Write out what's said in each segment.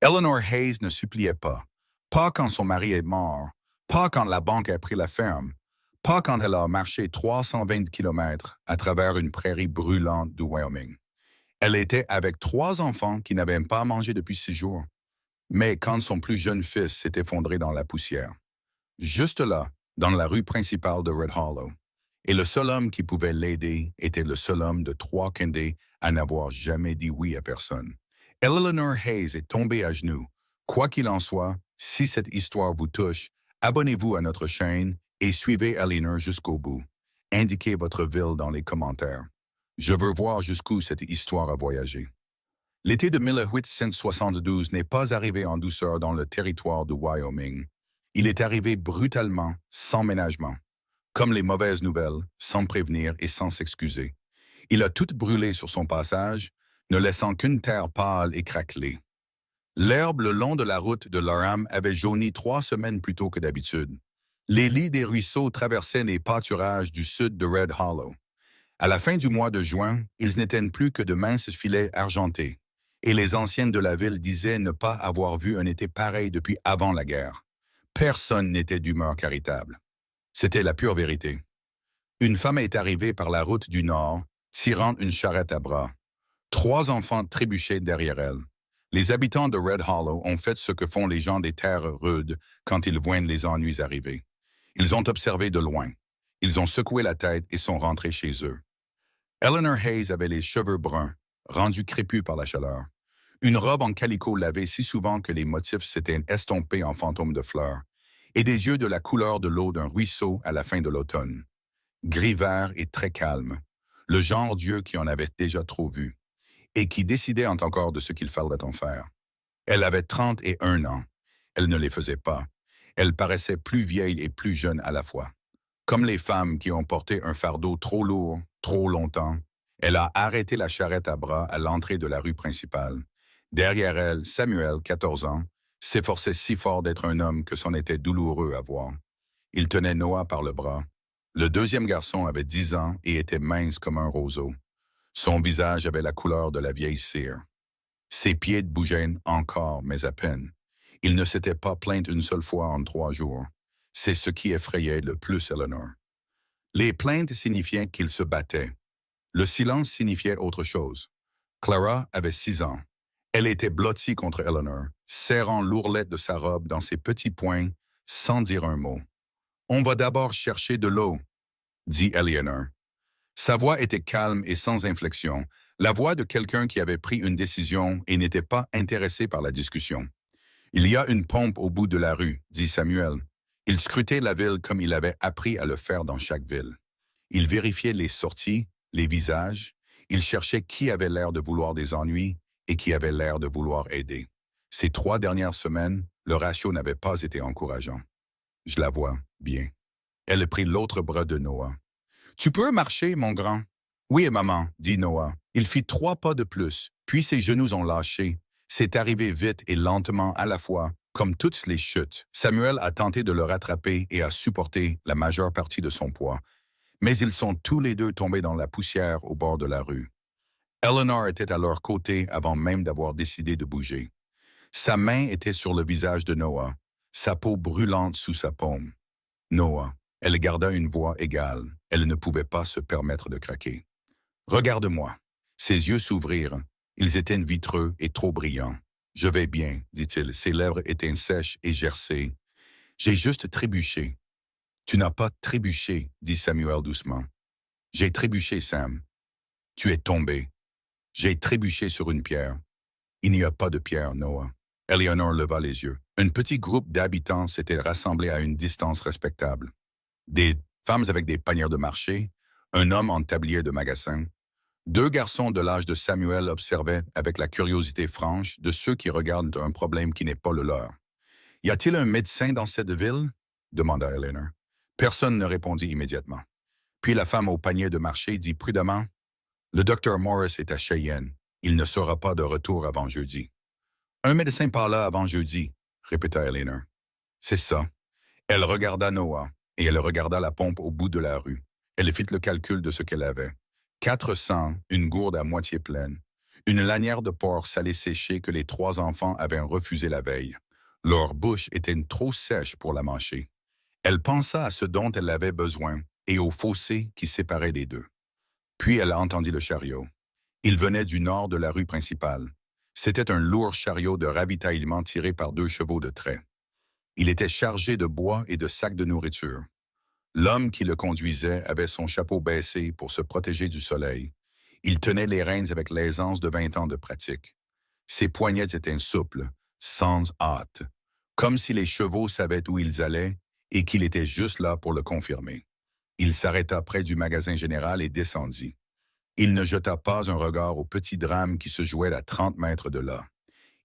Eleanor Hayes ne suppliait pas. Pas quand son mari est mort, pas quand la banque a pris la ferme, pas quand elle a marché 320 kilomètres à travers une prairie brûlante du Wyoming. Elle était avec 3 enfants qui n'avaient pas mangé depuis 6 jours. Mais quand son plus jeune fils s'est effondré dans la poussière, juste là, dans la rue principale de Red Hollow, et le seul homme qui pouvait l'aider était le seul homme de 3 Kendé à n'avoir jamais dit oui à personne. Eleanor Hayes est tombée à genoux. Quoi qu'il en soit, si cette histoire vous touche, abonnez-vous à notre chaîne et suivez Eleanor jusqu'au bout. Indiquez votre ville dans les commentaires. Je veux voir jusqu'où cette histoire a voyagé. L'été de 1872 n'est pas arrivé en douceur dans le territoire du Wyoming. Il est arrivé brutalement, sans ménagement. Comme les mauvaises nouvelles, sans prévenir et sans s'excuser. Il a tout brûlé sur son passage, ne laissant qu'une terre pâle et craquelée. L'herbe le long de la route de Loram avait jauni 3 semaines plus tôt que d'habitude. Les lits des ruisseaux traversaient les pâturages du sud de Red Hollow. À la fin du mois de juin, ils n'étaient plus que de minces filets argentés, et les anciennes de la ville disaient ne pas avoir vu un été pareil depuis avant la guerre. Personne n'était d'humeur charitable. C'était la pure vérité. Une femme est arrivée par la route du nord, tirant une charrette à bras. 3 enfants trébuchaient derrière elle. Les habitants de Red Hollow ont fait ce que font les gens des terres rudes quand ils voient les ennuis arriver. Ils ont observé de loin. Ils ont secoué la tête et sont rentrés chez eux. Eleanor Hayes avait les cheveux bruns, rendus crépus par la chaleur. Une robe en calicot lavée si souvent que les motifs s'étaient estompés en fantômes de fleurs, et des yeux de la couleur de l'eau d'un ruisseau à la fin de l'automne. Gris-vert et très calme, le genre d'yeux qui en avait déjà trop vu, et qui décidait encore de ce qu'il fallait en faire. Elle avait 31 ans. Elle ne les faisait pas. Elle paraissait plus vieille et plus jeune à la fois. Comme les femmes qui ont porté un fardeau trop lourd, trop longtemps, elle a arrêté la charrette à bras à l'entrée de la rue principale. Derrière elle, Samuel, 14 ans, s'efforçait si fort d'être un homme que c'en était douloureux à voir. Il tenait Noah par le bras. Le deuxième garçon avait 10 ans et était mince comme un roseau. Son visage avait la couleur de la vieille cire. Ses pieds bougeaient encore, mais à peine. Il ne s'était pas plaint une seule fois en 3 jours. C'est ce qui effrayait le plus Eleanor. Les plaintes signifiaient qu'il se battait. Le silence signifiait autre chose. Clara avait 6 ans. Elle était blottie contre Eleanor, serrant l'ourlette de sa robe dans ses petits poings, sans dire un mot. « On va d'abord chercher de l'eau », dit Eleanor. Sa voix était calme et sans inflexion, la voix de quelqu'un qui avait pris une décision et n'était pas intéressé par la discussion. « Il y a une pompe au bout de la rue », dit Samuel. Il scrutait la ville comme il avait appris à le faire dans chaque ville. Il vérifiait les sorties, les visages. Il cherchait qui avait l'air de vouloir des ennuis et qui avait l'air de vouloir aider. Ces 3 dernières semaines, le ratio n'avait pas été encourageant. Je la vois, bien. Elle prit l'autre bras de Noah. « Tu peux marcher, mon grand? »« Oui, maman, » dit Noah. Il fit 3 pas de plus, puis ses genoux ont lâché. C'est arrivé vite et lentement à la fois, comme toutes les chutes. Samuel a tenté de le rattraper et a supporté la majeure partie de son poids. Mais ils sont tous les deux tombés dans la poussière au bord de la rue. Eleanor était à leur côté avant même d'avoir décidé de bouger. Sa main était sur le visage de Noah, sa peau brûlante sous sa paume. Noah, elle garda une voix égale. Elle ne pouvait pas se permettre de craquer. « Regarde-moi. » Ses yeux s'ouvrirent. Ils étaient vitreux et trop brillants. « Je vais bien, » dit-il. Ses lèvres étaient sèches et gercées. « J'ai juste trébuché. »« Tu n'as pas trébuché, » dit Samuel doucement. « J'ai trébuché, Sam. »« Tu es tombé. »« J'ai trébuché sur une pierre. »« Il n'y a pas de pierre, Noah. » Eleanor leva les yeux. Un petit groupe d'habitants s'était rassemblé à une distance respectable. Des femmes avec des panières de marché, un homme en tablier de magasin. 2 garçons de l'âge de Samuel observaient avec la curiosité franche de ceux qui regardent un problème qui n'est pas le leur. « Y a-t-il un médecin dans cette ville? » demanda Eleanor. Personne ne répondit immédiatement. Puis la femme au panier de marché dit prudemment, « Le docteur Morris est à Cheyenne. Il ne sera pas de retour avant jeudi. »« Un médecin par là avant jeudi, » répéta Eleanor. « C'est ça. » Elle regarda Noah, et elle regarda la pompe au bout de la rue. Elle fit le calcul de ce qu'elle avait. 400, une gourde à moitié pleine. Une lanière de porc salée séchée que les 3 enfants avaient refusée la veille. Leur bouche était trop sèche pour la mâcher. Elle pensa à ce dont elle avait besoin et au fossé qui séparait les deux. Puis elle entendit le chariot. Il venait du nord de la rue principale. C'était un lourd chariot de ravitaillement tiré par 2 chevaux de trait. Il était chargé de bois et de sacs de nourriture. L'homme qui le conduisait avait son chapeau baissé pour se protéger du soleil. Il tenait les rênes avec l'aisance de 20 ans de pratique. Ses poignets étaient souples, sans hâte, comme si les chevaux savaient où ils allaient et qu'il était juste là pour le confirmer. Il s'arrêta près du magasin général et descendit. Il ne jeta pas un regard au petit drame qui se jouait à 30 mètres de là.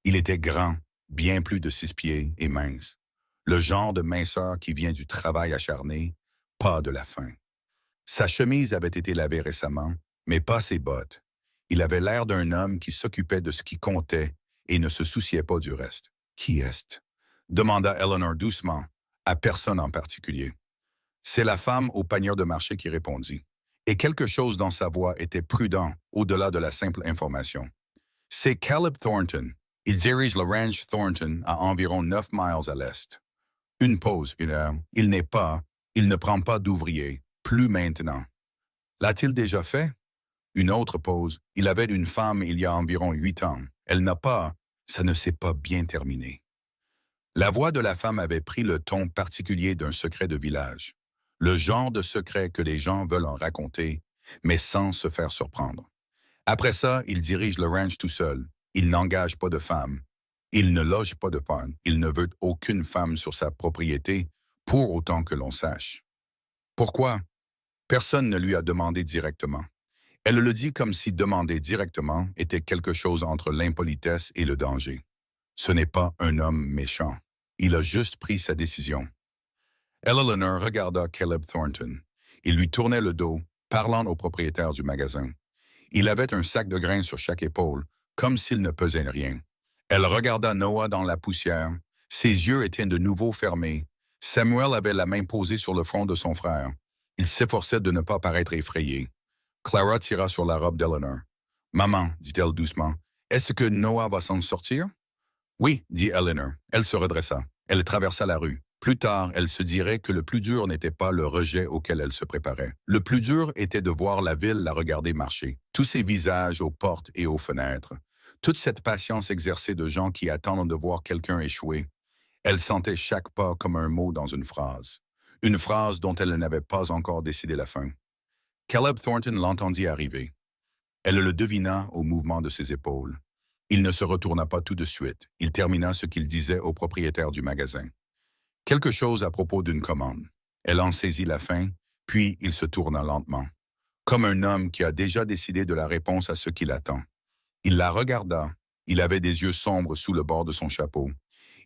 Il était grand, bien plus de 6 pieds et mince. Le genre de minceur qui vient du travail acharné, pas de la faim. Sa chemise avait été lavée récemment, mais pas ses bottes. Il avait l'air d'un homme qui s'occupait de ce qui comptait et ne se souciait pas du reste. « Qui est-ce » demanda Eleanor doucement, à personne en particulier. C'est la femme au panier de marché qui répondit. Et quelque chose dans sa voix était prudent au-delà de la simple information. C'est Caleb Thornton. Il dirige le ranch Thornton à environ 9 miles à l'est. Une pause, une heure. Il ne prend pas d'ouvrier. Plus maintenant. L'a-t-il déjà fait? Une autre pause. Il avait une femme il y a environ 8 ans. Elle n'a pas. Ça ne s'est pas bien terminé. La voix de la femme avait pris le ton particulier d'un secret de village. Le genre de secret que les gens veulent en raconter, mais sans se faire surprendre. Après ça, il dirige le ranch tout seul. Il n'engage pas de femme. Il ne loge pas de femme. Il ne veut aucune femme sur sa propriété, pour autant que l'on sache. Pourquoi? Personne ne lui a demandé directement. Elle le dit comme si demander directement était quelque chose entre l'impolitesse et le danger. Ce n'est pas un homme méchant. Il a juste pris sa décision. Eleanor regarda Caleb Thornton. Il lui tournait le dos, parlant au propriétaire du magasin. Il avait un sac de grains sur chaque épaule, comme s'il ne pesait rien. Elle regarda Noah dans la poussière. Ses yeux étaient de nouveau fermés. Samuel avait la main posée sur le front de son frère. Il s'efforçait de ne pas paraître effrayé. Clara tira sur la robe d'Eleanor. « Maman, dit-elle doucement, est-ce que Noah va s'en sortir? » « Oui, dit Eleanor. Elle se redressa. Elle traversa la rue. Plus tard, elle se dirait que le plus dur n'était pas le rejet auquel elle se préparait. Le plus dur était de voir la ville la regarder marcher. Tous ces visages aux portes et aux fenêtres. Toute cette patience exercée de gens qui attendent de voir quelqu'un échouer. Elle sentait chaque pas comme un mot dans une phrase. Une phrase dont elle n'avait pas encore décidé la fin. Caleb Thornton l'entendit arriver. Elle le devina au mouvement de ses épaules. Il ne se retourna pas tout de suite. Il termina ce qu'il disait au propriétaire du magasin. Quelque chose à propos d'une commande. Elle en saisit la fin, puis il se tourna lentement. Comme un homme qui a déjà décidé de la réponse à ce qu'il attend. Il la regarda. Il avait des yeux sombres sous le bord de son chapeau.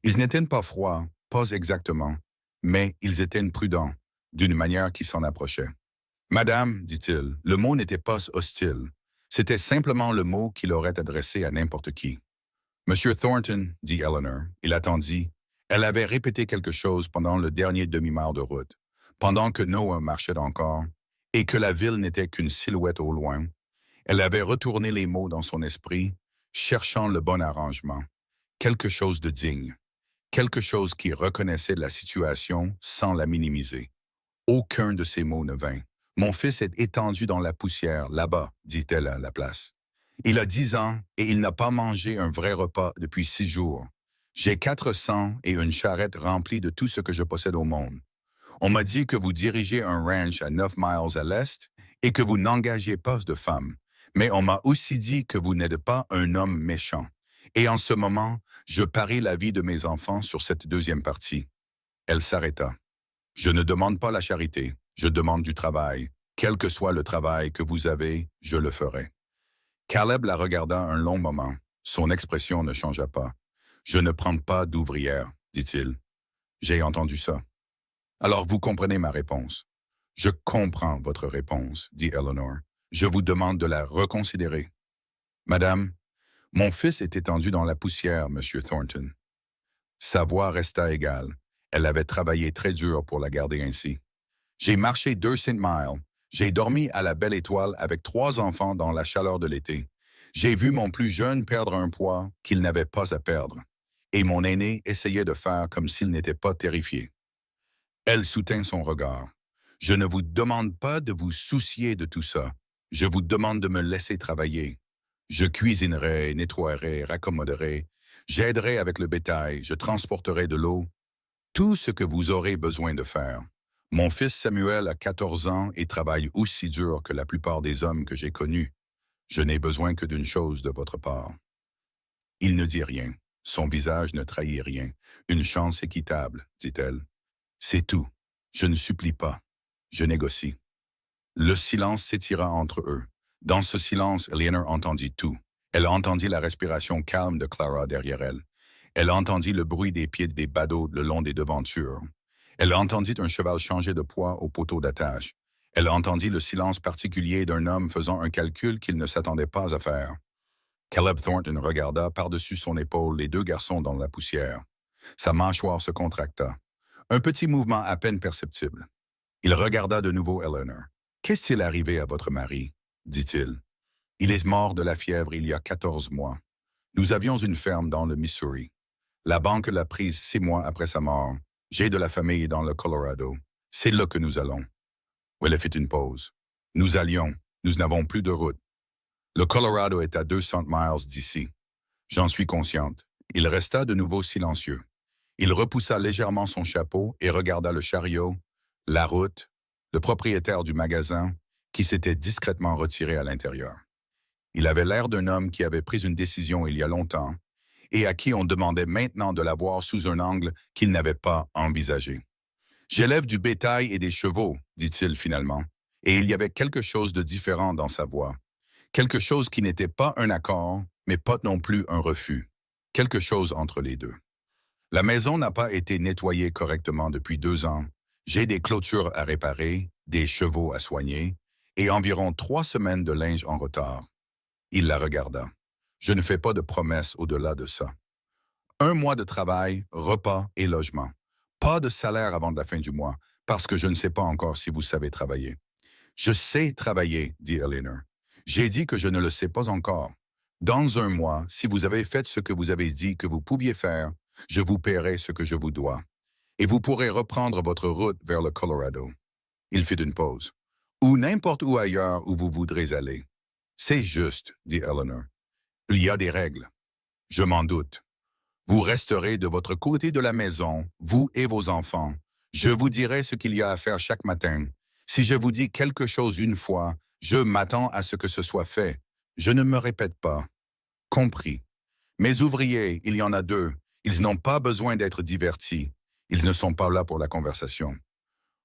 Ils n'étaient pas froids, pas exactement, mais ils étaient prudents, d'une manière qui s'en approchait. « Madame, dit-il, le mot n'était pas hostile. C'était simplement le mot qu'il aurait adressé à n'importe qui. « Monsieur Thornton, dit Eleanor, il attendit. Elle avait répété quelque chose pendant le dernier demi-mile de route, pendant que Noah marchait encore, et que la ville n'était qu'une silhouette au loin. Elle avait retourné les mots dans son esprit, cherchant le bon arrangement. Quelque chose de digne. Quelque chose qui reconnaissait la situation sans la minimiser. Aucun de ces mots ne vint. Mon fils est étendu dans la poussière, là-bas, dit-elle à la place. Il a 10 ans et il n'a pas mangé un vrai repas depuis 6 jours. J'ai 400 et une charrette remplie de tout ce que je possède au monde. On m'a dit que vous dirigez un ranch à 9 miles à l'est et que vous n'engagez pas de femmes. Mais on m'a aussi dit que vous n'êtes pas un homme méchant. Et en ce moment, je parie la vie de mes enfants sur cette deuxième partie. Elle s'arrêta. Je ne demande pas la charité, je demande du travail. Quel que soit le travail que vous avez, je le ferai. Caleb la regarda un long moment. Son expression ne changea pas. Je ne prends pas d'ouvrière, dit-il. J'ai entendu ça. Alors vous comprenez ma réponse. Je comprends votre réponse, dit Eleanor. Je vous demande de la reconsidérer. Madame, mon fils est étendu dans la poussière, Monsieur Thornton. Sa voix resta égale. Elle avait travaillé très dur pour la garder ainsi. J'ai marché 200 miles. J'ai dormi à la Belle Étoile avec 3 enfants dans la chaleur de l'été. J'ai vu mon plus jeune perdre un poids qu'il n'avait pas à perdre, et mon aîné essayait de faire comme s'il n'était pas terrifié. Elle soutint son regard. Je ne vous demande pas de vous soucier de tout ça. Je vous demande de me laisser travailler. Je cuisinerai, nettoierai, raccommoderai. J'aiderai avec le bétail, je transporterai de l'eau. Tout ce que vous aurez besoin de faire. Mon fils Samuel a 14 ans et travaille aussi dur que la plupart des hommes que j'ai connus. Je n'ai besoin que d'une chose de votre part. Il ne dit rien. Son visage ne trahit rien. Une chance équitable, dit-elle. C'est tout. Je ne supplie pas. Je négocie. Le silence s'étira entre eux. Dans ce silence, Eleanor entendit tout. Elle entendit la respiration calme de Clara derrière elle. Elle entendit le bruit des pieds des badauds le long des devantures. Elle entendit un cheval changer de poids au poteau d'attache. Elle entendit le silence particulier d'un homme faisant un calcul qu'il ne s'attendait pas à faire. Caleb Thornton regarda par-dessus son épaule les deux garçons dans la poussière. Sa mâchoire se contracta. Un petit mouvement à peine perceptible. Il regarda de nouveau Eleanor. « Qu'est-il arrivé à votre mari? » dit-il. « Il est mort de la fièvre il y a 14 mois. Nous avions une ferme dans le Missouri. La banque l'a prise 6 mois après sa mort. J'ai de la famille dans le Colorado. C'est là que nous allons. » Elle fit une pause. « Nous allions. Nous n'avons plus de route. Le Colorado est à 200 miles d'ici. J'en suis consciente. » Il resta de nouveau silencieux. Il repoussa légèrement son chapeau et regarda le chariot, la route, le propriétaire du magasin, qui s'était discrètement retiré à l'intérieur. Il avait l'air d'un homme qui avait pris une décision il y a longtemps et à qui on demandait maintenant de la voir sous un angle qu'il n'avait pas envisagé. « J'élève du bétail et des chevaux, dit-il finalement, et il y avait quelque chose de différent dans sa voix. Quelque chose qui n'était pas un accord, mais pas non plus un refus. Quelque chose entre les deux. La maison n'a pas été nettoyée correctement depuis 2 ans. J'ai des clôtures à réparer, des chevaux à soigner et environ 3 semaines de linge en retard. » Il la regarda. « Je ne fais pas de promesses au-delà de ça. 1 mois de travail, repas et logement. Pas de salaire avant la fin du mois, parce que je ne sais pas encore si vous savez travailler. »« Je sais travailler, » dit Eleanor. « J'ai dit que je ne le sais pas encore. Dans 1 mois, si vous avez fait ce que vous avez dit que vous pouviez faire, je vous paierai ce que je vous dois. Et vous pourrez reprendre votre route vers le Colorado. » Il fit une pause. « Ou n'importe où ailleurs où vous voudrez aller. »« C'est juste, » dit Eleanor. « Il y a des règles. »« Je m'en doute. Vous resterez de votre côté de la maison, vous et vos enfants. Je vous dirai ce qu'il y a à faire chaque matin. Si je vous dis quelque chose une fois, je m'attends à ce que ce soit fait. Je ne me répète pas. Compris. Mes ouvriers, il y en a 2. Ils n'ont pas besoin d'être divertis. Ils ne sont pas là pour la conversation. »«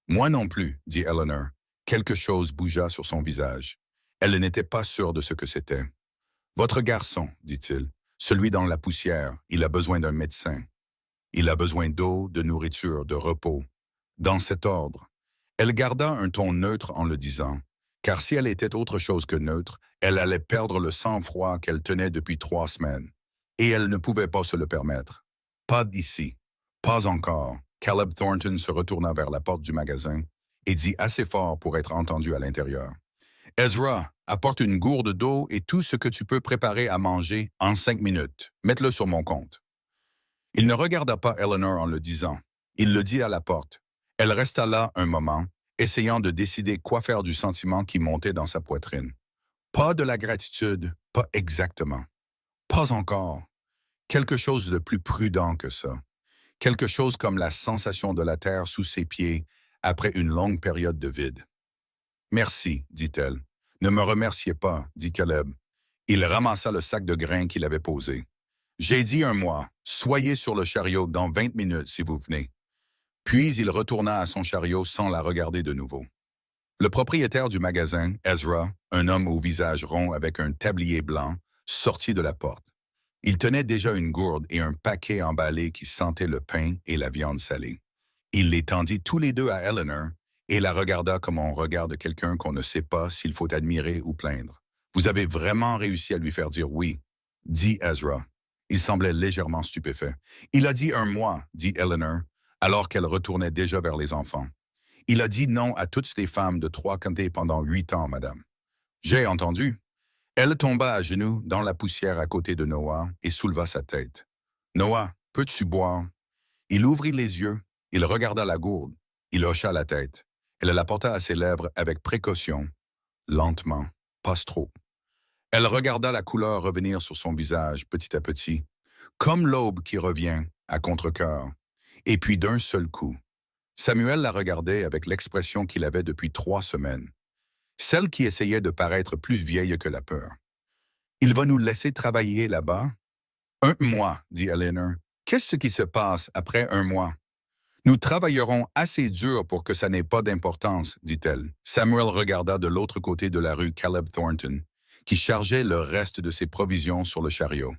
Moi non plus, » dit Eleanor. Quelque chose bougea sur son visage. Elle n'était pas sûre de ce que c'était. « Votre garçon, » dit-il, « celui dans la poussière, il a besoin d'un médecin. Il a besoin d'eau, de nourriture, de repos. Dans cet ordre. » Elle garda un ton neutre en le disant, car si elle était autre chose que neutre, elle allait perdre le sang-froid qu'elle tenait depuis 3 semaines. Et elle ne pouvait pas se le permettre. « Pas d'ici. Pas encore. » Caleb Thornton se retourna vers la porte du magasin et dit assez fort pour être entendu à l'intérieur. « Ezra, apporte une gourde d'eau et tout ce que tu peux préparer à manger en 5 minutes. Mets-le sur mon compte. » Il ne regarda pas Eleanor en le disant. Il le dit à la porte. Elle resta là un moment, essayant de décider quoi faire du sentiment qui montait dans sa poitrine. Pas de la gratitude, pas exactement. Pas encore. Quelque chose de plus prudent que ça. Quelque chose comme la sensation de la terre sous ses pieds après une longue période de vide. « Merci, dit-elle. « Ne me remerciez pas, dit Caleb. Il ramassa le sac de grains qu'il avait posé. « J'ai dit 1 mois. Soyez sur le chariot dans 20 minutes si vous venez. » Puis il retourna à son chariot sans la regarder de nouveau. Le propriétaire du magasin, Ezra, un homme au visage rond avec un tablier blanc, sortit de la porte. Il tenait déjà une gourde et un paquet emballé qui sentait le pain et la viande salée. Il les tendit tous les 2 à Eleanor et la regarda comme on regarde quelqu'un qu'on ne sait pas s'il faut admirer ou plaindre. « Vous avez vraiment réussi à lui faire dire oui, » dit Ezra. Il semblait légèrement stupéfait. « Il a dit 1 mois, » dit Eleanor, alors qu'elle retournait déjà vers les enfants. « Il a dit non à toutes les femmes de Trois-Comtés pendant 8 ans, madame. »« J'ai entendu. » Elle tomba à genoux dans la poussière à côté de Noah et souleva sa tête. Noah, peux-tu boire? Il ouvrit les yeux, il regarda la gourde, il hocha la tête. Elle la porta à ses lèvres avec précaution, lentement, pas trop. Elle regarda la couleur revenir sur son visage petit à petit, comme l'aube qui revient à contre-cœur. Et puis d'un seul coup, Samuel la regardait avec l'expression qu'il avait depuis 3 semaines, celle qui essayait de paraître plus vieille que la peur. Il va nous laisser travailler là-bas? 1 mois, dit Eleanor. Qu'est-ce qui se passe après 1 mois? Nous travaillerons assez dur pour que ça n'ait pas d'importance, dit-elle. Samuel regarda de l'autre côté de la rue Caleb Thornton, qui chargeait le reste de ses provisions sur le chariot.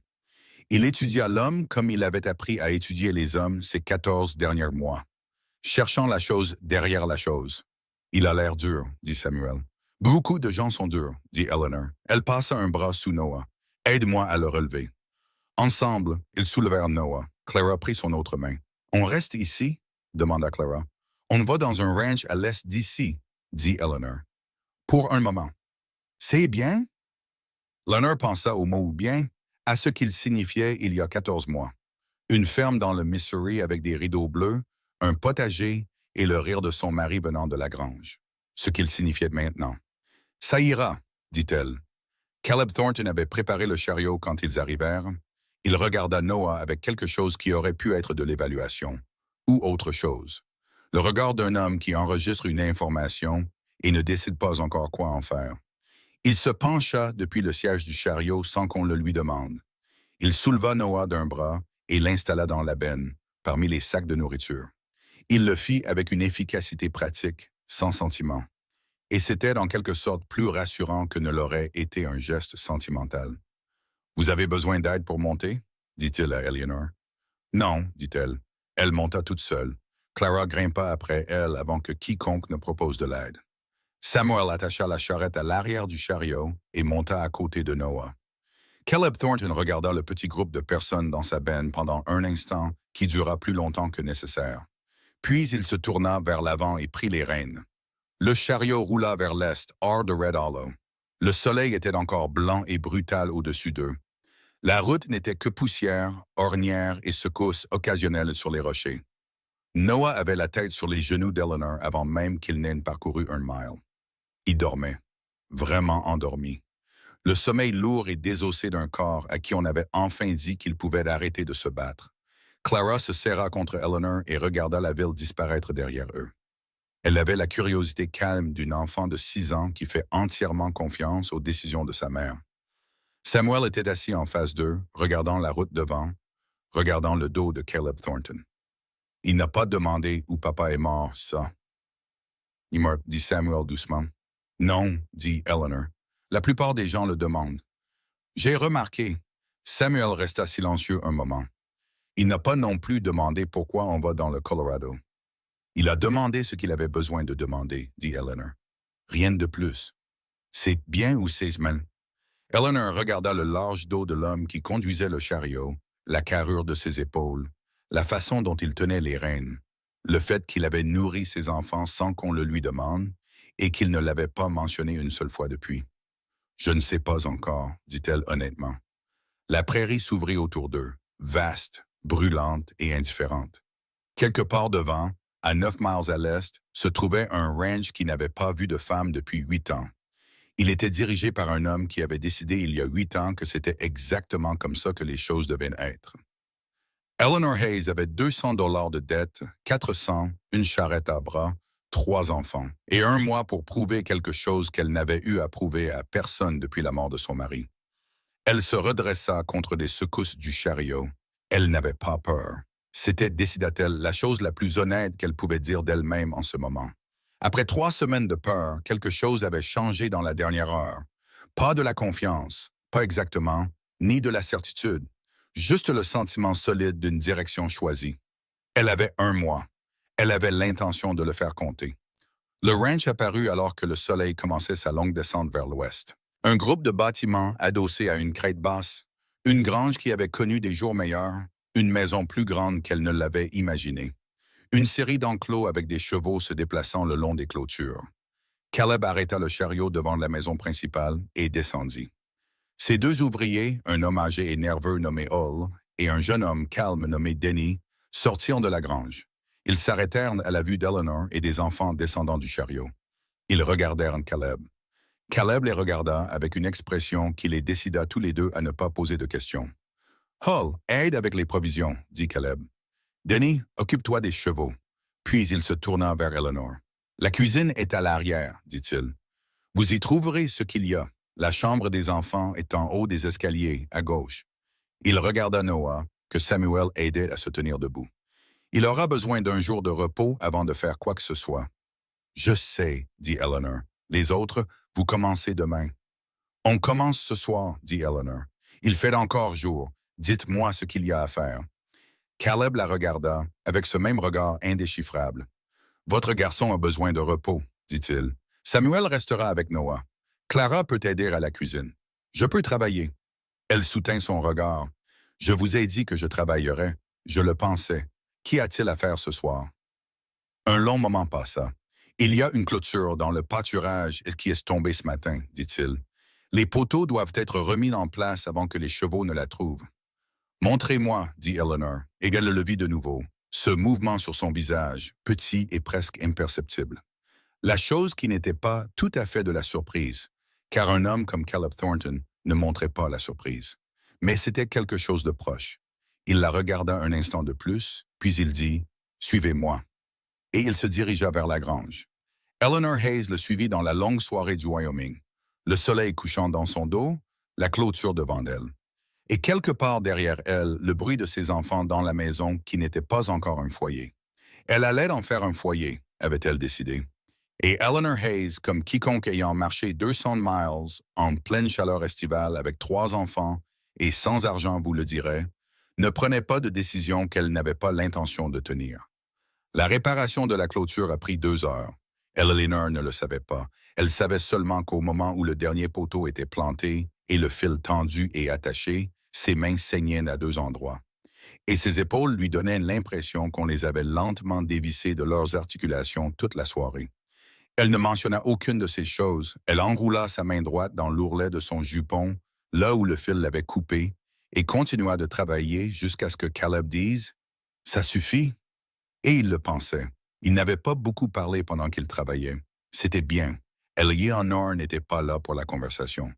Il étudia l'homme comme il avait appris à étudier les hommes ces 14 derniers mois, cherchant la chose derrière la chose. Il a l'air dur, dit Samuel. Beaucoup de gens sont durs, dit Eleanor. Elle passa un bras sous Noah. Aide-moi à le relever. Ensemble, ils soulevèrent Noah. Clara prit son autre main. On reste ici? Demanda Clara. On va dans un ranch à l'est d'ici, dit Eleanor. Pour un moment. C'est bien? Eleanor pensa au mot bien, à ce qu'il signifiait il y a 14 mois. Une ferme dans le Missouri avec des rideaux bleus, un potager et le rire de son mari venant de la grange. Ce qu'il signifiait maintenant. Ça ira, dit-elle. Caleb Thornton avait préparé le chariot quand ils arrivèrent. Il regarda Noah avec quelque chose qui aurait pu être de l'évaluation, ou autre chose. Le regard d'un homme qui enregistre une information et ne décide pas encore quoi en faire. Il se pencha depuis le siège du chariot sans qu'on le lui demande. Il souleva Noah d'un bras et l'installa dans la benne, parmi les sacs de nourriture. Il le fit avec une efficacité pratique, sans sentiment. Et c'était en quelque sorte plus rassurant que ne l'aurait été un geste sentimental. « Vous avez besoin d'aide pour monter? » dit-il à Eleanor. « Non, dit-elle. Elle monta toute seule. Clara grimpa après elle avant que quiconque ne propose de l'aide. Samuel attacha la charrette à l'arrière du chariot et monta à côté de Noah. Caleb Thornton regarda le petit groupe de personnes dans sa benne pendant un instant qui dura plus longtemps que nécessaire. Puis il se tourna vers l'avant et prit les rênes. Le chariot roula vers l'est, hors de Red Hollow. Le soleil était encore blanc et brutal au-dessus d'eux. La route n'était que poussière, ornière et secousses occasionnelles sur les rochers. Noah avait la tête sur les genoux d'Eleanor avant même qu'il n'ait parcouru 1 mile. Il dormait, vraiment endormi. Le sommeil lourd et désossé d'un corps à qui on avait enfin dit qu'il pouvait arrêter de se battre. Clara se serra contre Eleanor et regarda la ville disparaître derrière eux. Elle avait la curiosité calme d'une enfant de 6 ans qui fait entièrement confiance aux décisions de sa mère. Samuel était assis en face d'eux, regardant la route devant, regardant le dos de Caleb Thornton. Il n'a pas demandé où papa est mort, ça. Il meurt, dit Samuel doucement. Non, dit Eleanor. La plupart des gens le demandent. J'ai remarqué. Samuel resta silencieux un moment. Il n'a pas non plus demandé pourquoi on va dans le Colorado. Il a demandé ce qu'il avait besoin de demander, dit Eleanor. Rien de plus. C'est bien ou c'est mal? Eleanor regarda le large dos de l'homme qui conduisait le chariot, la carrure de ses épaules, la façon dont il tenait les rênes, le fait qu'il avait nourri ses enfants sans qu'on le lui demande et qu'il ne l'avait pas mentionné une seule fois depuis. « Je ne sais pas encore, dit-elle honnêtement. » La prairie s'ouvrit autour d'eux, vaste, brûlante et indifférente. Quelque part devant, à 9 miles à l'est, se trouvait un ranch qui n'avait pas vu de femme depuis 8 ans. Il était dirigé par un homme qui avait décidé il y a 8 ans que c'était exactement comme ça que les choses devaient être. Eleanor Hayes avait 200 $ de dette, 400, une charrette à bras, 3 enfants, et 1 mois pour prouver quelque chose qu'elle n'avait eu à prouver à personne depuis la mort de son mari. Elle se redressa contre des secousses du chariot. Elle n'avait pas peur. C'était, décida-t-elle, la chose la plus honnête qu'elle pouvait dire d'elle-même en ce moment. Après 3 semaines de peur, quelque chose avait changé dans la dernière heure. Pas de la confiance, pas exactement, ni de la certitude, juste le sentiment solide d'une direction choisie. Elle avait 1 mois. Elle avait l'intention de le faire compter. Le ranch apparut alors que le soleil commençait sa longue descente vers l'ouest. Un groupe de bâtiments adossés à une crête basse, une grange qui avait connu des jours meilleurs, une maison plus grande qu'elle ne l'avait imaginée. Une série d'enclos avec des chevaux se déplaçant le long des clôtures. Caleb arrêta le chariot devant la maison principale et descendit. Ces deux ouvriers, un homme âgé et nerveux nommé Hall et un jeune homme calme nommé Denny, sortirent de la grange. Ils s'arrêtèrent à la vue d'Eleanor et des enfants descendant du chariot. Ils regardèrent Caleb. Caleb les regarda avec une expression qui les décida tous les deux à ne pas poser de questions. « Hall, aide avec les provisions, » dit Caleb. « Denny, occupe-toi des chevaux. » Puis il se tourna vers Eleanor. « La cuisine est à l'arrière, dit-il. Vous y trouverez ce qu'il y a. La chambre des enfants est en haut des escaliers, à gauche. » Il regarda Noah, que Samuel aidait à se tenir debout. « Il aura besoin d'un jour de repos avant de faire quoi que ce soit. »« Je sais, » dit Eleanor. « Les autres, vous commencez demain. »« On commence ce soir, » dit Eleanor. « Il fait encore jour. Dites-moi ce qu'il y a à faire. » Caleb la regarda avec ce même regard indéchiffrable. « Votre garçon a besoin de repos, » dit-il. « Samuel restera avec Noah. Clara peut aider à la cuisine. Je peux travailler. » Elle soutint son regard. « Je vous ai dit que je travaillerais. Je le pensais. Qu'y a-t-il à faire ce soir? » Un long moment passa. « Il y a une clôture dans le pâturage qui est tombée ce matin, » dit-il. « Les poteaux doivent être remis en place avant que les chevaux ne la trouvent. »« Montrez-moi, » dit Eleanor, et elle le vit de nouveau, ce mouvement sur son visage, petit et presque imperceptible. La chose qui n'était pas tout à fait de la surprise, car un homme comme Caleb Thornton ne montrait pas la surprise. Mais c'était quelque chose de proche. Il la regarda un instant de plus, puis il dit « Suivez-moi » et il se dirigea vers la grange. Eleanor Hayes le suivit dans la longue soirée du Wyoming, le soleil couchant dans son dos, la clôture devant elle. Et quelque part derrière elle, le bruit de ses enfants dans la maison qui n'était pas encore un foyer. Elle allait en faire un foyer, avait-elle décidé. Et Eleanor Hayes, comme quiconque ayant marché 200 miles en pleine chaleur estivale avec 3 enfants et sans argent vous le dirait, ne prenait pas de décision qu'elle n'avait pas l'intention de tenir. La réparation de la clôture a pris 2 heures. Eleanor ne le savait pas. Elle savait seulement qu'au moment où le dernier poteau était planté et le fil tendu et attaché, ses mains saignaient à 2 endroits. Et ses épaules lui donnaient l'impression qu'on les avait lentement dévissées de leurs articulations toute la soirée. Elle ne mentionna aucune de ces choses. Elle enroula sa main droite dans l'ourlet de son jupon, là où le fil l'avait coupé, et continua de travailler jusqu'à ce que Caleb dise « Ça suffit ». Et il le pensait. Il n'avait pas beaucoup parlé pendant qu'il travaillait. C'était bien. Eleanor n'était pas là pour la conversation.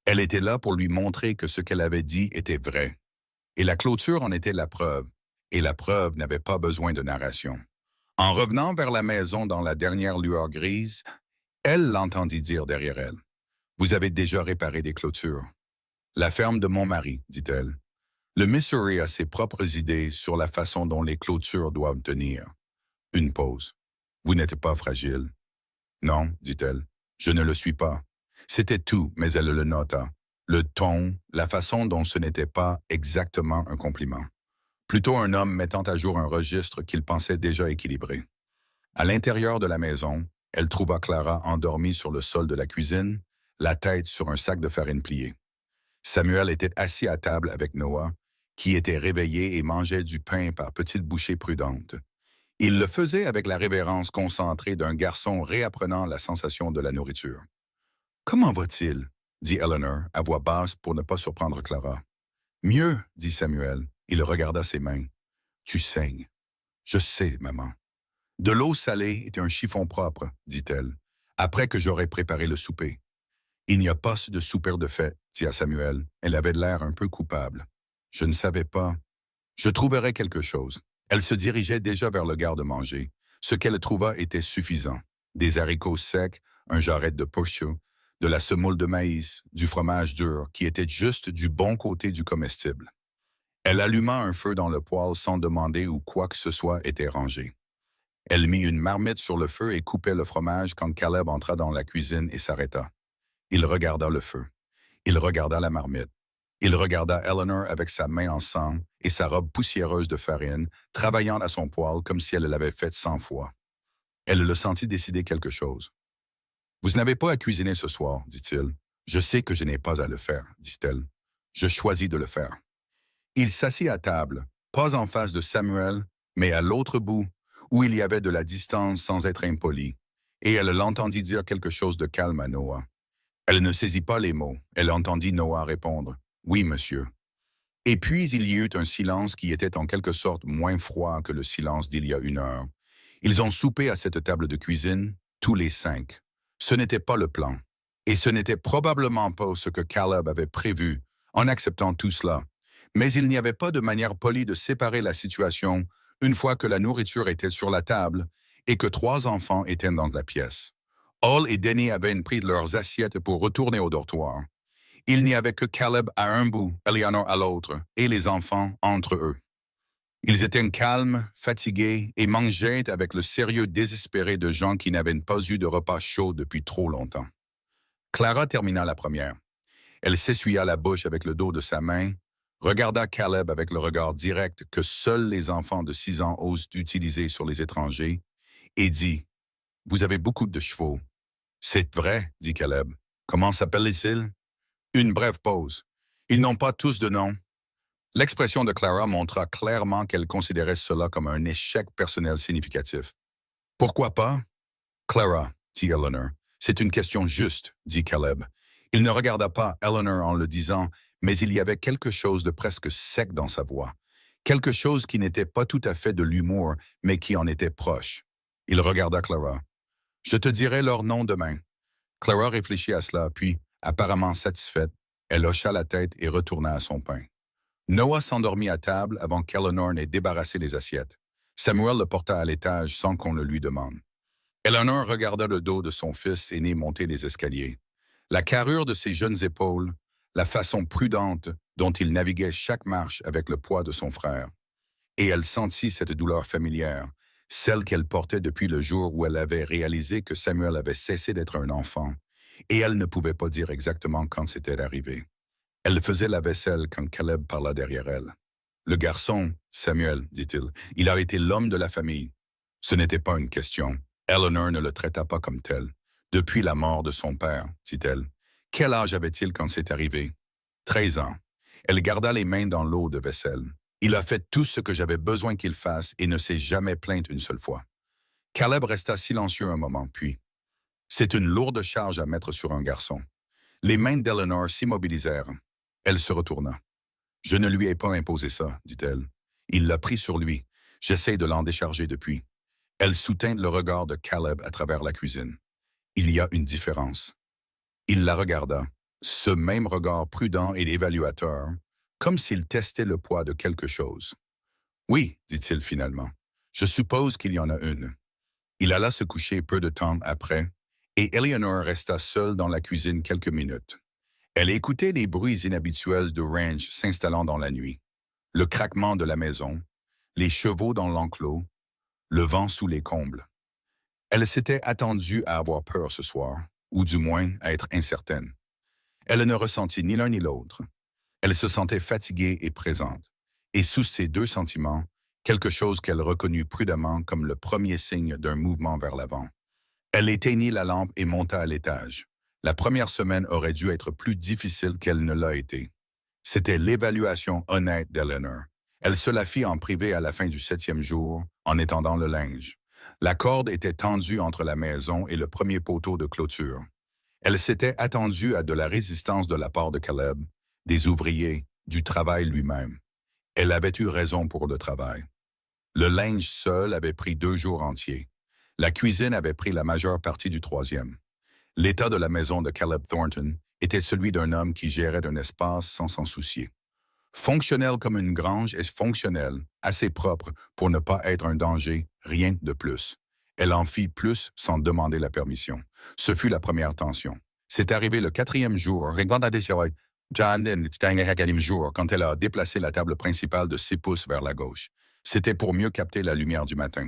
Elle était là pour lui montrer que ce qu'elle avait dit était vrai. Et la clôture en était la preuve. Et la preuve n'avait pas besoin de narration. En revenant vers la maison dans la dernière lueur grise, elle l'entendit dire derrière elle. « Vous avez déjà réparé des clôtures. »« La ferme de mon mari, » dit-elle. « Le Missouri a ses propres idées sur la façon dont les clôtures doivent tenir. » Une pause. « Vous n'êtes pas fragile. »« Non, » dit-elle. « Je ne le suis pas. » C'était tout, mais elle le nota. Le ton, la façon dont ce n'était pas exactement un compliment. Plutôt un homme mettant à jour un registre qu'il pensait déjà équilibré. À l'intérieur de la maison, elle trouva Clara endormie sur le sol de la cuisine, la tête sur un sac de farine plié. Samuel était assis à table avec Noah, qui était réveillé et mangeait du pain par petites bouchées prudentes. Il le faisait avec la révérence concentrée d'un garçon réapprenant la sensation de la nourriture. « Comment va-t-il » dit Eleanor, à voix basse pour ne pas surprendre Clara. « Mieux, » dit Samuel. Il regarda ses mains. « Tu saignes. »« Je sais, maman. »« De l'eau salée et un chiffon propre, » dit-elle, « après que j'aurai préparé le souper. »« Il n'y a pas de souper de fait, » dit à Samuel. Elle avait l'air un peu coupable. « Je ne savais pas. Je trouverai quelque chose. » Elle se dirigeait déjà vers le garde-manger. Ce qu'elle trouva était suffisant. Des haricots secs, un jarret de pocho, de la semoule de maïs, du fromage dur, qui était juste du bon côté du comestible. Elle alluma un feu dans le poêle sans demander où quoi que ce soit était rangé. Elle mit une marmite sur le feu et coupait le fromage quand Caleb entra dans la cuisine et s'arrêta. Il regarda le feu. Il regarda la marmite. Il regarda Eleanor avec sa main en sang et sa robe poussiéreuse de farine, travaillant à son poêle comme si elle l'avait fait 100 fois. Elle le sentit décider quelque chose. « Vous n'avez pas à cuisiner ce soir, » dit-il. « Je sais que je n'ai pas à le faire, » dit-elle. « Je choisis de le faire. » Il s'assit à table, pas en face de Samuel, mais à l'autre bout, où il y avait de la distance sans être impoli, et elle l'entendit dire quelque chose de calme à Noah. Elle ne saisit pas les mots. Elle entendit Noah répondre « Oui, monsieur ». Et puis il y eut un silence qui était en quelque sorte moins froid que le silence d'il y a une heure. Ils ont soupé à cette table de cuisine, tous les 5. Ce n'était pas le plan. Et ce n'était probablement pas ce que Caleb avait prévu en acceptant tout cela. Mais il n'y avait pas de manière polie de séparer la situation une fois que la nourriture était sur la table et que 3 enfants étaient dans la pièce. Hall et Denny avaient pris leurs assiettes pour retourner au dortoir. Il n'y avait que Caleb à un bout, Eleanor à l'autre, et les enfants entre eux. Ils étaient calmes, fatigués et mangeaient avec le sérieux désespéré de gens qui n'avaient pas eu de repas chaud depuis trop longtemps. Clara termina la première. Elle s'essuya la bouche avec le dos de sa main, regarda Caleb avec le regard direct que seuls les enfants de 6 ans osent utiliser sur les étrangers, et dit « Vous avez beaucoup de chevaux. »« C'est vrai, » dit Caleb. « Comment s'appellent-ils » Une brève pause. « Ils n'ont pas tous de nom. » L'expression de Clara montra clairement qu'elle considérait cela comme un échec personnel significatif. « Pourquoi pas? » « Clara, » dit Eleanor. « C'est une question juste, » dit Caleb. Il ne regarda pas Eleanor en le disant, mais il y avait quelque chose de presque sec dans sa voix. Quelque chose qui n'était pas tout à fait de l'humour, mais qui en était proche. Il regarda Clara. « Je te dirai leur nom demain. » Clara réfléchit à cela, puis, apparemment satisfaite, elle hocha la tête et retourna à son pain. Noah s'endormit à table avant qu'Eleanor n'ait débarrassé les assiettes. Samuel le porta à l'étage sans qu'on le lui demande. Eleanor regarda le dos de son fils aîné monter les escaliers. La carrure de ses jeunes épaules, la façon prudente dont il naviguait chaque marche avec le poids de son frère. Et elle sentit cette douleur familière, celle qu'elle portait depuis le jour où elle avait réalisé que Samuel avait cessé d'être un enfant, et elle ne pouvait pas dire exactement quand c'était arrivé. Elle faisait la vaisselle quand Caleb parla derrière elle. « Le garçon, Samuel, dit-il, il a été l'homme de la famille. » Ce n'était pas une question. Eleanor ne le traita pas comme tel. « Depuis la mort de son père, dit-elle. Quel âge avait-il quand c'est arrivé? » 13 ans. Elle garda les mains dans l'eau de vaisselle. Il a fait tout ce que j'avais besoin qu'il fasse et ne s'est jamais plaint une seule fois. Caleb resta silencieux un moment, puis « C'est une lourde charge à mettre sur un garçon. » Les mains d'Eleanor s'immobilisèrent. Elle se retourna. « Je ne lui ai pas imposé ça, dit-elle. Il l'a pris sur lui. J'essaie de l'en décharger depuis. » Elle soutint le regard de Caleb à travers la cuisine. « Il y a une différence. » Il la regarda, ce même regard prudent et évaluateur, comme s'il testait le poids de quelque chose. « Oui, dit-il finalement. Je suppose qu'il y en a une. » Il alla se coucher peu de temps après, et Eleanor resta seule dans la cuisine quelques minutes. Elle écoutait les bruits inhabituels de ranch s'installant dans la nuit. Le craquement de la maison, les chevaux dans l'enclos, le vent sous les combles. Elle s'était attendue à avoir peur ce soir, ou du moins à être incertaine. Elle ne ressentit ni l'un ni l'autre. Elle se sentait fatiguée et présente, et sous ces 2 sentiments, quelque chose qu'elle reconnut prudemment comme le premier signe d'un mouvement vers l'avant. Elle éteignit la lampe et monta à l'étage. La première semaine aurait dû être plus difficile qu'elle ne l'a été. C'était l'évaluation honnête d'Eleanor. Elle se la fit en privé à la fin du 7e jour, en étendant le linge. La corde était tendue entre la maison et le premier poteau de clôture. Elle s'était attendue à de la résistance de la part de Caleb, des ouvriers, du travail lui-même. Elle avait eu raison pour le travail. Le linge seul avait pris 2 jours entiers. La cuisine avait pris la majeure partie du 3e. L'état de la maison de Caleb Thornton était celui d'un homme qui gérait un espace sans s'en soucier. Fonctionnel comme une grange et fonctionnel, assez propre pour ne pas être un danger, rien de plus. Elle en fit plus sans demander la permission. Ce fut la première tension. C'est arrivé le 4e jour, quand elle a déplacé la table principale de 6 pouces vers la gauche. C'était pour mieux capter la lumière du matin.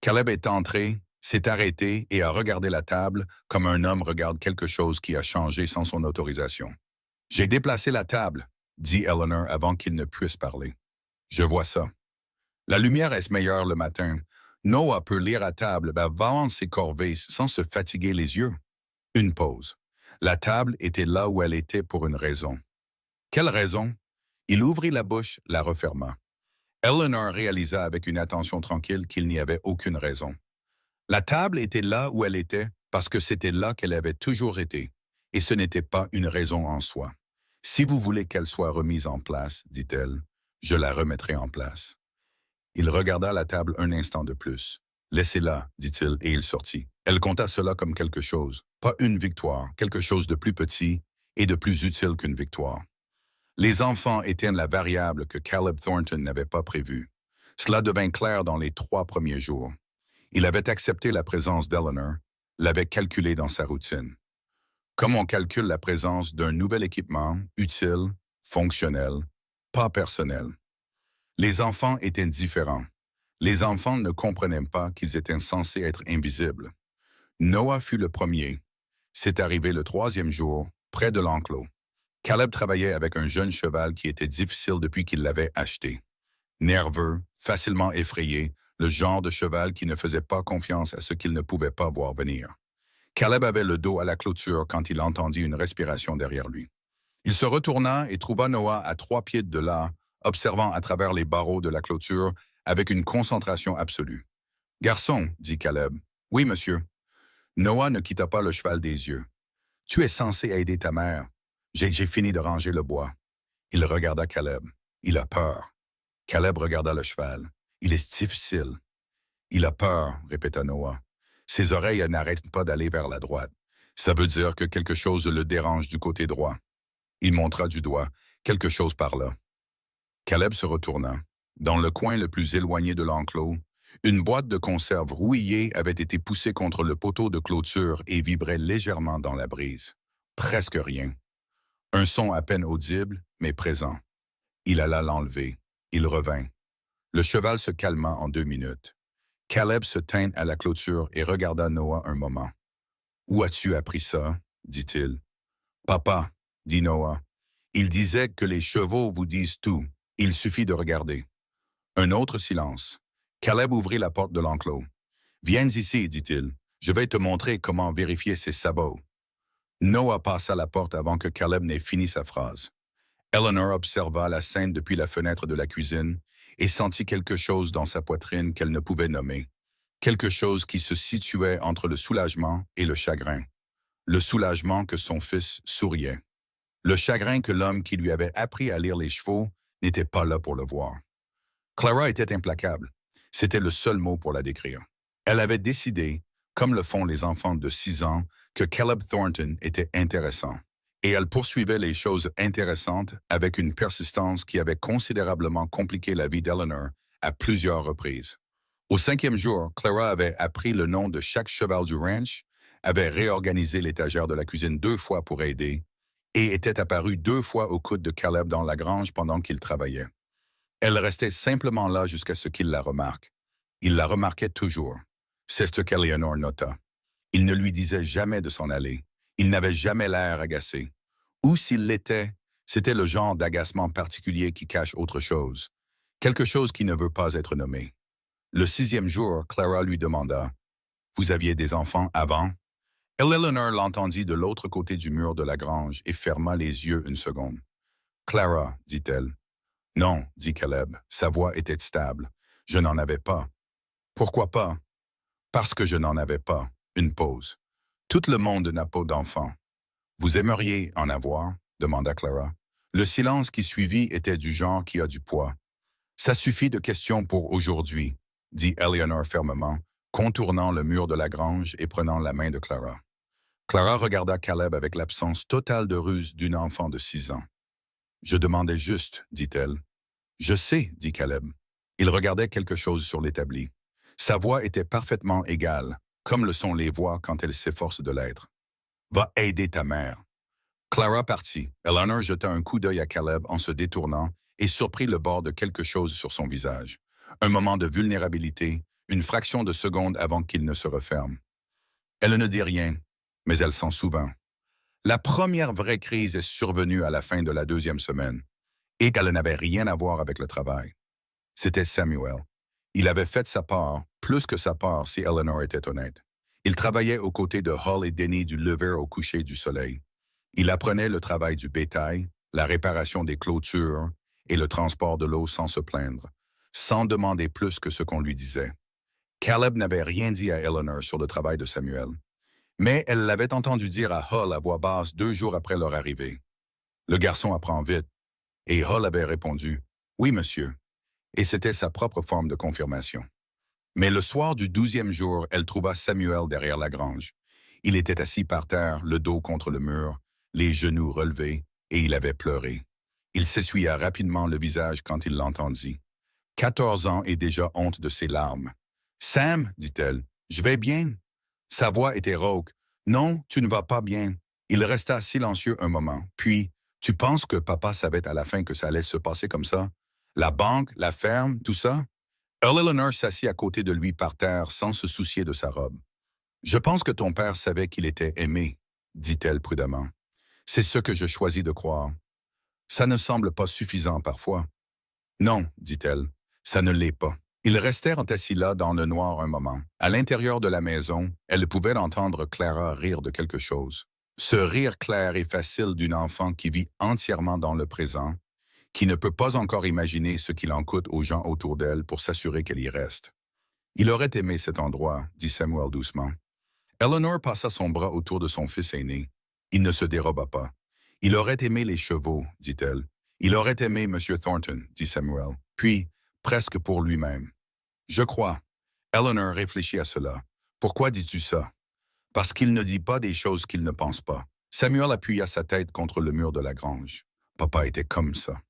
Caleb est entré, s'est arrêté et a regardé la table comme un homme regarde quelque chose qui a changé sans son autorisation. « J'ai déplacé la table », dit Eleanor avant qu'il ne puisse parler. « Je vois ça. La lumière est meilleure le matin. Noah peut lire à table, avant ses corvées sans se fatiguer les yeux. » Une pause. La table était là où elle était pour une raison. Quelle raison? Il ouvrit la bouche, la referma. Eleanor réalisa avec une attention tranquille qu'il n'y avait aucune raison. La table était là où elle était parce que c'était là qu'elle avait toujours été, et ce n'était pas une raison en soi. Si vous voulez qu'elle soit remise en place, dit-elle, je la remettrai en place. Il regarda la table un instant de plus. Laissez-la, dit-il, et il sortit. Elle compta cela comme quelque chose, pas une victoire, quelque chose de plus petit et de plus utile qu'une victoire. Les enfants étaient la variable que Caleb Thornton n'avait pas prévue. Cela devint clair dans les 3 premiers jours. Il avait accepté la présence d'Eleanor, l'avait calculé dans sa routine. Comme on calcule la présence d'un nouvel équipement, utile, fonctionnel, pas personnel. Les enfants étaient différents. Les enfants ne comprenaient pas qu'ils étaient censés être invisibles. Noah fut le premier. C'est arrivé le 3e jour, près de l'enclos. Caleb travaillait avec un jeune cheval qui était difficile depuis qu'il l'avait acheté. Nerveux, facilement effrayé, le genre de cheval qui ne faisait pas confiance à ce qu'il ne pouvait pas voir venir. Caleb avait le dos à la clôture quand il entendit une respiration derrière lui. Il se retourna et trouva Noah à 3 pieds de là, observant à travers les barreaux de la clôture avec une concentration absolue. « Garçon, dit Caleb. « Oui, monsieur. » Noah ne quitta pas le cheval des yeux. « Tu es censé aider ta mère. J'ai fini de ranger le bois. » Il regarda Caleb. Il a peur. Caleb regarda le cheval. « Il est difficile. » Il a peur, répéta Noah. Ses oreilles n'arrêtent pas d'aller vers la droite. Ça veut dire que quelque chose le dérange du côté droit. Il montra du doigt. Quelque chose par là. Caleb se retourna. Dans le coin le plus éloigné de l'enclos, une boîte de conserve rouillée avait été poussée contre le poteau de clôture et vibrait légèrement dans la brise. Presque rien. Un son à peine audible, mais présent. Il alla l'enlever. Il revint. Le cheval se calma en 2 minutes. Caleb se tint à la clôture et regarda Noah un moment. « Où as-tu appris ça? » dit-il. « Papa, » dit Noah. Il disait que les chevaux vous disent tout. Il suffit de regarder. Un autre silence. Caleb ouvrit la porte de l'enclos. « Viens ici, dit-il. Je vais te montrer comment vérifier ses sabots. » Noah passa la porte avant que Caleb n'ait fini sa phrase. Eleanor observa la scène depuis la fenêtre de la cuisine et sentit quelque chose dans sa poitrine qu'elle ne pouvait nommer. Quelque chose qui se situait entre le soulagement et le chagrin. Le soulagement que son fils souriait. Le chagrin que l'homme qui lui avait appris à lire les chevaux n'était pas là pour le voir. Clara était implacable. C'était le seul mot pour la décrire. Elle avait décidé, comme le font les enfants de 6 ans, que Caleb Thornton était intéressant. Et elle poursuivait les choses intéressantes avec une persistance qui avait considérablement compliqué la vie d'Eleanor à plusieurs reprises. Au 5e jour, Clara avait appris le nom de chaque cheval du ranch, avait réorganisé l'étagère de la cuisine 2 fois pour aider, et était apparue 2 fois au coude de Caleb dans la grange pendant qu'il travaillait. Elle restait simplement là jusqu'à ce qu'il la remarque. Il la remarquait toujours. C'est ce qu'Eleanor nota. Il ne lui disait jamais de s'en aller. Il n'avait jamais l'air agacé. Ou s'il l'était, c'était le genre d'agacement particulier qui cache autre chose. Quelque chose qui ne veut pas être nommé. Le 6e jour, Clara lui demanda « Vous aviez des enfants avant ?» Eleanor l'entendit de l'autre côté du mur de la grange et ferma les yeux une seconde. « Clara, dit-elle. »« Non, dit Caleb. Sa voix était stable. Je n'en avais pas. »« Pourquoi pas? »« Parce que je n'en avais pas. » Une pause. « Tout le monde n'a pas d'enfants. »« Vous aimeriez en avoir? » demanda Clara. Le silence qui suivit était du genre qui a du poids. « Ça suffit de questions pour aujourd'hui, » dit Eleanor fermement, contournant le mur de la grange et prenant la main de Clara. Clara regarda Caleb avec l'absence totale de ruse d'une enfant de 6 ans. « Je demandais juste, dit-elle. »« Je sais, dit Caleb. » Il regardait quelque chose sur l'établi. Sa voix était parfaitement égale, comme le sont les voix quand elles s'efforcent de l'être. « Va aider ta mère. » Clara partit. Eleanor jeta un coup d'œil à Caleb en se détournant et surprit le bord de quelque chose sur son visage. Un moment de vulnérabilité, une fraction de seconde avant qu'il ne se referme. Elle ne dit rien, mais elle s'en souvint. La première vraie crise est survenue à la fin de la 2e semaine, et qu'elle n'avait rien à voir avec le travail. C'était Samuel. Il avait fait sa part, plus que sa part si Eleanor était honnête. Il travaillait aux côtés de Hull et Denny du lever au coucher du soleil. Il apprenait le travail du bétail, la réparation des clôtures et le transport de l'eau sans se plaindre, sans demander plus que ce qu'on lui disait. Caleb n'avait rien dit à Eleanor sur le travail de Samuel. Mais elle l'avait entendu dire à Hull à voix basse 2 jours après leur arrivée. Le garçon apprend vite, et Hull avait répondu « Oui, monsieur », et c'était sa propre forme de confirmation. Mais le soir du 12e jour, elle trouva Samuel derrière la grange. Il était assis par terre, le dos contre le mur, les genoux relevés, et il avait pleuré. Il s'essuya rapidement le visage quand il l'entendit. 14 ans et déjà honte de ses larmes. « Sam, dit-elle, je vais bien. » Sa voix était rauque. « Non, tu ne vas pas bien. » Il resta silencieux un moment. Puis, « Tu penses que papa savait à la fin que ça allait se passer comme ça? La banque, la ferme, tout ça? » Eleanor s'assit à côté de lui par terre sans se soucier de sa robe. « Je pense que ton père savait qu'il était aimé, » dit-elle prudemment. « C'est ce que je choisis de croire. Ça ne semble pas suffisant parfois. » « Non, dit-elle, ça ne l'est pas. » Ils restèrent assis là dans le noir un moment. À l'intérieur de la maison, elle pouvait entendre Clara rire de quelque chose. Ce rire clair et facile d'une enfant qui vit entièrement dans le présent, qui ne peut pas encore imaginer ce qu'il en coûte aux gens autour d'elle pour s'assurer qu'elle y reste. « Il aurait aimé cet endroit, » dit Samuel doucement. Eleanor passa son bras autour de son fils aîné. Il ne se déroba pas. « Il aurait aimé les chevaux, » dit-elle. « Il aurait aimé M. Thornton, » dit Samuel. Puis, presque pour lui-même. « Je crois. » Eleanor réfléchit à cela. « Pourquoi dis-tu ça? » « Parce qu'il ne dit pas des choses qu'il ne pense pas. » Samuel appuya sa tête contre le mur de la grange. Papa était comme ça.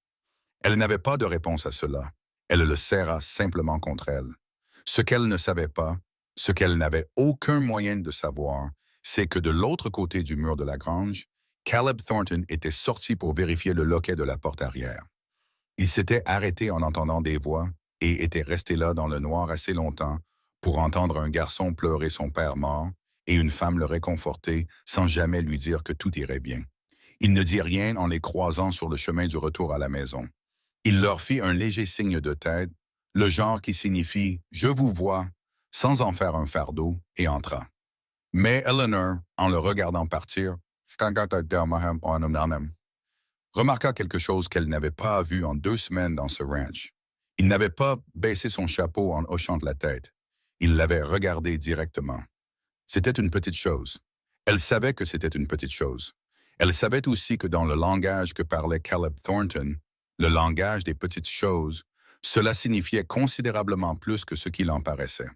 Elle n'avait pas de réponse à cela. Elle le serra simplement contre elle. Ce qu'elle ne savait pas, ce qu'elle n'avait aucun moyen de savoir, c'est que de l'autre côté du mur de la grange, Caleb Thornton était sorti pour vérifier le loquet de la porte arrière. Il s'était arrêté en entendant des voix et était resté là dans le noir assez longtemps pour entendre un garçon pleurer son père mort et une femme le réconforter sans jamais lui dire que tout irait bien. Il ne dit rien en les croisant sur le chemin du retour à la maison. Il leur fit un léger signe de tête, le genre qui signifie « je vous vois », sans en faire un fardeau, et entra. Mais Eleanor, en le regardant partir, remarqua quelque chose qu'elle n'avait pas vu en 2 semaines dans ce ranch. Il n'avait pas baissé son chapeau en hochant de la tête. Il l'avait regardé directement. C'était une petite chose. Elle savait que c'était une petite chose. Elle savait aussi que dans le langage que parlait Caleb Thornton, le langage des petites choses, cela signifiait considérablement plus que ce qu'il en paraissait.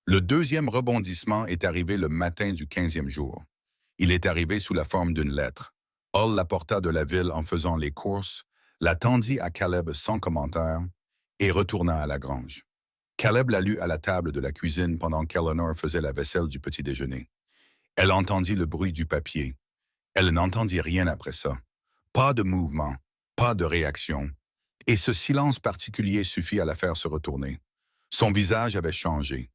Le 2e rebondissement est arrivé le matin du 15e jour. Il est arrivé sous la forme d'une lettre. Hull l'apporta de la ville en faisant les courses, la tendit à Caleb sans commentaire et retourna à la grange. Caleb la lut à la table de la cuisine pendant qu'Eleanor faisait la vaisselle du petit déjeuner. Elle entendit le bruit du papier. Elle n'entendit rien après ça. Pas de mouvement, pas de réaction. Et ce silence particulier suffit à la faire se retourner. Son visage avait changé.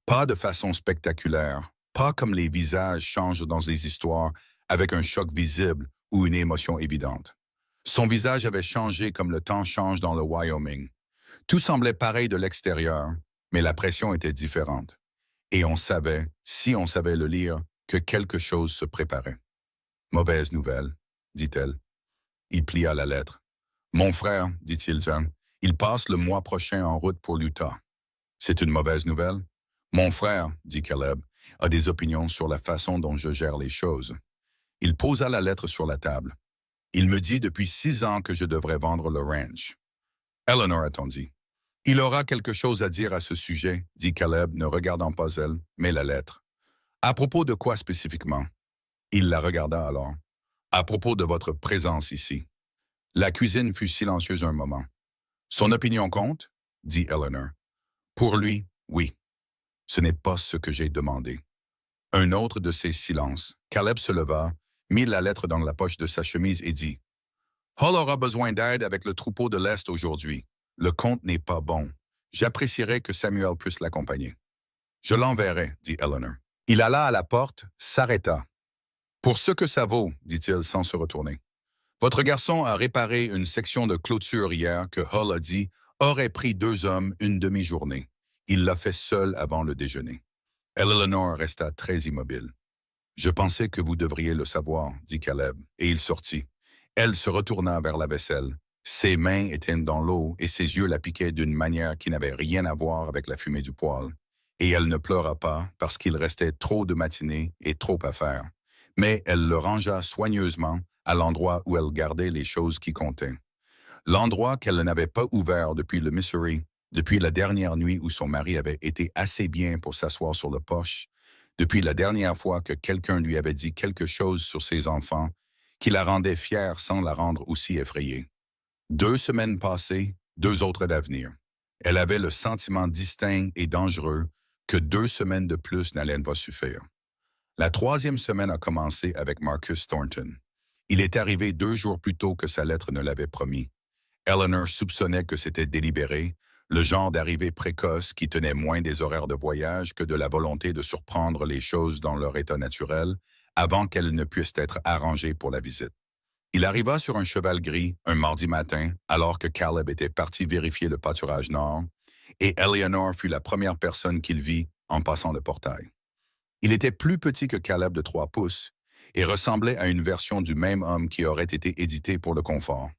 Pas de façon spectaculaire, pas comme les visages changent dans les histoires avec un choc visible ou une émotion évidente. Son visage avait changé comme le temps change dans le Wyoming. Tout semblait pareil de l'extérieur, mais la pression était différente. Et on savait, si on savait le lire, que quelque chose se préparait. « Mauvaise nouvelle, » dit-elle. Il plia la lettre. « Mon frère, dit-il, il passe le mois prochain en route pour l'Utah. » « C'est une mauvaise nouvelle? » « Mon frère, dit Caleb, a des opinions sur la façon dont je gère les choses. » Il posa la lettre sur la table. « Il me dit depuis 6 ans que je devrais vendre le ranch. » Eleanor attendit. « Il aura quelque chose à dire à ce sujet, dit Caleb, ne regardant pas elle, mais la lettre. « À propos de quoi spécifiquement? » Il la regarda alors. « À propos de votre présence ici. » La cuisine fut silencieuse un moment. « Son opinion compte? » dit Eleanor. « Pour lui, oui. Ce n'est pas ce que j'ai demandé. » Un autre de ces silences. Caleb se leva, mit la lettre dans la poche de sa chemise et dit « Hull aura besoin d'aide avec le troupeau de l'Est aujourd'hui. Le compte n'est pas bon. J'apprécierais que Samuel puisse l'accompagner. »« Je l'enverrai, » dit Eleanor. Il alla à la porte, s'arrêta. « Pour ce que ça vaut, dit-il sans se retourner. Votre garçon a réparé une section de clôture hier que Hull a dit aurait pris 2 hommes une demi-journée. Il l'a fait seul avant le déjeuner. » Eleanor resta très immobile. « Je pensais que vous devriez le savoir, » dit Caleb, et il sortit. Elle se retourna vers la vaisselle. Ses mains étaient dans l'eau et ses yeux la piquaient d'une manière qui n'avait rien à voir avec la fumée du poêle. Et elle ne pleura pas parce qu'il restait trop de matinées et trop à faire. Mais elle le rangea soigneusement à l'endroit où elle gardait les choses qui comptaient. L'endroit qu'elle n'avait pas ouvert depuis le Missouri, depuis la dernière nuit où son mari avait été assez bien pour s'asseoir sur le porche, depuis la dernière fois que quelqu'un lui avait dit quelque chose sur ses enfants qui la rendait fière sans la rendre aussi effrayée. 2 semaines passées, 2 autres d'avenir. Elle avait le sentiment distinct et dangereux que 2 semaines de plus n'allaient pas suffire. La troisième semaine a commencé avec Marcus Thornton. Il est arrivé 2 jours plus tôt que sa lettre ne l'avait promis. Eleanor soupçonnait que c'était délibéré, le genre d'arrivée précoce qui tenait moins des horaires de voyage que de la volonté de surprendre les choses dans leur état naturel avant qu'elles ne puissent être arrangées pour la visite. Il arriva sur un cheval gris un mardi matin alors que Caleb était parti vérifier le pâturage nord et Eleanor fut la première personne qu'il vit en passant le portail. Il était plus petit que Caleb de 3 pouces et ressemblait à une version du même homme qui aurait été édité pour le confort.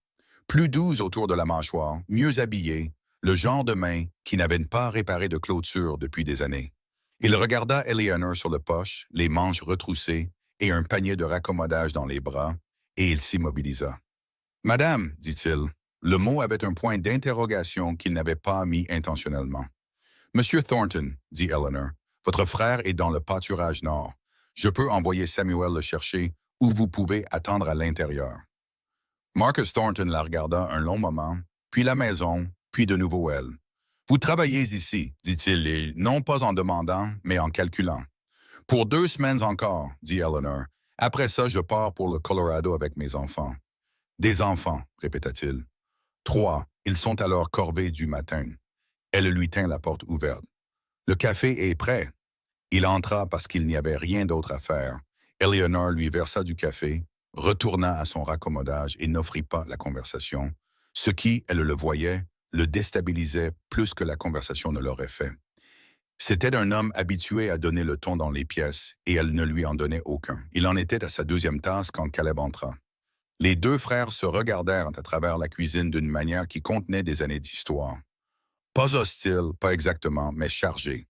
Plus doux autour de la mâchoire, mieux habillé, le genre de main qui n'avait pas réparé de clôture depuis des années. Il regarda Eleanor sur le poche, les manches retroussées et un panier de raccommodage dans les bras, et il s'immobilisa. « Madame, dit-il. » Le mot avait un point d'interrogation qu'il n'avait pas mis intentionnellement. « Monsieur Thornton, dit Eleanor, votre frère est dans le pâturage nord. Je peux envoyer Samuel le chercher ou vous pouvez attendre à l'intérieur. » Marcus Thornton la regarda un long moment, puis la maison, puis de nouveau elle. « Vous travaillez ici, dit-il, et non pas en demandant, mais en calculant. »« Pour 2 semaines encore, dit Eleanor. Après ça, je pars pour le Colorado avec mes enfants. »« Des enfants, répéta-t-il. 3, ils sont à leur corvée du matin. » Elle lui tint la porte ouverte. « Le café est prêt. » Il entra parce qu'il n'y avait rien d'autre à faire. Eleanor lui versa du café, retourna à son raccommodage et n'offrit pas la conversation, ce qui, elle le voyait, le déstabilisait plus que la conversation ne l'aurait fait. C'était un homme habitué à donner le ton dans les pièces, et elle ne lui en donnait aucun. Il en était à sa 2e tasse quand Caleb entra. Les 2 frères se regardèrent à travers la cuisine d'une manière qui contenait des années d'histoire. Pas hostile, pas exactement, mais chargé.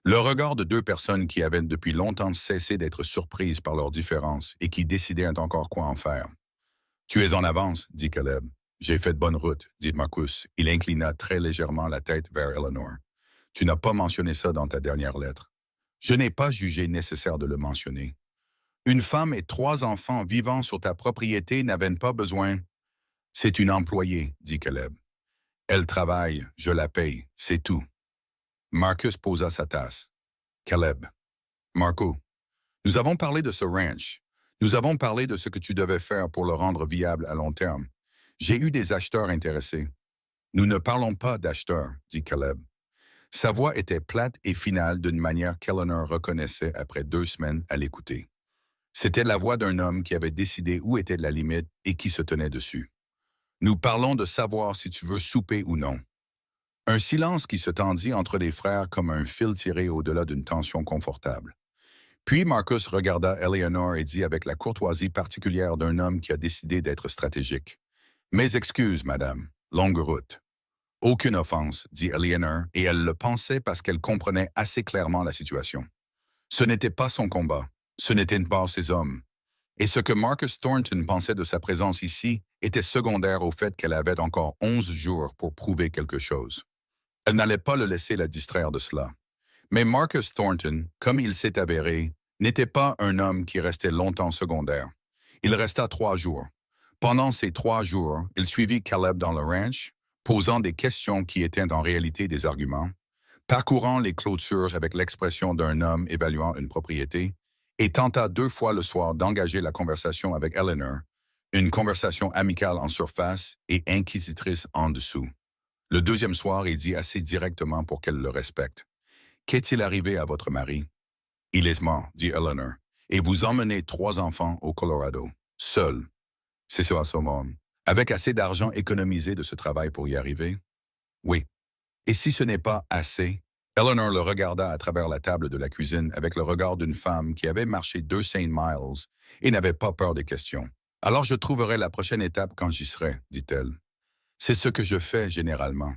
Le regard de 2 personnes qui avaient depuis longtemps cessé d'être surprises par leurs différences et qui décidaient encore quoi en faire. « Tu es en avance, dit Caleb. « J'ai fait de bonne route, dit Marcus. Il inclina très légèrement la tête vers Eleanor. « Tu n'as pas mentionné ça dans ta dernière lettre. »« Je n'ai pas jugé nécessaire de le mentionner. »« Une femme et 3 enfants vivant sur ta propriété n'avaient pas besoin. »« C'est une employée, dit Caleb. « Elle travaille, je la paye, c'est tout. » Marcus posa sa tasse. « Caleb. »« Marco. Nous avons parlé de ce ranch. Nous avons parlé de ce que tu devais faire pour le rendre viable à long terme. J'ai eu des acheteurs intéressés. »« Nous ne parlons pas d'acheteurs, dit Caleb. Sa voix était plate et finale d'une manière qu'Eleanor reconnaissait après 2 semaines à l'écouter. C'était la voix d'un homme qui avait décidé où était la limite et qui se tenait dessus. « Nous parlons de savoir si tu veux souper ou non. » Un silence qui se tendit entre les frères comme un fil tiré au-delà d'une tension confortable. Puis Marcus regarda Eleanor et dit avec la courtoisie particulière d'un homme qui a décidé d'être stratégique. « Mes excuses, madame. Longue route. » « Aucune offense, dit Eleanor, et elle le pensait parce qu'elle comprenait assez clairement la situation. Ce n'était pas son combat, ce n'était pas ses hommes. Et ce que Marcus Thornton pensait de sa présence ici était secondaire au fait qu'elle avait encore 11 jours pour prouver quelque chose. Elle n'allait pas le laisser la distraire de cela. Mais Marcus Thornton, comme il s'est avéré, n'était pas un homme qui restait longtemps secondaire. Il resta 3 jours. Pendant ces 3 jours, il suivit Caleb dans le ranch, posant des questions qui étaient en réalité des arguments, parcourant les clôtures avec l'expression d'un homme évaluant une propriété, et tenta 2 fois le soir d'engager la conversation avec Eleanor, une conversation amicale en surface et inquisitrice en dessous. Le 2e soir, il dit assez directement pour qu'elle le respecte. « Qu'est-il arrivé à votre mari? »« Il est mort, dit Eleanor, et vous emmenez 3 enfants au Colorado, seul. » C'est ça, son homme. Avec assez d'argent économisé de ce travail pour y arriver? Oui. Et si ce n'est pas assez? Eleanor le regarda à travers la table de la cuisine avec le regard d'une femme qui avait marché 200 miles et n'avait pas peur des questions. « Alors je trouverai la prochaine étape quand j'y serai, dit-elle. C'est ce que je fais généralement. »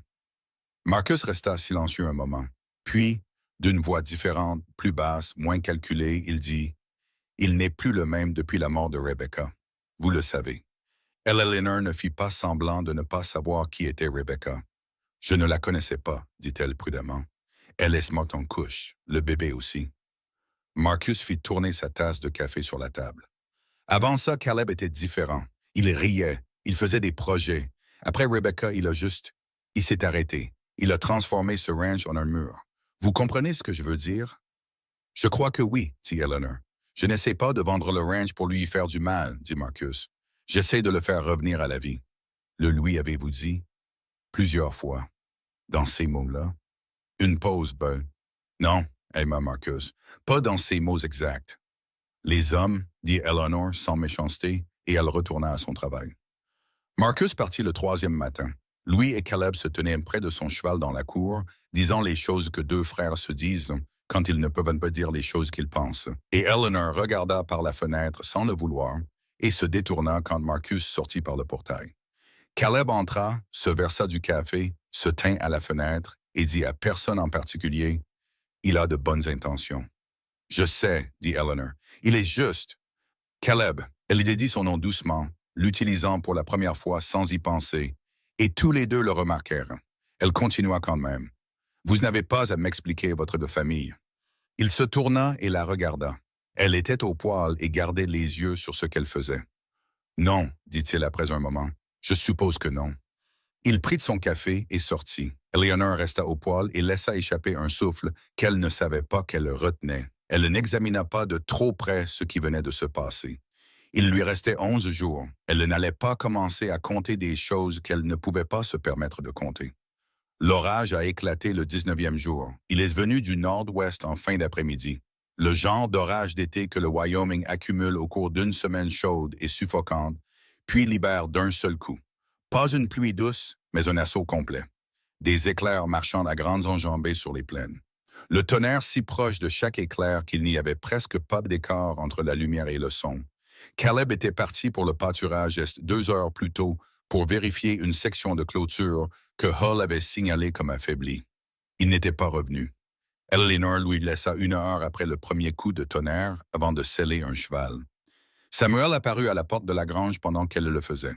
Marcus resta silencieux un moment. Puis, D'une voix différente, plus basse, moins calculée, il dit « Il n'est plus le même depuis la mort de Rebecca. Vous le savez. » Eleanor ne fit pas semblant de ne pas savoir qui était Rebecca. « Je ne la connaissais pas, dit-elle prudemment. Elle est morte en couche, le bébé aussi. » Marcus fit tourner sa tasse de café sur la table. Avant ça, Caleb était différent. Il riait, il faisait des projets. Après Rebecca, il s'est arrêté. Il a transformé ce ranch en un mur. Vous comprenez ce que je veux dire? Je crois que oui, dit Eleanor. Je n'essaie pas de vendre le ranch pour lui faire du mal, dit Marcus. J'essaie de le faire revenir à la vie. Le lui avez-vous dit? Plusieurs fois. Dans ces mots-là. Une pause, Bud. Non, aima Marcus. Pas dans ces mots exacts. Les hommes, dit Eleanor sans méchanceté, et elle retourna à son travail. Marcus partit le troisième matin. Louis et Caleb se tenaient près de son cheval dans la cour, disant les choses que deux frères se disent quand ils ne peuvent pas dire les choses qu'ils pensent. Et Eleanor regarda par la fenêtre sans le vouloir et se détourna quand Marcus sortit par le portail. Caleb entra, se versa du café, se tint à la fenêtre et dit à personne en particulier « Il a de bonnes intentions. » « Je sais, dit Eleanor. Il est juste. Caleb, elle dit son nom doucement, l'utilisant pour la première fois sans y penser, et tous les deux le remarquèrent. Elle continua quand même. Vous n'avez pas à m'expliquer votre de famille. Il se tourna et la regarda. Elle était au poêle et gardait les yeux sur ce qu'elle faisait. Non, dit-il après un moment. Je suppose que non. Il prit son café et sortit. Eleanor resta au poêle et laissa échapper un souffle qu'elle ne savait pas qu'elle retenait. Elle n'examina pas de trop près ce qui venait de se passer. Il lui restait 11 jours. Elle n'allait pas commencer à compter des choses qu'elle ne pouvait pas se permettre de compter. L'orage a éclaté le 19e jour. Il est venu du nord-ouest en fin d'après-midi. Le genre d'orage d'été que le Wyoming accumule au cours d'une semaine chaude et suffocante, puis libère d'un seul coup. Pas une pluie douce, mais un assaut complet. Des éclairs marchant à grandes enjambées sur les plaines. Le tonnerre si proche de chaque éclair qu'il n'y avait presque pas d'écart entre la lumière et le son. Caleb était parti pour le pâturage est 2 heures plus tôt pour vérifier une section de clôture que Hull avait signalée comme affaiblie. Il n'était pas revenu. Eleanor lui laissa 1 heure après le premier coup de tonnerre avant de sceller un cheval. Samuel apparut à la porte de la grange pendant qu'elle le faisait.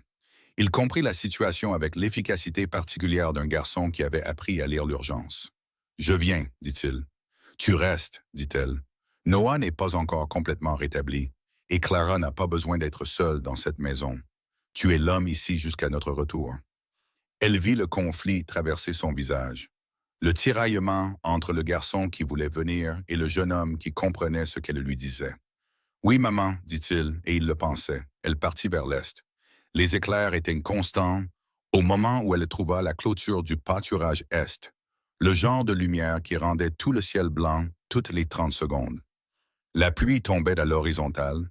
Il comprit la situation avec l'efficacité particulière d'un garçon qui avait appris à lire l'urgence. « Je viens, dit-il. »« Tu restes, dit-elle. Noah n'est pas encore complètement rétabli, et Clara n'a pas besoin d'être seule dans cette maison. Tu es l'homme ici jusqu'à notre retour. » Elle vit le conflit traverser son visage. Le tiraillement entre le garçon qui voulait venir et le jeune homme qui comprenait ce qu'elle lui disait. « Oui, maman, dit-il, et il le pensait. » Elle partit vers l'est. Les éclairs étaient constants au moment où elle trouva la clôture du pâturage est, le genre de lumière qui rendait tout le ciel blanc toutes les 30 secondes. La pluie tombait à l'horizontale.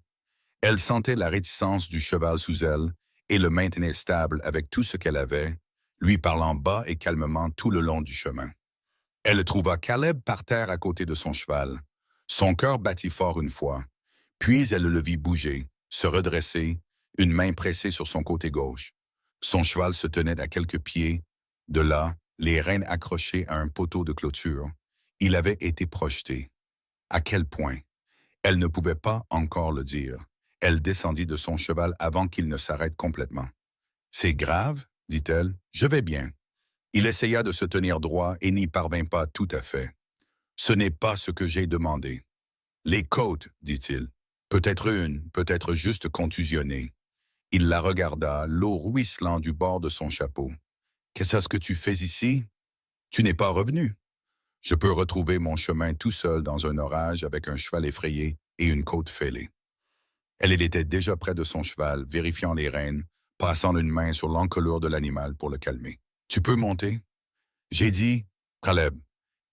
Elle sentait la réticence du cheval sous elle et le maintenait stable avec tout ce qu'elle avait, lui parlant bas et calmement tout le long du chemin. Elle trouva Caleb par terre à côté de son cheval. Son cœur battit fort une fois, puis elle le vit bouger, se redresser, une main pressée sur son côté gauche. Son cheval se tenait à quelques pieds. De là, les rênes accrochées à un poteau de clôture. Il avait été projeté. À quel point? Elle ne pouvait pas encore le dire. Elle descendit de son cheval avant qu'il ne s'arrête complètement. « C'est grave, dit-elle. Je vais bien. » Il essaya de se tenir droit et n'y parvint pas tout à fait. « Ce n'est pas ce que j'ai demandé. »« Les côtes, dit-il. Peut-être une, peut-être juste contusionnée. » Il la regarda, l'eau ruisselant du bord de son chapeau. « Qu'est-ce que tu fais ici? Tu n'es pas revenu. » « Je peux retrouver mon chemin tout seul dans un orage avec un cheval effrayé et une côte fêlée. » Elle était déjà près de son cheval, vérifiant les rênes, passant une main sur l'encolure de l'animal pour le calmer. « Tu peux monter? » J'ai dit « Caleb. »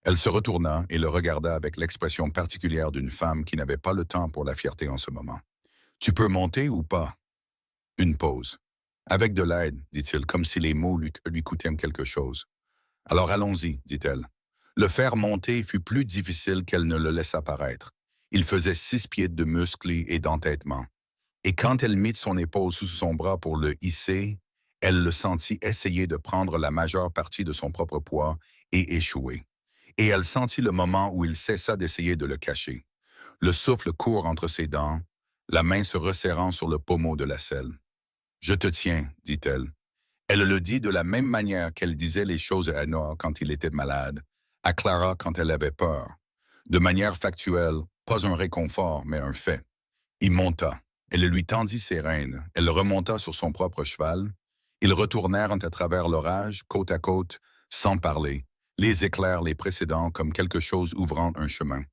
Elle se retourna et le regarda avec l'expression particulière d'une femme qui n'avait pas le temps pour la fierté en ce moment. « Tu peux monter ou pas? » Une pause. « Avec de l'aide, dit-il, comme si les mots lui coûtaient quelque chose. »« Alors allons-y, dit-elle. » Le faire monter fut plus difficile qu'elle ne le laissa paraître. Il faisait 6 pieds de muscles et d'entêtement. Et quand elle mit son épaule sous son bras pour le hisser, elle le sentit essayer de prendre la majeure partie de son propre poids et échouer. et elle sentit le moment où il cessa d'essayer de le cacher. Le souffle court entre ses dents, la main se resserrant sur le pommeau de la selle. « Je te tiens, dit-elle. Elle le dit de la même manière qu'elle disait les choses à Noah quand il était malade, à Clara quand elle avait peur. De manière factuelle, pas un réconfort, mais un fait. Il monta. Elle lui tendit ses rênes. Elle remonta sur son propre cheval. Ils retournèrent à travers l'orage, côte à côte, sans parler, les éclairs les précédant comme quelque chose ouvrant un chemin.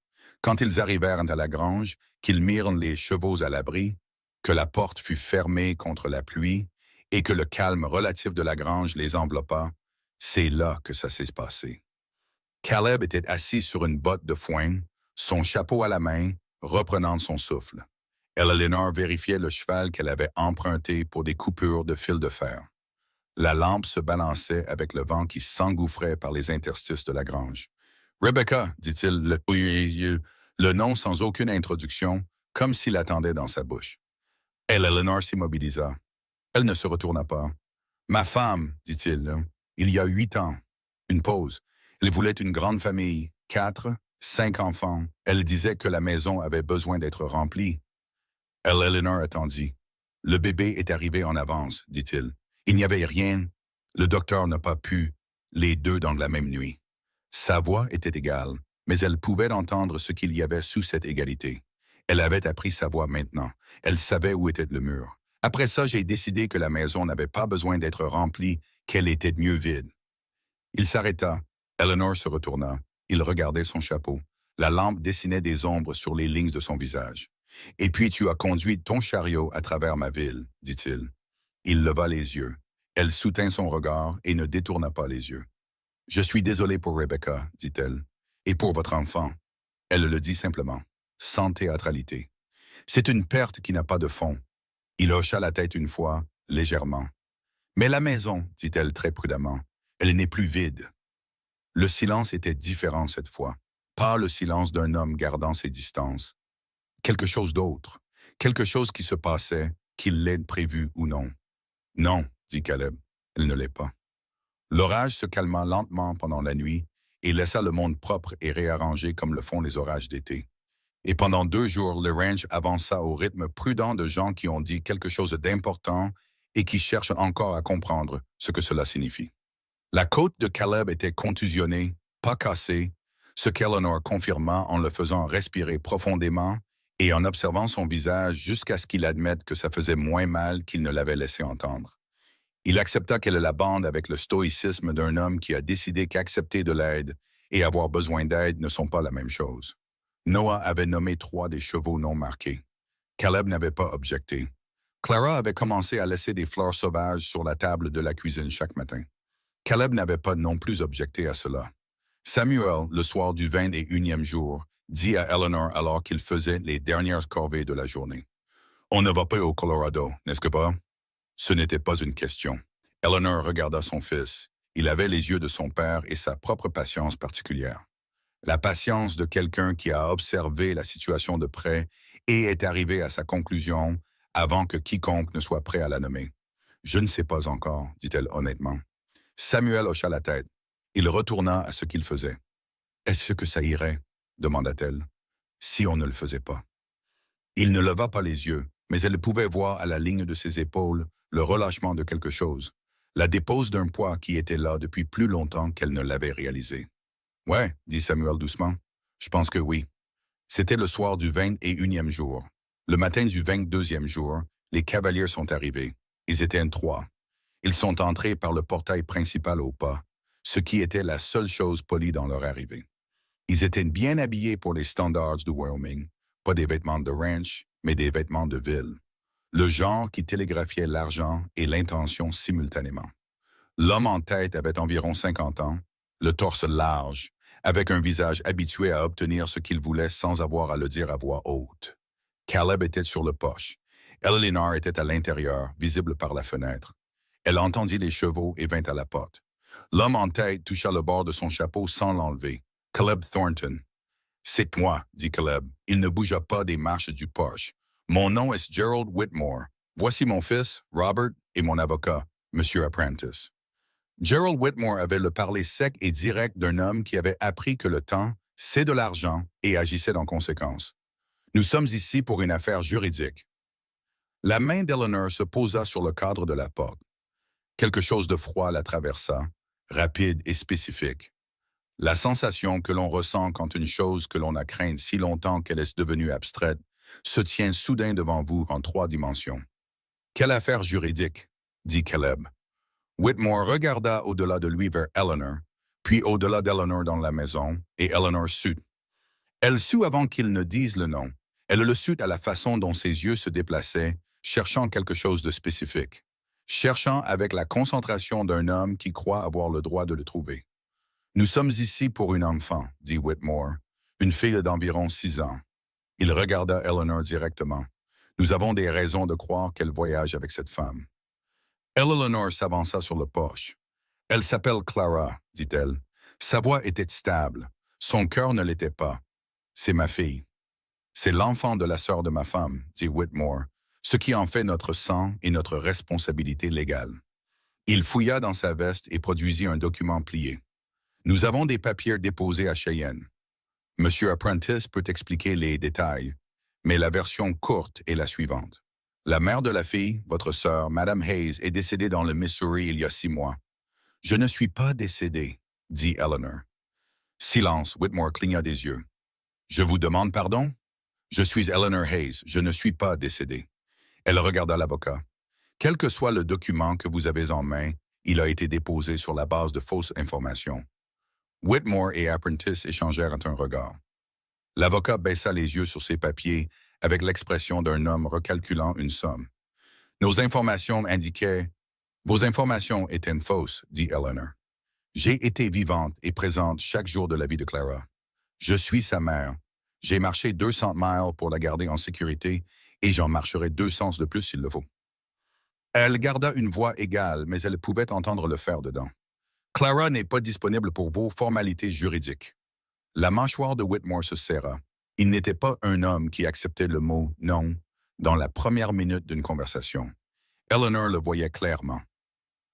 Quand ils arrivèrent à la grange, qu'ils mirent les chevaux à l'abri, que la porte fut fermée contre la pluie et que le calme relatif de la grange les enveloppa, c'est là que ça s'est passé. Caleb était assis sur une botte de foin, son chapeau à la main, reprenant son souffle. Eleanor vérifiait le cheval qu'elle avait emprunté pour des coupures de fil de fer. La lampe se balançait avec le vent qui s'engouffrait par les interstices de la grange. « Rebecca », dit-il, le nom sans aucune introduction, comme s'il attendait dans sa bouche. Eleanor s'immobilisa. Elle ne se retourna pas. « Ma femme, dit-il, il y a 8 ans. » Une pause. Elle voulait une grande famille, 4, 5 enfants. Elle disait que la maison avait besoin d'être remplie. Eleanor attendit. « Le bébé est arrivé en avance, dit-il. Il n'y avait rien. Le docteur n'a pas pu, les deux dans la même nuit. » Sa voix était égale, mais elle pouvait entendre ce qu'il y avait sous cette égalité. Elle avait appris sa voix maintenant. Elle savait où était le mur. Après ça, j'ai décidé que la maison n'avait pas besoin d'être remplie, qu'elle était mieux vide. Il s'arrêta. Eleanor se retourna. Il regardait son chapeau. La lampe dessinait des ombres sur les lignes de son visage. « Et puis tu as conduit ton chariot à travers ma ville, dit-il. » Il leva les yeux. Elle soutint son regard et ne détourna pas les yeux. « Je suis désolé pour Rebecca, dit-elle, et pour votre enfant. » Elle le dit simplement, sans théâtralité. « C'est une perte qui n'a pas de fond. » Il hocha la tête une fois, légèrement. « Mais la maison, dit-elle très prudemment, elle n'est plus vide. » Le silence était différent cette fois. Pas le silence d'un homme gardant ses distances. Quelque chose d'autre. Quelque chose qui se passait, qu'il l'ait prévu ou non. « Non, dit Caleb, elle ne l'est pas. » L'orage se calma lentement pendant la nuit et laissa le monde propre et réarrangé comme le font les orages d'été. Et pendant 2 jours, le ranch avança au rythme prudent de gens qui ont dit quelque chose d'important et qui cherchent encore à comprendre ce que cela signifie. La côte de Caleb était contusionnée, pas cassée, ce qu'Eleanor confirma en le faisant respirer profondément et en observant son visage jusqu'à ce qu'il admette que ça faisait moins mal qu'il ne l'avait laissé entendre. Il accepta qu'elle la bande avec le stoïcisme d'un homme qui a décidé qu'accepter de l'aide et avoir besoin d'aide ne sont pas la même chose. Noah avait nommé 3 des chevaux non marqués. Caleb n'avait pas objecté. Clara avait commencé à laisser des fleurs sauvages sur la table de la cuisine chaque matin. Caleb n'avait pas non plus objecté à cela. Samuel, le soir du 21e jour, dit à Eleanor alors qu'il faisait les dernières corvées de la journée. « On ne va pas au Colorado, n'est-ce pas? » Ce n'était pas une question. Eleanor regarda son fils. Il avait les yeux de son père et sa propre patience particulière. La patience de quelqu'un qui a observé la situation de près et est arrivé à sa conclusion avant que quiconque ne soit prêt à la nommer. « Je ne sais pas encore, dit-elle honnêtement. » Samuel hocha la tête. Il retourna à ce qu'il faisait. « Est-ce que ça irait ?» demanda-t-elle. « Si on ne le faisait pas. » Il ne leva pas les yeux, mais elle pouvait voir à la ligne de ses épaules le relâchement de quelque chose, la dépose d'un poids qui était là depuis plus longtemps qu'elle ne l'avait réalisé. « Ouais, dit Samuel doucement. Je pense que oui. » C'était le soir du 21e jour. Le matin du 22e jour, les cavaliers sont arrivés. Ils étaient 3. Ils sont entrés par le portail principal au pas, ce qui était la seule chose polie dans leur arrivée. Ils étaient bien habillés pour les standards du Wyoming, pas des vêtements de ranch, mais des vêtements de ville. Le genre qui télégraphiait l'argent et l'intention simultanément. L'homme en tête avait environ 50 ans, le torse large, avec un visage habitué à obtenir ce qu'il voulait sans avoir à le dire à voix haute. Caleb était sur le porche. Eleanor était à l'intérieur, visible par la fenêtre. Elle entendit les chevaux et vint à la porte. L'homme en tête toucha le bord de son chapeau sans l'enlever. Caleb Thornton. « C'est moi, dit Caleb. Il ne bougea pas des marches du porche. Mon nom est Gerald Whitmore. Voici mon fils, Robert, et mon avocat, M. Apprentice. » Gerald Whitmore avait le parler sec et direct d'un homme qui avait appris que le temps, c'est de l'argent et agissait en conséquence. Nous sommes ici pour une affaire juridique. La main d'Eleanor se posa sur le cadre de la porte. Quelque chose de froid la traversa, rapide et spécifique. La sensation que l'on ressent quand une chose que l'on a crainte si longtemps qu'elle est devenue abstraite se tient soudain devant vous en 3 dimensions. Quelle affaire juridique, dit Caleb. Whitmore regarda au-delà de lui vers Eleanor, puis au-delà d'Eleanor dans la maison, et Eleanor sut. Elle sut avant qu'il ne dise le nom. Elle le sut à la façon dont ses yeux se déplaçaient, cherchant quelque chose de spécifique. Cherchant avec la concentration d'un homme qui croit avoir le droit de le trouver. Nous sommes ici pour une enfant, dit Whitmore, une fille d'environ 6 ans. Il regarda Eleanor directement. Nous avons des raisons de croire qu'elle voyage avec cette femme. Eleanor s'avança sur le porche. Elle s'appelle Clara, dit-elle. Sa voix était stable. Son cœur ne l'était pas. C'est ma fille. C'est l'enfant de la sœur de ma femme, dit Whitmore, ce qui en fait notre sang et notre responsabilité légale. Il fouilla dans sa veste et produisit un document plié. Nous avons des papiers déposés à Cheyenne. Monsieur Apprentice peut expliquer les détails, mais la version courte est la suivante. La mère de la fille, votre sœur, Madame Hayes, est décédée dans le Missouri il y a 6 mois. Je ne suis pas décédé, dit Eleanor. Silence, Whitmore cligna des yeux. Je vous demande pardon? Je suis Eleanor Hayes, je ne suis pas décédé. Elle regarda l'avocat. Quel que soit le document que vous avez en main, il a été déposé sur la base de fausses informations. Whitmore et Apprentice échangèrent un regard. L'avocat baissa les yeux sur ses papiers avec l'expression d'un homme recalculant une somme. Nos informations indiquaient... Vos informations étaient fausses, dit Eleanor. J'ai été vivante et présente chaque jour de la vie de Clara. Je suis sa mère. J'ai marché 200 miles pour la garder en sécurité et j'en marcherai 200 de plus s'il le faut. Elle garda une voix égale, mais elle pouvait entendre le fer dedans. Clara n'est pas disponible pour vos formalités juridiques. La mâchoire de Whitmore se serra. Il n'était pas un homme qui acceptait le mot « non » dans la première minute d'une conversation. Eleanor le voyait clairement.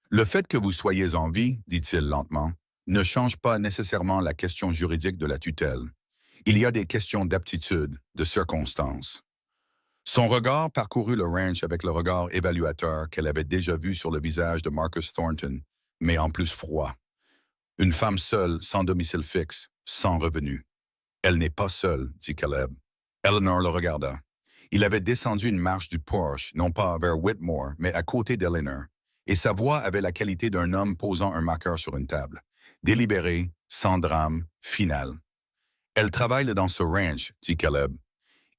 Le fait que vous soyez en vie, dit-il lentement, ne change pas nécessairement la question juridique de la tutelle. Il y a des questions d'aptitude, de circonstances. Son regard parcourut le ranch avec le regard évaluateur qu'elle avait déjà vu sur le visage de Marcus Thornton, mais en plus froid. Une femme seule, sans domicile fixe, sans revenu. Elle n'est pas seule, dit Caleb. Eleanor le regarda. Il avait descendu une marche du porche, non pas vers Whitmore, mais à côté d'Eleanor, et sa voix avait la qualité d'un homme posant un marqueur sur une table. Délibéré, sans drame, final. Elle travaille dans ce ranch, dit Caleb.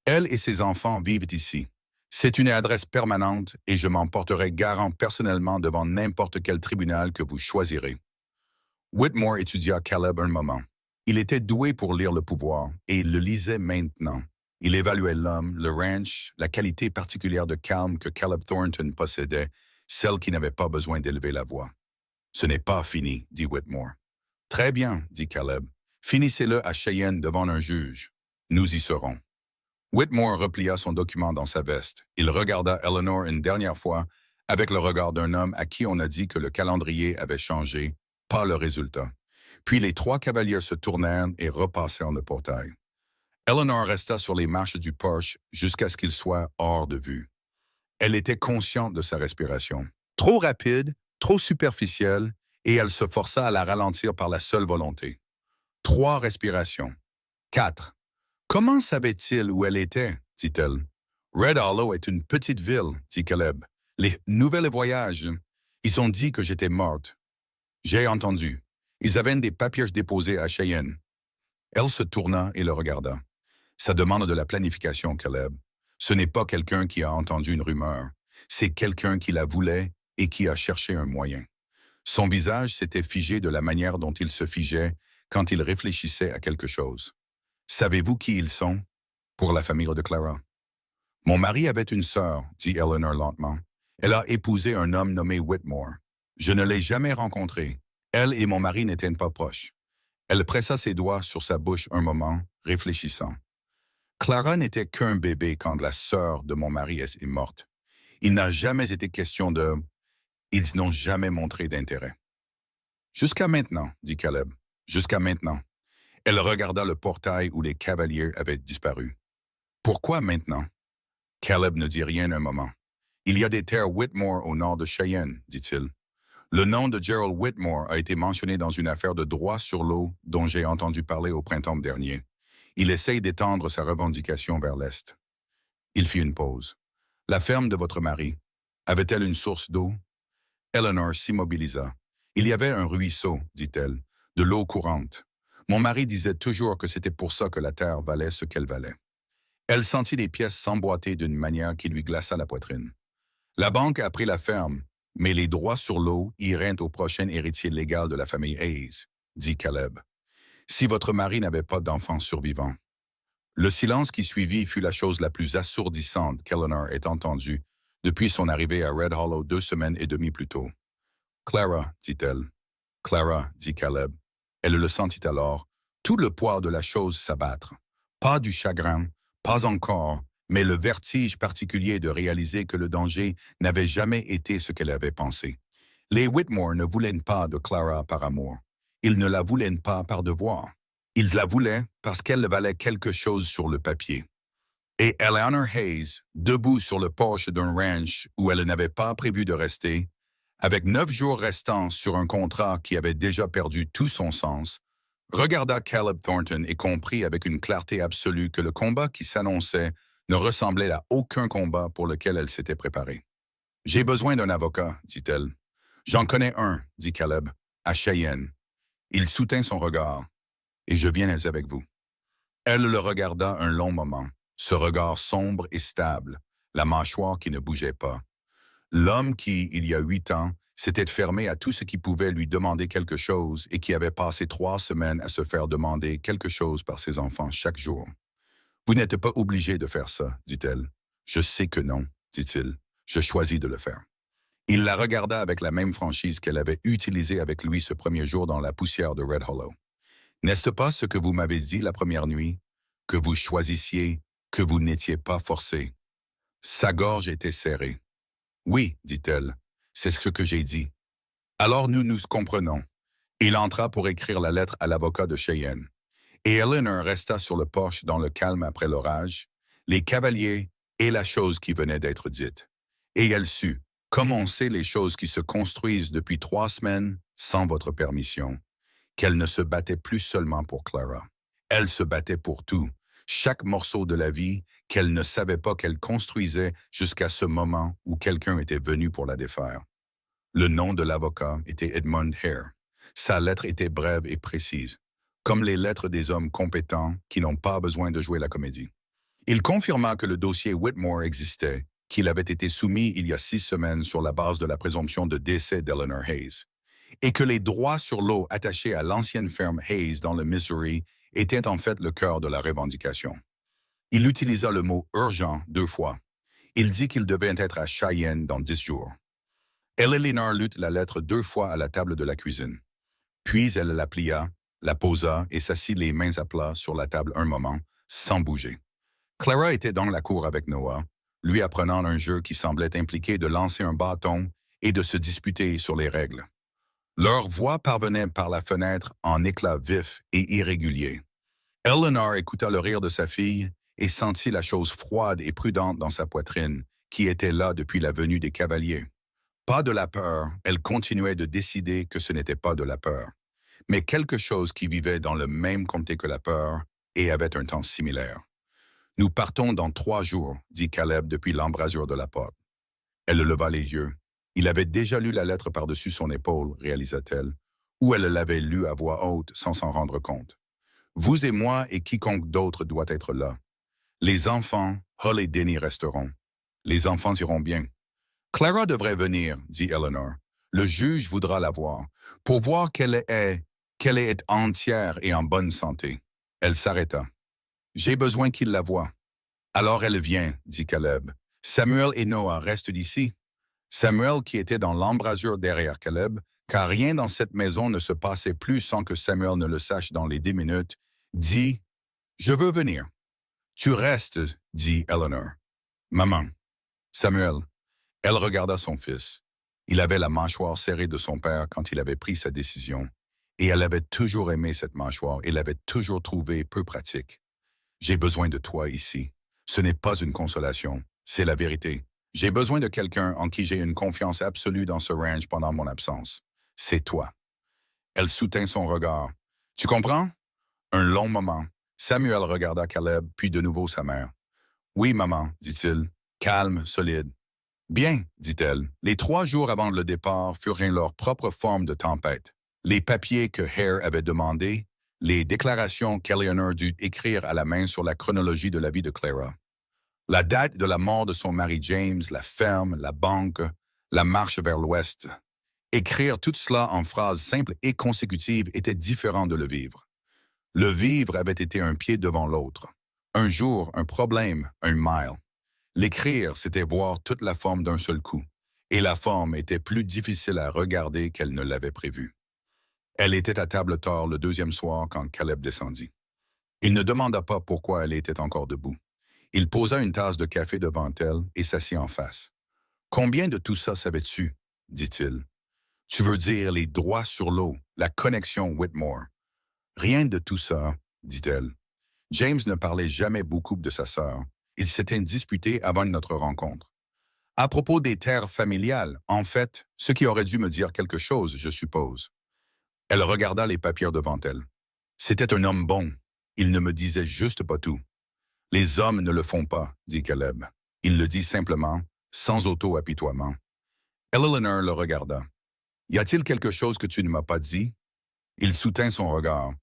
Elle et ses enfants vivent ici. C'est une adresse permanente et je m'en porterai garant personnellement devant n'importe quel tribunal que vous choisirez. Whitmore étudia Caleb un moment. Il était doué pour lire le pouvoir et il le lisait maintenant. Il évaluait l'homme, le ranch, la qualité particulière de calme que Caleb Thornton possédait, celle qui n'avait pas besoin d'élever la voix. Ce n'est pas fini, dit Whitmore. Très bien, dit Caleb. Finissez-le à Cheyenne devant un juge. Nous y serons. Whitmore replia son document dans sa veste. Il regarda Eleanor une dernière fois avec le regard d'un homme à qui on a dit que le calendrier avait changé, pas le résultat. Puis les 3 cavaliers se tournèrent et repassèrent le portail. Eleanor resta sur les marches du porche jusqu'à ce qu'il soit hors de vue. Elle était consciente de sa respiration. Trop rapide, trop superficielle, et elle se força à la ralentir par la seule volonté. 3 respirations. 4. Comment savait-il où elle était, dit-elle. Red Hollow est une petite ville, dit Caleb. Les nouvelles voyages, ils ont dit que j'étais morte. J'ai entendu. Ils avaient des papiers déposés à Cheyenne. Elle se tourna et le regarda. Ça demande de la planification, Caleb. Ce n'est pas quelqu'un qui a entendu une rumeur. C'est quelqu'un qui la voulait et qui a cherché un moyen. Son visage s'était figé de la manière dont il se figeait quand il réfléchissait à quelque chose. Savez-vous qui ils sont? Pour la famille de Clara. Mon mari avait une sœur, dit Eleanor lentement. Elle a épousé un homme nommé Whitmore. Je ne l'ai jamais rencontré. Elle et mon mari n'étaient pas proches. Elle pressa ses doigts sur sa bouche un moment, réfléchissant. Clara n'était qu'un bébé quand la sœur de mon mari est morte. Il n'a jamais été question de... Ils n'ont jamais montré d'intérêt. Jusqu'à maintenant, dit Caleb. Jusqu'à maintenant. Elle regarda le portail où les cavaliers avaient disparu. Pourquoi maintenant? Caleb ne dit rien un moment. Il y a des terres Whitmore au nord de Cheyenne, dit-il. Le nom de Gerald Whitmore a été mentionné dans une affaire de droit sur l'eau dont j'ai entendu parler au printemps dernier. Il essaye d'étendre sa revendication vers l'Est. Il fit une pause. La ferme de votre mari, avait-elle une source d'eau? Eleanor s'immobilisa. Il y avait un ruisseau, dit-elle, de l'eau courante. Mon mari disait toujours que c'était pour ça que la terre valait ce qu'elle valait. Elle sentit les pièces s'emboîter d'une manière qui lui glaça la poitrine. La banque a pris la ferme, mais les droits sur l'eau iraient au prochain héritier légal de la famille Hayes, dit Caleb. Si votre mari n'avait pas d'enfants survivants. Le silence qui suivit fut la chose la plus assourdissante qu'Eleanor ait entendue depuis son arrivée à Red Hollow 2 semaines et demie plus tôt. Clara, dit-elle. Clara, dit Caleb. Elle le sentit alors, tout le poids de la chose s'abattre. Pas du chagrin, pas encore, mais le vertige particulier de réaliser que le danger n'avait jamais été ce qu'elle avait pensé. Les Whitmore ne voulaient pas de Clara par amour. Ils ne la voulaient pas par devoir. Ils la voulaient parce qu'elle valait quelque chose sur le papier. Et Eleanor Hayes, debout sur le porche d'un ranch où elle n'avait pas prévu de rester, avec 9 jours restants sur un contrat qui avait déjà perdu tout son sens, regarda Caleb Thornton et comprit avec une clarté absolue que le combat qui s'annonçait ne ressemblait à aucun combat pour lequel elle s'était préparée. « J'ai besoin d'un avocat, dit-elle. « J'en connais un, dit Caleb, à Cheyenne. » Il soutint son regard. « Et je viens avec vous. » Elle le regarda un long moment, ce regard sombre et stable, la mâchoire qui ne bougeait pas. L'homme qui, il y a 8 ans, s'était fermé à tout ce qui pouvait lui demander quelque chose et qui avait passé 3 semaines à se faire demander quelque chose par ses enfants chaque jour. « Vous n'êtes pas obligé de faire ça, dit-elle. « Je sais que non, dit-il. Je choisis de le faire. » Il la regarda avec la même franchise qu'elle avait utilisée avec lui ce premier jour dans la poussière de Red Hollow. « N'est-ce pas ce que vous m'avez dit la première nuit? Que vous choisissiez, que vous n'étiez pas forcé. » Sa gorge était serrée. « Oui, dit-elle, c'est ce que j'ai dit. » Alors nous nous comprenons. Il entra pour écrire la lettre à l'avocat de Cheyenne. Et Eleanor resta sur le porche dans le calme après l'orage, les cavaliers et la chose qui venait d'être dite. Et elle sut, comme on sait les choses qui se construisent depuis 3 semaines sans votre permission, qu'elle ne se battait plus seulement pour Clara. Elle se battait pour tout, chaque morceau de la vie qu'elle ne savait pas qu'elle construisait jusqu'à ce moment où quelqu'un était venu pour la défaire. Le nom de l'avocat était Edmund Hare. Sa lettre était brève et précise, comme les lettres des hommes compétents qui n'ont pas besoin de jouer la comédie. Il confirma que le dossier Whitmore existait, qu'il avait été soumis il y a 6 semaines sur la base de la présomption de décès d'Eleanor Hayes, et que les droits sur l'eau attachés à l'ancienne ferme Hayes dans le Missouri étaient en fait le cœur de la revendication. Il utilisa le mot « urgent » 2 fois. Il dit qu'il devait être à Cheyenne dans 10 jours. Eleanor lut la lettre 2 fois à la table de la cuisine. Puis elle la plia, la posa et s'assit les mains à plat sur la table un moment, sans bouger. Clara était dans la cour avec Noah, lui apprenant un jeu qui semblait impliquer de lancer un bâton et de se disputer sur les règles. Leur voix parvenait par la fenêtre en éclats vifs et irréguliers. Eleanor écouta le rire de sa fille et sentit la chose froide et prudente dans sa poitrine, qui était là depuis la venue des cavaliers. Pas de la peur, elle continuait de décider que ce n'était pas de la peur, mais quelque chose qui vivait dans le même comté que la peur et avait un temps similaire. « Nous partons dans 3 jours, dit Caleb depuis l'embrasure de la porte. Elle leva les yeux. Il avait déjà lu la lettre par-dessus son épaule, réalisa-t-elle, ou elle l'avait lue à voix haute sans s'en rendre compte. Vous et moi et quiconque d'autre doit être là. Les enfants, Hull et Denny resteront. Les enfants iront bien. Clara devrait venir, dit Eleanor. Le juge voudra la voir, pour voir qu'elle est entière et en bonne santé. Elle s'arrêta. J'ai besoin qu'il la voie. Alors elle vient, dit Caleb. Samuel et Noah restent d'ici. Samuel, qui était dans l'embrasure derrière Caleb, car rien dans cette maison ne se passait plus sans que Samuel ne le sache dans les 10 minutes, dit « Je veux venir. »« Tu restes, » dit Eleanor. « Maman. » Samuel. Elle regarda son fils. Il avait la mâchoire serrée de son père quand il avait pris sa décision, et elle avait toujours aimé cette mâchoire et l'avait toujours trouvée peu pratique. J'ai besoin de toi ici. Ce n'est pas une consolation, c'est la vérité. J'ai besoin de quelqu'un en qui j'ai une confiance absolue dans ce ranch pendant mon absence. C'est toi. Elle soutint son regard. Tu comprends? Un long moment. Samuel regarda Caleb, puis de nouveau sa mère. Oui, maman, dit-il, calme, solide. Bien, dit-elle. Les 3 jours avant le départ furent leur propre forme de tempête. Les papiers que Hare avait demandés, les déclarations qu'Eleanor dut écrire à la main sur la chronologie de la vie de Clara. La date de la mort de son mari James, la ferme, la banque, la marche vers l'ouest. Écrire tout cela en phrases simples et consécutives était différent de le vivre. Le vivre avait été un pied devant l'autre. Un jour, un problème, un mile. L'écrire, c'était voir toute la forme d'un seul coup. Et la forme était plus difficile à regarder qu'elle ne l'avait prévu. Elle était à table tard le deuxième soir quand Caleb descendit. Il ne demanda pas pourquoi elle était encore debout. Il posa une tasse de café devant elle et s'assit en face. « Combien de tout ça savais-tu? » dit-il. « Tu veux dire les droits sur l'eau, la connexion Whitmore. » Rien de tout ça, dit-elle. James ne parlait jamais beaucoup de sa sœur. Ils s'étaient disputés avant notre rencontre. À propos des terres familiales, en fait, ce qui aurait dû me dire quelque chose, je suppose. Elle regarda les papiers devant elle. C'était un homme bon. Il ne me disait juste pas tout. Les hommes ne le font pas, dit Caleb. Il le dit simplement, sans auto-apitoiement. Eleanor le regarda. Y a-t-il quelque chose que tu ne m'as pas dit? Il soutint son regard.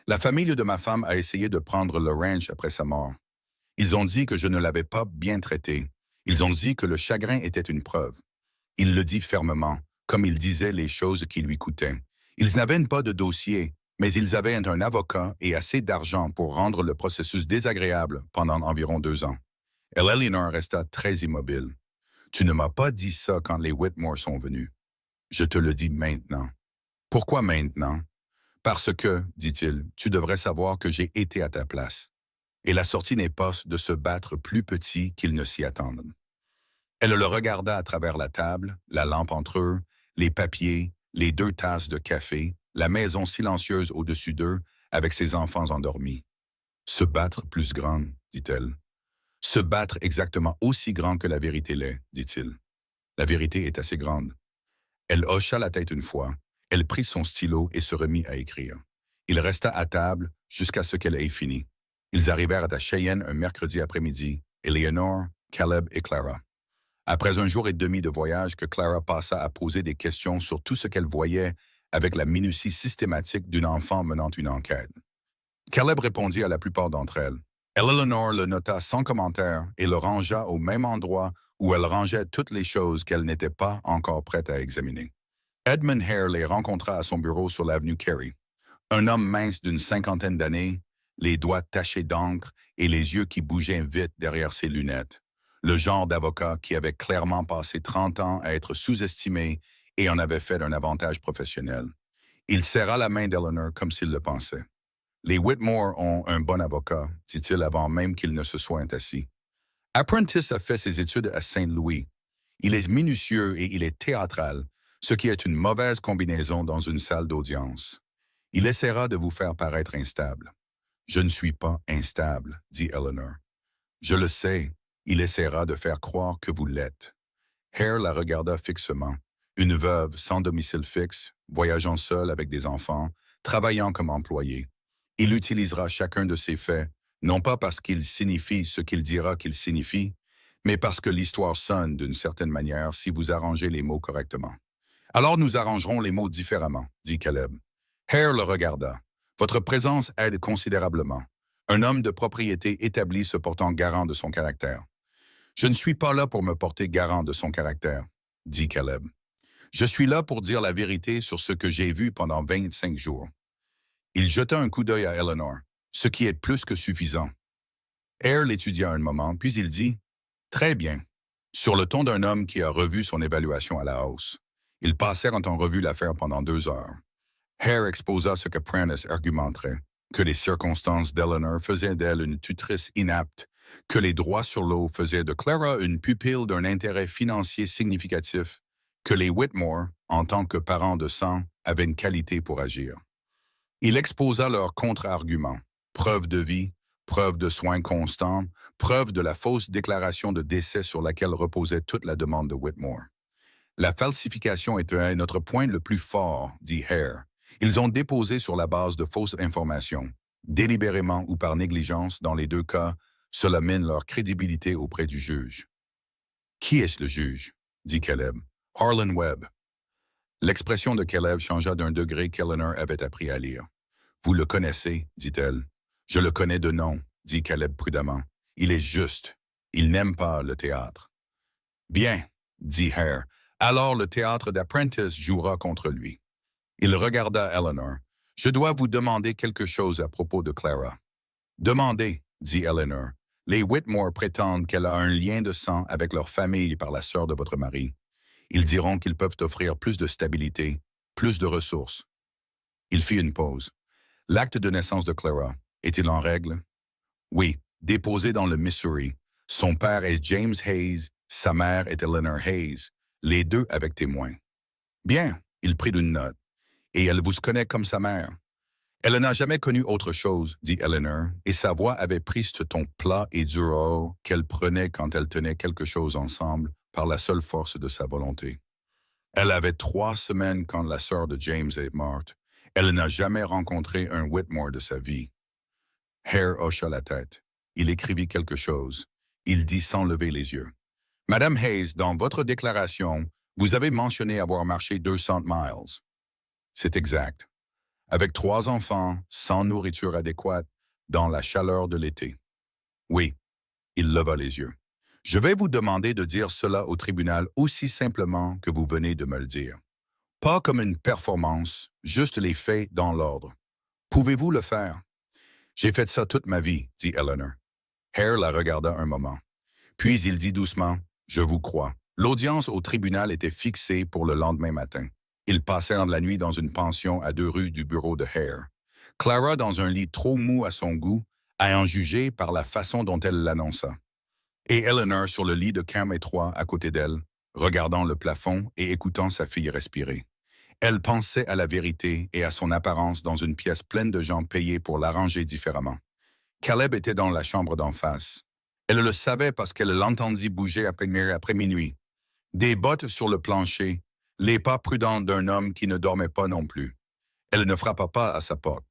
La famille de ma femme a essayé de prendre le ranch après sa mort. Ils ont dit que je ne l'avais pas bien traité. Ils ont dit que le chagrin était une preuve. Il le dit fermement, comme il disait les choses qui lui coûtaient. Ils n'avaient pas de dossier, mais ils avaient un avocat et assez d'argent pour rendre le processus désagréable pendant environ 2 ans. Eleanor resta très immobile. « Tu ne m'as pas dit ça quand les Whitmore sont venus. Je te le dis maintenant. » « Pourquoi maintenant? » « Parce que, dit-il, tu devrais savoir que j'ai été à ta place. Et la sortie n'est pas de se battre plus petit qu'ils ne s'y attendent. » Elle le regarda à travers la table, la lampe entre eux, les papiers, les 2 tasses de café, la maison silencieuse au-dessus d'eux, avec ses enfants endormis. « Se battre plus grand, dit-elle. « Se battre exactement aussi grand que la vérité l'est, dit-il. La vérité est assez grande. » Elle hocha la tête une fois. Elle prit son stylo et se remit à écrire. Il resta à table jusqu'à ce qu'elle ait fini. Ils arrivèrent à Cheyenne un mercredi après-midi, Eleanor, Caleb et Clara. Après 1 jour et demi de voyage que Clara passa à poser des questions sur tout ce qu'elle voyait avec la minutie systématique d'une enfant menant une enquête. Caleb répondit à la plupart d'entre elles. Eleanor le nota sans commentaire et le rangea au même endroit où elle rangeait toutes les choses qu'elle n'était pas encore prête à examiner. Edmund Hare les rencontra à son bureau sur l'avenue Carey. Un homme mince d'une 50aine d'années, les doigts tachés d'encre et les yeux qui bougeaient vite derrière ses lunettes. Le genre d'avocat qui avait clairement passé 30 ans à être sous-estimé et en avait fait un avantage professionnel. Il serra la main d'Eleanor comme s'il le pensait. « Les Whitmore ont un bon avocat, dit-il avant même qu'il ne se soit assis. Apprentice a fait ses études à Saint-Louis. Il est minutieux et il est théâtral, ce qui est une mauvaise combinaison dans une salle d'audience. Il essaiera de vous faire paraître instable. »« Je ne suis pas instable, dit Eleanor. »« Je le sais, il essaiera de faire croire que vous l'êtes. » Hare la regarda fixement. Une veuve sans domicile fixe, voyageant seule avec des enfants, travaillant comme employée. Il utilisera chacun de ces faits, non pas parce qu'il signifie ce qu'il dira qu'il signifie, mais parce que l'histoire sonne d'une certaine manière si vous arrangez les mots correctement. « Alors nous arrangerons les mots différemment, dit Caleb. Hare le regarda. « Votre présence aide considérablement. Un homme de propriété établi se portant garant de son caractère. »« Je ne suis pas là pour me porter garant de son caractère, dit Caleb. Je suis là pour dire la vérité sur ce que j'ai vu pendant 25 jours. » Il jeta un coup d'œil à Eleanor, ce qui est plus que suffisant. Hare l'étudia un moment, puis il dit « Très bien », sur le ton d'un homme qui a revu son évaluation à la hausse. Ils passèrent en revue l'affaire pendant 2 heures. Hare exposa ce que Prentice argumenterait, que les circonstances d'Eleanor faisaient d'elle une tutrice inapte, que les droits sur l'eau faisaient de Clara une pupille d'un intérêt financier significatif, que les Whitmore, en tant que parents de sang, avaient une qualité pour agir. Il exposa leurs contre-arguments, preuves de vie, preuves de soins constants, preuves de la fausse déclaration de décès sur laquelle reposait toute la demande de Whitmore. La falsification était notre point le plus fort, dit Hare. Ils ont déposé sur la base de fausses informations. Délibérément ou par négligence, dans les deux cas, cela mine leur crédibilité auprès du juge. Qui est-ce le juge? Dit Caleb. Harlan Webb. L'expression de Caleb changea d'un degré qu'Eleanor avait appris à lire. Vous le connaissez, dit-elle. Je le connais de nom, dit Caleb prudemment. Il est juste. Il n'aime pas le théâtre. Bien, dit Hare. Alors le théâtre d'Apprentice jouera contre lui. Il regarda Eleanor. Je dois vous demander quelque chose à propos de Clara. Demandez, dit Eleanor. Les Whitmore prétendent qu'elle a un lien de sang avec leur famille par la sœur de votre mari. Ils diront qu'ils peuvent offrir plus de stabilité, plus de ressources. Il fit une pause. L'acte de naissance de Clara, est-il en règle? Oui, déposé dans le Missouri. Son père est James Hayes, sa mère est Eleanor Hayes, les deux avec témoins. Bien, il prit une note. Et elle vous connaît comme sa mère. Elle n'a jamais connu autre chose, dit Eleanor, et sa voix avait pris ce ton plat et dur qu'elle prenait quand elle tenait quelque chose ensemble par la seule force de sa volonté. Elle avait 3 semaines quand la sœur de James est morte. Elle n'a jamais rencontré un Whitmore de sa vie. Hare hocha la tête. Il écrivit quelque chose. Il dit sans lever les yeux. Madame Hayes, dans votre déclaration, vous avez mentionné avoir marché 200 miles. C'est exact. Avec 3 enfants, sans nourriture adéquate, dans la chaleur de l'été. Oui, il leva les yeux. Je vais vous demander de dire cela au tribunal aussi simplement que vous venez de me le dire. Pas comme une performance, juste les faits dans l'ordre. Pouvez-vous le faire? J'ai fait ça toute ma vie, dit Eleanor. Hare la regarda un moment. Puis il dit doucement, je vous crois. L'audience au tribunal était fixée pour le lendemain matin. Ils passèrent la nuit dans une pension à 2 rues du bureau de Hare. Clara dans un lit trop mou à son goût, à en juger par la façon dont elle l'annonça. Et Eleanor sur le lit de camp étroit à côté d'elle, regardant le plafond et écoutant sa fille respirer. Elle pensait à la vérité et à son apparence dans une pièce pleine de gens payés pour l'arranger différemment. Caleb était dans la chambre d'en face. Elle le savait parce qu'elle l'entendit bouger après minuit. Des bottes sur le plancher, les pas prudents d'un homme qui ne dormait pas non plus. Elle ne frappa pas à sa porte.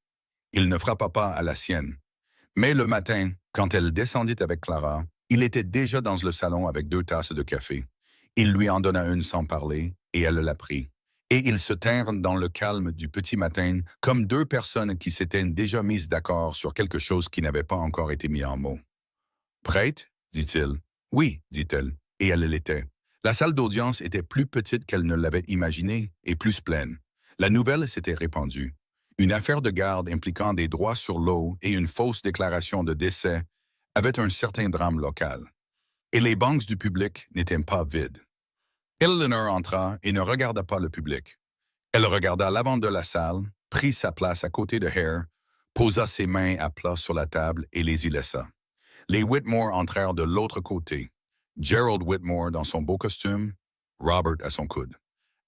Il ne frappa pas à la sienne. Mais le matin, quand elle descendit avec Clara, il était déjà dans le salon avec 2 tasses de café. Il lui en donna une sans parler, et elle la prit. Et ils se tinrent dans le calme du petit matin, comme 2 personnes qui s'étaient déjà mises d'accord sur quelque chose qui n'avait pas encore été mis en mots. Prête? Dit-il. Oui, dit-elle, et elle l'était. La salle d'audience était plus petite qu'elle ne l'avait imaginé et plus pleine. La nouvelle s'était répandue. Une affaire de garde impliquant des droits sur l'eau et une fausse déclaration de décès avait un certain drame local. Et les bancs du public n'étaient pas vides. Eleanor entra et ne regarda pas le public. Elle regarda l'avant de la salle, prit sa place à côté de Hare, posa ses mains à plat sur la table et les y laissa. Les Whitmore entrèrent de l'autre côté. Gerald Whitmore dans son beau costume, Robert à son coude.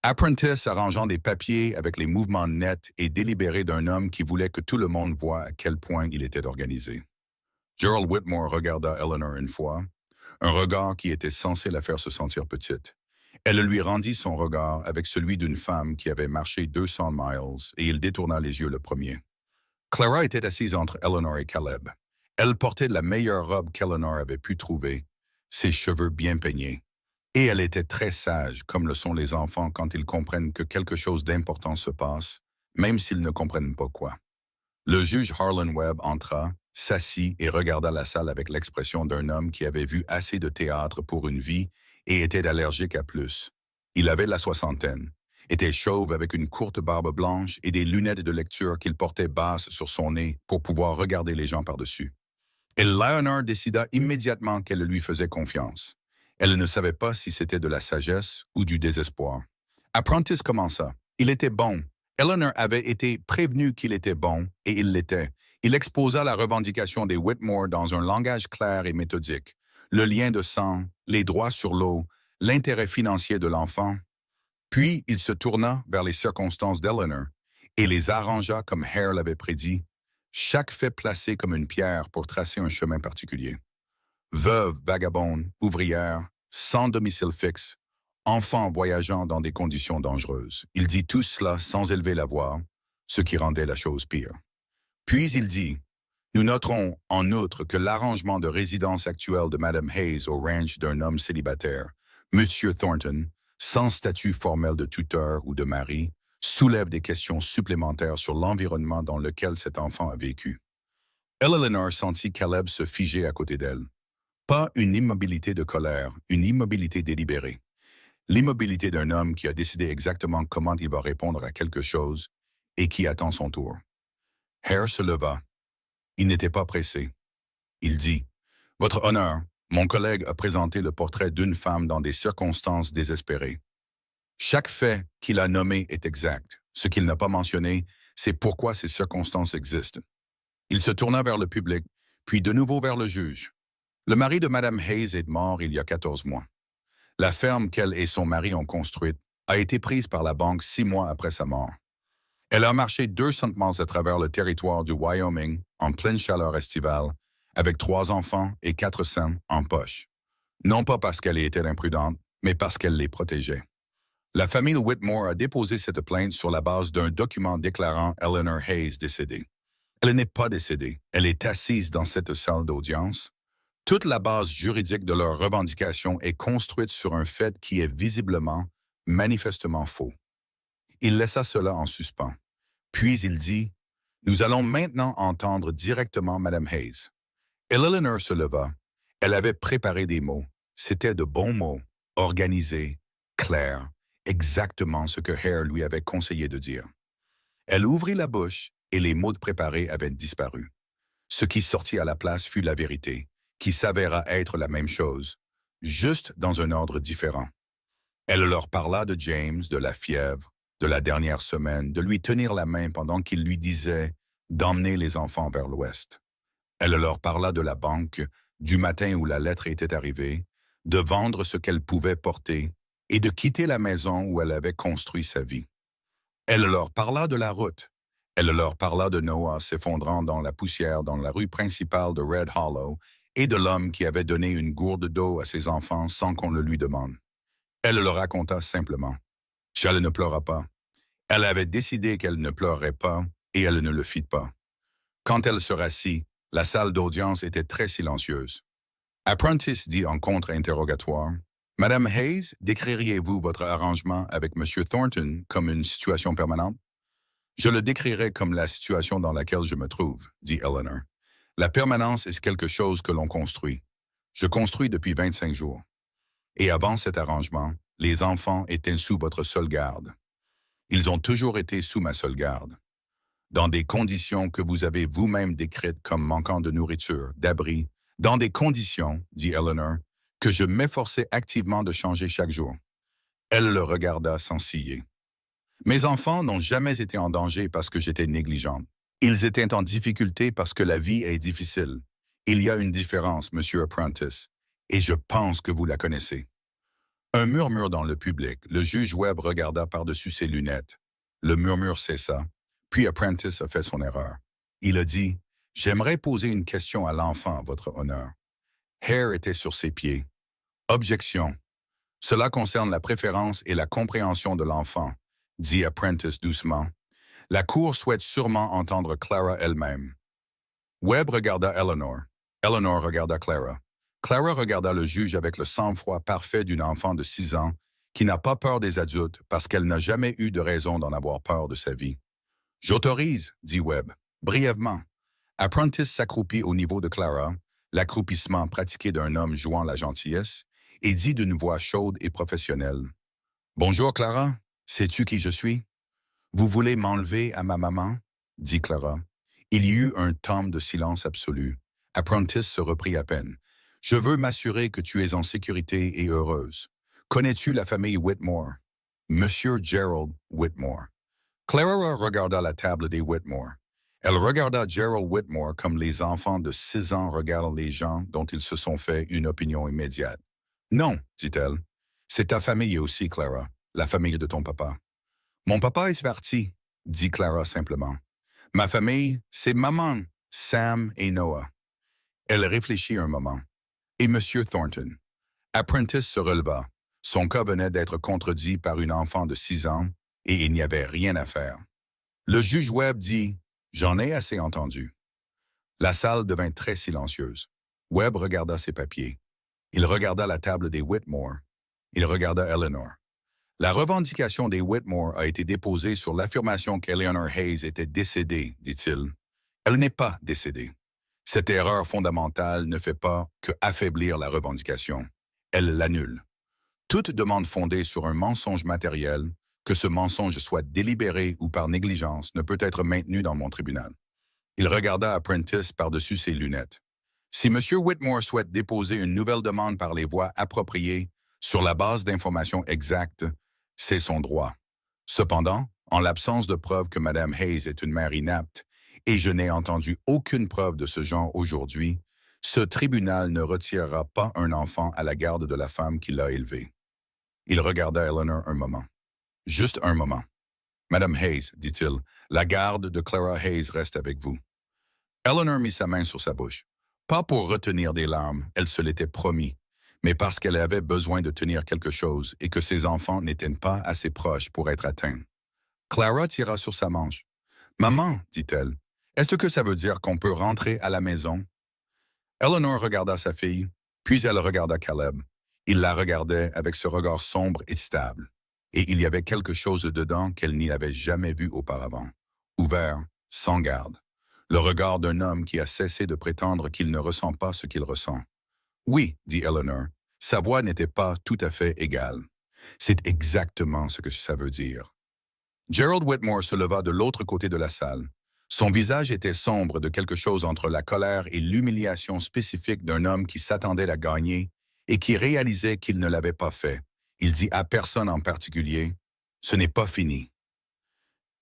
Apprentice arrangeant des papiers avec les mouvements nets et délibérés d'un homme qui voulait que tout le monde voie à quel point il était organisé. Gerald Whitmore regarda Eleanor une fois, un regard qui était censé la faire se sentir petite. Elle lui rendit son regard avec celui d'une femme qui avait marché 200 miles et il détourna les yeux le premier. Clara était assise entre Eleanor et Caleb. Elle portait la meilleure robe qu'Eleanor avait pu trouver, ses cheveux bien peignés. Et elle était très sage, comme le sont les enfants quand ils comprennent que quelque chose d'important se passe, même s'ils ne comprennent pas quoi. Le juge Harlan Webb entra, s'assit et regarda la salle avec l'expression d'un homme qui avait vu assez de théâtre pour une vie et était allergique à plus. Il avait la 60aine, était chauve avec une courte barbe blanche et des lunettes de lecture qu'il portait basses sur son nez pour pouvoir regarder les gens par-dessus. Et Eleanor décida immédiatement qu'elle lui faisait confiance. Elle ne savait pas si c'était de la sagesse ou du désespoir. Apprentice commença. Il était bon. Eleanor avait été prévenue qu'il était bon, et il l'était. Il exposa la revendication des Whitmore dans un langage clair et méthodique. Le lien de sang, les droits sur l'eau, l'intérêt financier de l'enfant. Puis il se tourna vers les circonstances d'Eleanor et les arrangea comme Hare l'avait prédit, chaque fait placé comme une pierre pour tracer un chemin particulier. Veuve, vagabonde, ouvrière, sans domicile fixe, enfant voyageant dans des conditions dangereuses. Il dit tout cela sans élever la voix, ce qui rendait la chose pire. Puis il dit, nous noterons en outre que l'arrangement de résidence actuelle de Mme Hayes au ranch d'un homme célibataire, M. Thornton, sans statut formel de tuteur ou de mari, soulève des questions supplémentaires sur l'environnement dans lequel cet enfant a vécu. Eleanor sentit Caleb se figer à côté d'elle. Pas une immobilité de colère, une immobilité délibérée. L'immobilité d'un homme qui a décidé exactement comment il va répondre à quelque chose et qui attend son tour. Hare se leva. Il n'était pas pressé. Il dit, « Votre honneur, mon collègue a présenté le portrait d'une femme dans des circonstances désespérées. Chaque fait qu'il a nommé est exact. Ce qu'il n'a pas mentionné, c'est pourquoi ces circonstances existent. » Il se tourna vers le public, puis de nouveau vers le juge. Le mari de Mme Hayes est mort il y a 14 mois. La ferme qu'elle et son mari ont construite a été prise par la banque 6 mois après sa mort. Elle a marché 200 miles à travers le territoire du Wyoming en pleine chaleur estivale, avec 3 enfants et 4 cents en poche. Non pas parce qu'elle était imprudente, mais parce qu'elle les protégeait. La famille Whitmore a déposé cette plainte sur la base d'un document déclarant Eleanor Hayes décédée. Elle n'est pas décédée, elle est assise dans cette salle d'audience. Toute la base juridique de leur revendication est construite sur un fait qui est visiblement, manifestement faux. Il laissa cela en suspens. Puis il dit, « Nous allons maintenant entendre directement Mme Hayes. » Eleanor se leva. Elle avait préparé des mots. C'était de bons mots, organisés, clairs, exactement ce que Hare lui avait conseillé de dire. Elle ouvrit la bouche et les mots préparés avaient disparu. Ce qui sortit à la place fut la vérité, qui s'avéra être la même chose, juste dans un ordre différent. Elle leur parla de James, de la fièvre, de la dernière semaine, de lui tenir la main pendant qu'il lui disait d'emmener les enfants vers l'ouest. Elle leur parla de la banque, du matin où la lettre était arrivée, de vendre ce qu'elle pouvait porter et de quitter la maison où elle avait construit sa vie. Elle leur parla de la route. Elle leur parla de Noah s'effondrant dans la poussière dans la rue principale de Red Hollow et de l'homme qui avait donné une gourde d'eau à ses enfants sans qu'on le lui demande. Elle le raconta simplement. Charles ne pleura pas. Elle avait décidé qu'elle ne pleurerait pas et elle ne le fit pas. Quand elle se rassit, la salle d'audience était très silencieuse. Apprentice dit en contre-interrogatoire, « Madame Hayes, décririez-vous votre arrangement avec M. Thornton comme une situation permanente? » « Je le décrirais comme la situation dans laquelle je me trouve, » dit Eleanor. « La permanence est quelque chose que l'on construit. Je construis depuis 25 jours. Et avant cet arrangement, les enfants étaient sous votre seule garde. Ils ont toujours été sous ma seule garde. Dans des conditions que vous avez vous-même décrites comme manquant de nourriture, d'abri, dans des conditions, dit Eleanor, que je m'efforçais activement de changer chaque jour. » Elle le regarda sans ciller. « Mes enfants n'ont jamais été en danger parce que j'étais négligente. Ils étaient en difficulté parce que la vie est difficile. Il y a une différence, Monsieur Apprentice, et je pense que vous la connaissez. » Un murmure dans le public. Le juge Webb regarda par-dessus ses lunettes. Le murmure cessa, puis Apprentice a fait son erreur. Il a dit, « J'aimerais poser une question à l'enfant, votre honneur. » Hare était sur ses pieds. « Objection. Cela concerne la préférence et la compréhension de l'enfant, » dit Apprentice doucement. « La Cour souhaite sûrement entendre Clara elle-même. » Webb regarda Eleanor. Eleanor regarda Clara. Clara regarda le juge avec le sang-froid parfait d'une enfant de 6 ans qui n'a pas peur des adultes parce qu'elle n'a jamais eu de raison d'en avoir peur de sa vie. « J'autorise, » dit Webb, brièvement. Apprentice s'accroupit au niveau de Clara, l'accroupissement pratiqué d'un homme jouant la gentillesse, et dit d'une voix chaude et professionnelle. « Bonjour Clara, sais-tu qui je suis? »« Vous voulez m'enlever à ma maman? » dit Clara. Il y eut un temps de silence absolu. Apprentice se reprit à peine. « Je veux m'assurer que tu es en sécurité et heureuse. Connais-tu la famille Whitmore? »« Monsieur Gerald Whitmore. » Clara regarda la table des Whitmore. Elle regarda Gerald Whitmore comme les enfants de 6 ans regardent les gens dont ils se sont fait une opinion immédiate. « Non, dit-elle. C'est ta famille aussi, Clara. la famille de ton papa. Mon papa est parti, dit Clara simplement. Ma famille, c'est maman, Sam et Noah. Elle réfléchit un moment. Et M. Thornton. Apprentice se releva. Son cas venait d'être contredit par une enfant de 6 ans et il n'y avait rien à faire. Le juge Webb dit « J'en ai assez entendu ». La salle devint très silencieuse. Webb regarda ses papiers. Il regarda la table des Whitmore. Il regarda Eleanor. La revendication des Whitmore a été déposée sur l'affirmation qu'Eleanor Hayes était décédée, dit-il. Elle n'est pas décédée. Cette erreur fondamentale ne fait pas que affaiblir la revendication. Elle l'annule. Toute demande fondée sur un mensonge matériel, que ce mensonge soit délibéré ou par négligence, ne peut être maintenue dans mon tribunal. Il regarda Apprentice par-dessus ses lunettes. Si M. Whitmore souhaite déposer une nouvelle demande par les voies appropriées, sur la base d'informations exactes, c'est son droit. Cependant, en l'absence de preuve que Mme Hayes est une mère inapte, et je n'ai entendu aucune preuve de ce genre aujourd'hui, ce tribunal ne retirera pas un enfant à la garde de la femme qui l'a élevé. Il regarda Eleanor un moment. Juste un moment. Madame Hayes, dit-il, la garde de Clara Hayes reste avec vous. Eleanor mit sa main sur sa bouche. Pas pour retenir des larmes, elle se l'était promis, mais parce qu'elle avait besoin de tenir quelque chose et que ses enfants n'étaient pas assez proches pour être atteints. Clara tira sur sa manche. « Maman, dit-elle, est-ce que ça veut dire qu'on peut rentrer à la maison? » Eleanor regarda sa fille, puis elle regarda Caleb. Il la regardait avec ce regard sombre et stable, et il y avait quelque chose dedans qu'elle n'y avait jamais vu auparavant, ouvert, sans garde, le regard d'un homme qui a cessé de prétendre qu'il ne ressent pas ce qu'il ressent. « Oui, dit Eleanor, sa voix n'était pas tout à fait égale. C'est exactement ce que ça veut dire. » Gerald Whitmore se leva de l'autre côté de la salle. Son visage était sombre de quelque chose entre la colère et l'humiliation spécifique d'un homme qui s'attendait à gagner et qui réalisait qu'il ne l'avait pas fait. Il dit à personne en particulier, « Ce n'est pas fini. »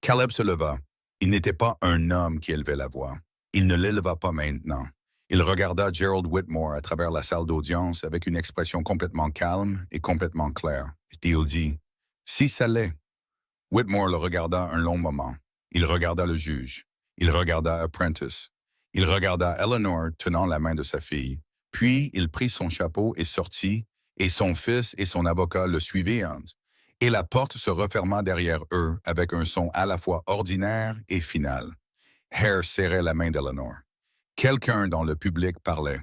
Caleb se leva. Il n'était pas un homme qui élevait la voix. Il ne l'éleva pas maintenant. Il regarda Gerald Whitmore à travers la salle d'audience avec une expression complètement calme et complètement claire. Et il dit, « Si ça l'est. » Whitmore le regarda un long moment. Il regarda le juge. Il regarda Apprentice. Il regarda Eleanor tenant la main de sa fille. Puis il prit son chapeau et sortit, et son fils et son avocat le suivirent. Et la porte se referma derrière eux avec un son à la fois ordinaire et final. Hare serrait la main d'Eleanor. Quelqu'un dans le public parlait.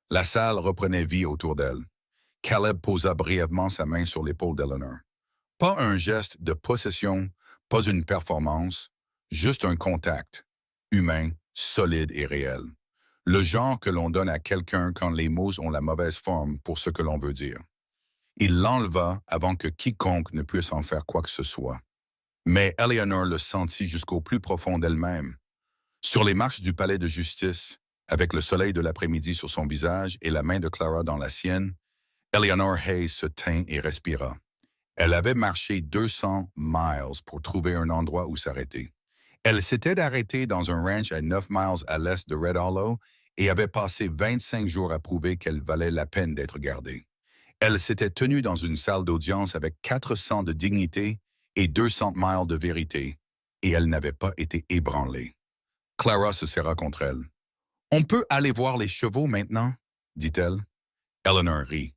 La salle reprenait vie autour d'elle. Caleb posa brièvement sa main sur l'épaule d'Eleanor. Pas un geste de possession, pas une performance, juste un contact, humain, solide et réel. Le genre que l'on donne à quelqu'un quand les mots ont la mauvaise forme pour ce que l'on veut dire. Il l'enleva avant que quiconque ne puisse en faire quoi que ce soit. Mais Eleanor le sentit jusqu'au plus profond d'elle-même. Sur les marches du palais de justice, avec le soleil de l'après-midi sur son visage et la main de Clara dans la sienne, Eleanor Hayes se tint et respira. Elle avait marché 200 miles pour trouver un endroit où s'arrêter. Elle s'était arrêtée dans un ranch à 9 miles à l'est de Red Hollow et avait passé 25 jours à prouver qu'elle valait la peine d'être gardée. Elle s'était tenue dans une salle d'audience avec 400 de dignité et 200 miles de vérité, et elle n'avait pas été ébranlée. Clara se serra contre elle. « On peut aller voir les chevaux maintenant ?» dit-elle. Eleanor rit.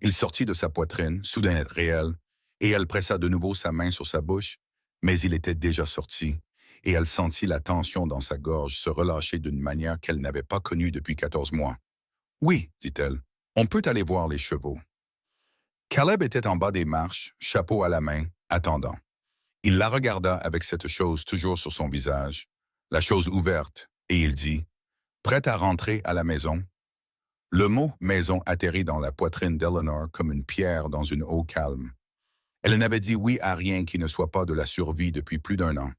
Il sortit de sa poitrine, soudain et réel, et elle pressa de nouveau sa main sur sa bouche, mais il était déjà sorti, et elle sentit la tension dans sa gorge se relâcher d'une manière qu'elle n'avait pas connue depuis 14 mois. « Oui, dit-elle, on peut aller voir les chevaux. » Caleb était en bas des marches, chapeau à la main, attendant. Il la regarda avec cette chose toujours sur son visage, la chose ouverte, et il dit, « Prête à rentrer à la maison? » Le mot « maison » atterrit dans la poitrine d'Eleanor comme une pierre dans une eau calme. Elle n'avait dit oui à rien qui ne soit pas de la survie depuis plus d'1 an.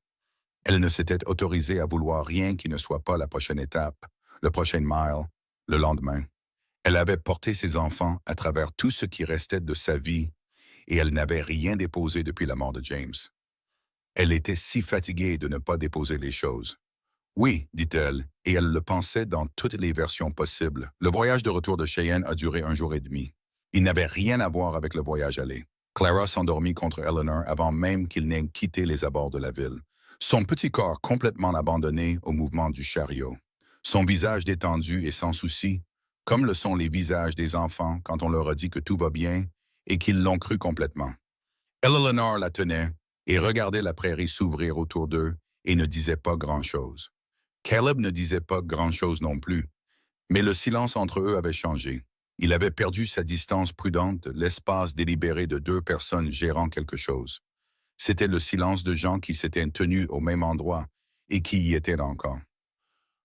Elle ne s'était autorisée à vouloir rien qui ne soit pas la prochaine étape, le prochain mile, le lendemain. Elle avait porté ses enfants à travers tout ce qui restait de sa vie et elle n'avait rien déposé depuis la mort de James. Elle était si fatiguée de ne pas déposer les choses. Oui, dit-elle, et elle le pensait dans toutes les versions possibles. Le voyage de retour de Cheyenne a duré 1 jour et demi. Il n'avait rien à voir avec le voyage aller. Clara s'endormit contre Eleanor avant même qu'il n'ait quitté les abords de la ville, son petit corps complètement abandonné au mouvement du chariot, son visage détendu et sans souci, comme le sont les visages des enfants quand on leur a dit que tout va bien et qu'ils l'ont cru complètement. Eleanor la tenait et regardait la prairie s'ouvrir autour d'eux et ne disait pas grand-chose. Caleb ne disait pas grand-chose non plus, mais le silence entre eux avait changé. Il avait perdu sa distance prudente, l'espace délibéré de deux personnes gérant quelque chose. C'était le silence de gens qui s'étaient tenus au même endroit et qui y étaient encore.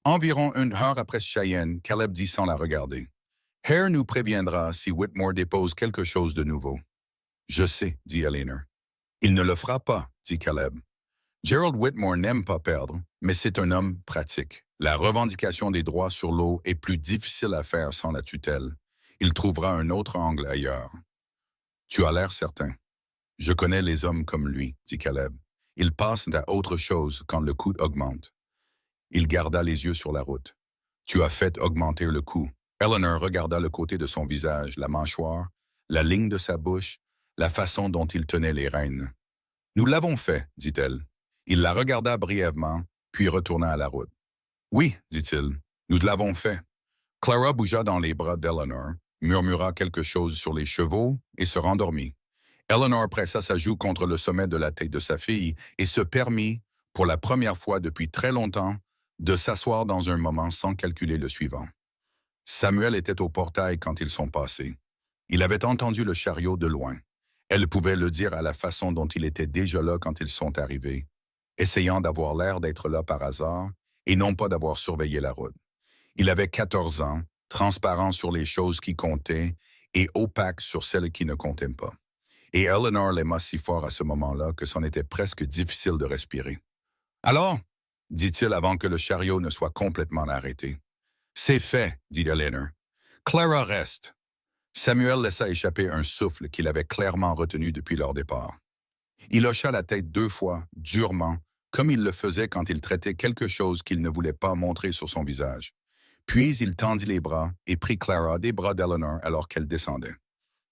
Environ une heure après Cheyenne, Caleb dit sans la regarder. « Hare nous préviendra si Whitmore dépose quelque chose de nouveau. »« Je sais, » dit Eleanor. « Il ne le fera pas, » dit Caleb. Gerald Whitmore n'aime pas perdre, mais c'est un homme pratique. La revendication des droits sur l'eau est plus difficile à faire sans la tutelle. Il trouvera un autre angle ailleurs. Tu as l'air certain. Je connais les hommes comme lui, dit Caleb. Ils passent à autre chose quand le coût augmente. Il garda les yeux sur la route. Tu as fait augmenter le coût. Eleanor regarda le côté de son visage, la mâchoire, la ligne de sa bouche, la façon dont il tenait les rênes. Nous l'avons fait, dit-elle. Il la regarda brièvement, puis retourna à la route. Oui, dit-il, nous l'avons fait. Clara bougea dans les bras d'Eleanor, murmura quelque chose sur les chevaux et se rendormit. Eleanor pressa sa joue contre le sommet de la tête de sa fille et se permit, pour la première fois depuis très longtemps, de s'asseoir dans un moment sans calculer le suivant. Samuel était au portail quand ils sont passés. Il avait entendu le chariot de loin. Elle pouvait le dire à la façon dont il était déjà là quand ils sont arrivés, essayant d'avoir l'air d'être là par hasard et non pas d'avoir surveillé la route. Il avait 14 ans, transparent sur les choses qui comptaient et opaque sur celles qui ne comptaient pas. Et Eleanor l'aima si fort à ce moment-là que c'en était presque difficile de respirer. « Alors » dit-il avant que le chariot ne soit complètement arrêté. « C'est fait, » dit Eleanor. « Clara reste. » Samuel laissa échapper un souffle qu'il avait clairement retenu depuis leur départ. Il hocha la tête 2 fois, durement, comme il le faisait quand il traitait quelque chose qu'il ne voulait pas montrer sur son visage. Puis il tendit les bras et prit Clara des bras d'Eleanor alors qu'elle descendait.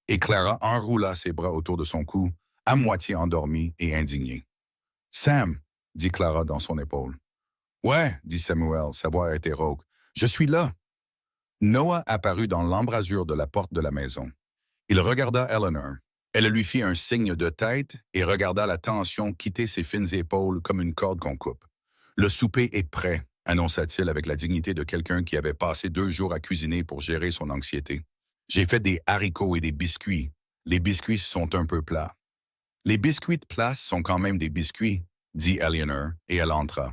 Et Clara enroula ses bras autour de son cou, à moitié endormie et indignée. « Sam, » dit Clara dans son épaule. « Ouais, » dit Samuel, sa voix était rauque. « Je suis là. » Noah apparut dans l'embrasure de la porte de la maison. Il regarda Eleanor. Elle lui fit un signe de tête et regarda la tension quitter ses fines épaules comme une corde qu'on coupe. « Le souper est prêt, » annonça-t-il avec la dignité de quelqu'un qui avait passé 2 jours à cuisiner pour gérer son anxiété. « J'ai fait des haricots et des biscuits. Les biscuits sont un peu plats. »« Les biscuits de place sont quand même des biscuits, » dit Eleanor, et elle entra.